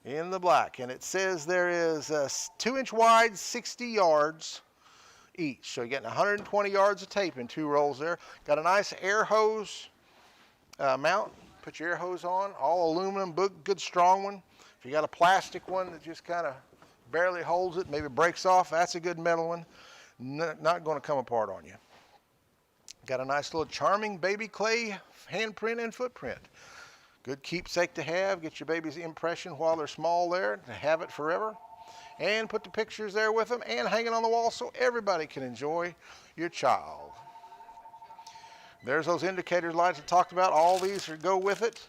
In the black. And it says there is 2-inch wide, 60 yards. Each. So you're getting 120 yards of tape in 2 rolls there. Got a nice air hose mount. Put your air hose on. All aluminum, good strong one. If you got a plastic one that just kind of barely holds it, maybe breaks off, that's a good metal one. Not going to come apart on you. Got a nice little charming baby clay handprint and footprint. Good keepsake to have. Get your baby's impression while they're small there to have it forever. And put the pictures there with them and hang it on the wall so everybody can enjoy your child. There's those indicator lights I talked about. All these go with it.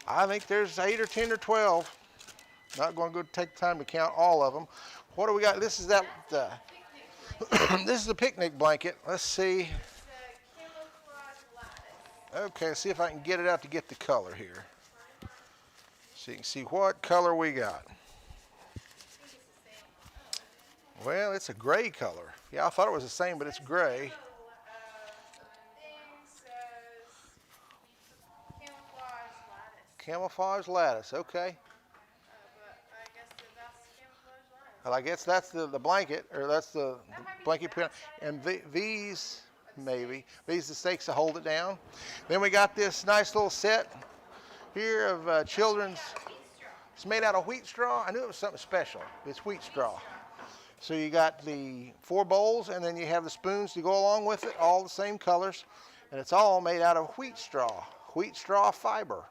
I think there's 8 or 10 or 12. Not going to go take time to count all of them. What do we got? This is that. This is a picnic blanket. Let's see. Okay, see if I can get it out to get the color here. So you can see what color we got. Well, it's a gray color. Yeah, I thought it was the same, but it's gray. Camouflage lattice, okay. Well, I guess that's the blanket, or that's the blanket put on. And these, maybe, these are the stakes to hold it down. Then we got this nice little set here of children's. It's made out of wheat straw. I knew it was something special. It's wheat straw. So you got the 4 bowls, and then you have the spoons to go along with it, all the same colors. And it's all made out of wheat straw fiber.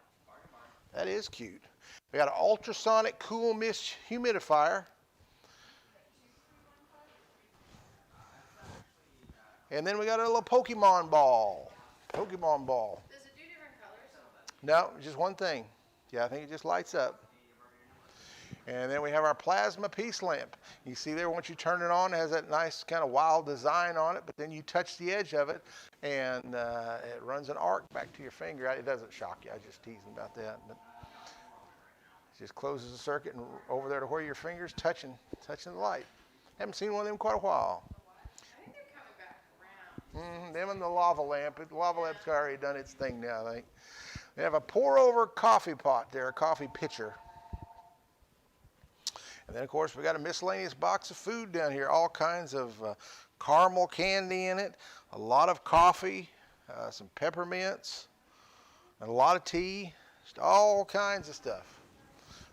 That is cute. We got an ultrasonic cool mist humidifier. And then we got a little Pokemon ball. Pokemon ball. Does it do different colors? No, just one thing. Yeah, I think it just lights up. And then we have our plasma piece lamp. You see there, once you turn it on, it has that nice kind of wild design on it, but then you touch the edge of it, and it runs an arc back to your finger. It doesn't shock you. I was just teasing about that. But it just closes the circuit and over there to where your finger's touching the light. Haven't seen one of them in quite a while. I think they're coming back around. Them and the lava lamp. The lava lamp's already done its thing now, I think. We have a pour-over coffee pot there, a coffee pitcher. And then, of course, we got a miscellaneous box of food down here. All kinds of caramel candy in it. A lot of coffee. some peppermints, and a lot of tea. Just all kinds of stuff.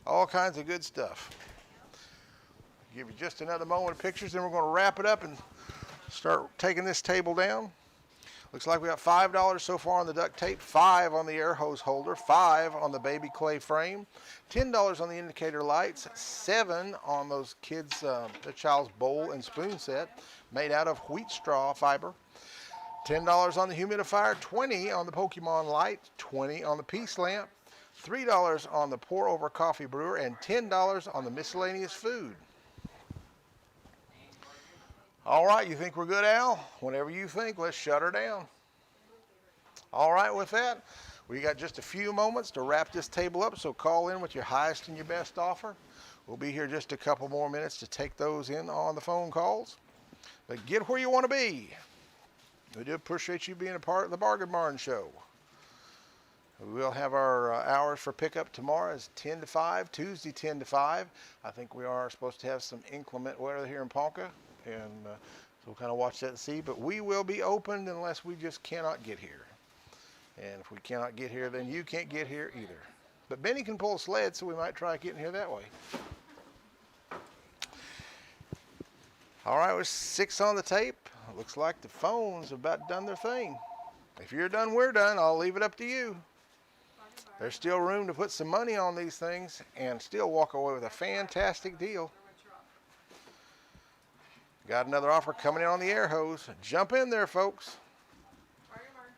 All kinds of good stuff. Give you just another moment of pictures, then we're going to wrap it up and start taking this table down. Looks like we got $5 so far on the duct tape, $5 on the air hose holder, $5 on the baby clay frame, $10 on the indicator lights, $7 on those kids, the child's bowl and spoon set made out of wheat straw fiber, $10 on the humidifier, $20 on the Pokemon light, $20 on the peace lamp, $3 on the pour over coffee brewer, and $10 on the miscellaneous food. All right, you think we're good, Al? Whenever you think, let's shut her down. All right, with that, we got just a few moments to wrap this table up, so call in with your highest and your best offer. We'll be here just a couple more minutes to take those in on the phone calls. But get where you want to be. We do appreciate you being a part of the Bargain Barn Show. We'll have our hours for pickup tomorrow is 10 to 5, Tuesday 10 to 5. I think we are supposed to have some inclement weather here in Ponca. And so we'll kind of watch that and see. But we will be open unless we just cannot get here. And if we cannot get here, then you can't get here either. But Benny can pull a sled, so we might try getting here that way. All right, with 6 on the tape. Looks like the phones have about done their thing. If you're done, we're done. I'll leave it up to you. There's still room to put some money on these things and still walk away with a fantastic deal. Got another offer coming in on the air hose. Jump in there, folks.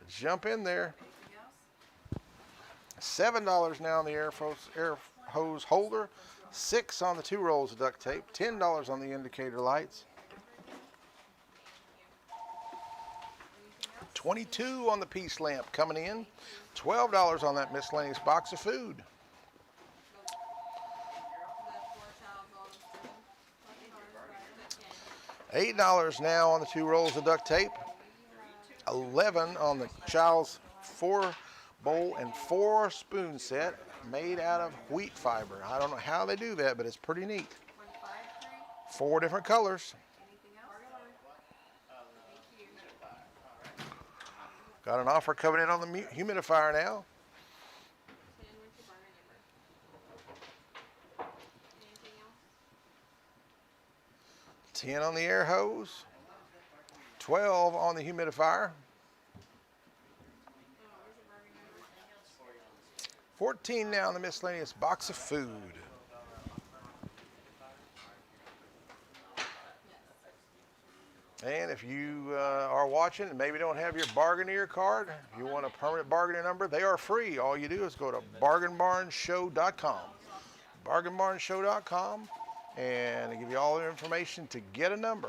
Jump in there. $7 now on the air hose holder. $6 on the 2 rolls of duct tape. $10 on the indicator lights. $22 on the peace lamp coming in. $12 on that miscellaneous box of food. $8 now on the 2 rolls of duct tape. $11 on the child's 4 bowl and 4 spoon set made out of wheat fiber. I don't know how they do that, but it's pretty neat. 4 different colors. Got an offer coming in on the humidifier now. 10 on the air hose, 12 on the humidifier, 14 now on the miscellaneous box of food. And if you are watching and maybe don't have your bargaineer card, you want a permanent bargaining number, they are free. All you do is go to bargainbarnshow.com. Bargainbarnshow.com. And they give you all the information to get a number.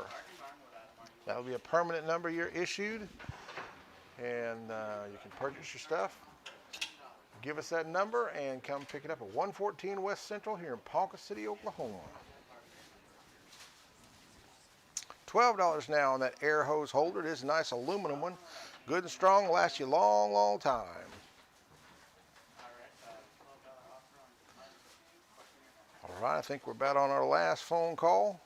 That'll be a permanent number you're issued, and you can purchase your stuff. Give us that number and come pick it up at 114 West Central here in Ponca City, Oklahoma. $12 now on that air hose holder. It is a nice aluminum one. Good and strong, lasts you a long, long time. All right, I think we're about on our last phone call.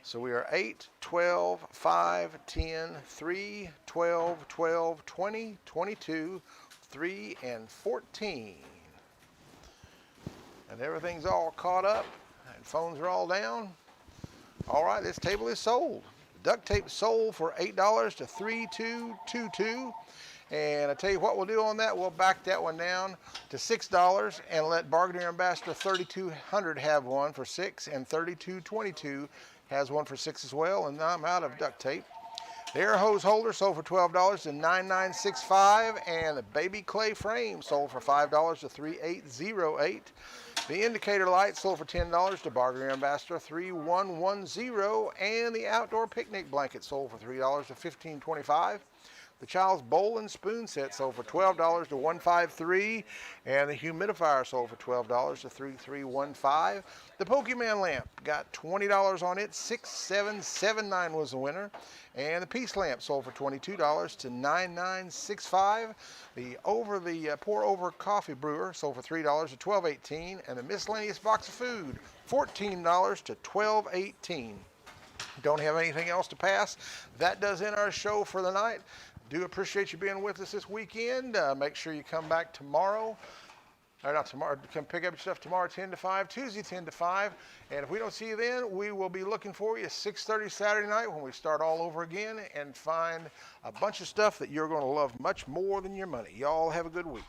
So we are 8, 12, 5, 10, 3, 12, 12, 20, 22, 3, and 14. And everything's all caught up, and phones are all down. All right, this table is sold. Duct tape sold for $8 to $3,222. And I tell you what we'll do on that, we'll back that one down to $6 and let Bargaining Ambassador 3200 have one for $6, and 3222 has one for $6 as well, and I'm out of duct tape. The air hose holder sold for $12 to $9,965, and the baby clay frame sold for $5 to $3,808. The indicator light sold for $10 to Bargaining Ambassador 3110, and the outdoor picnic blanket sold for $3 to $1525. The child's bowl and spoon set sold for $12 to $153, and the humidifier sold for $12 to $3315. The Pokemon lamp got $20 on it. $6779 was the winner, and the peace lamp sold for $22 to $9965. The pour over coffee brewer sold for $3 to $1218, and the miscellaneous box of food $14 to $1218. Don't have anything else to pass. That does end our show for the night. Do appreciate you being with us this weekend. Make sure you come back tomorrow. Or not tomorrow, come pick up your stuff tomorrow 10 to 5, Tuesday 10 to 5. And if we don't see you then, we will be looking for you 6:30 Saturday night when we start all over again and find a bunch of stuff that you're going to love much more than your money. Y'all have a good week.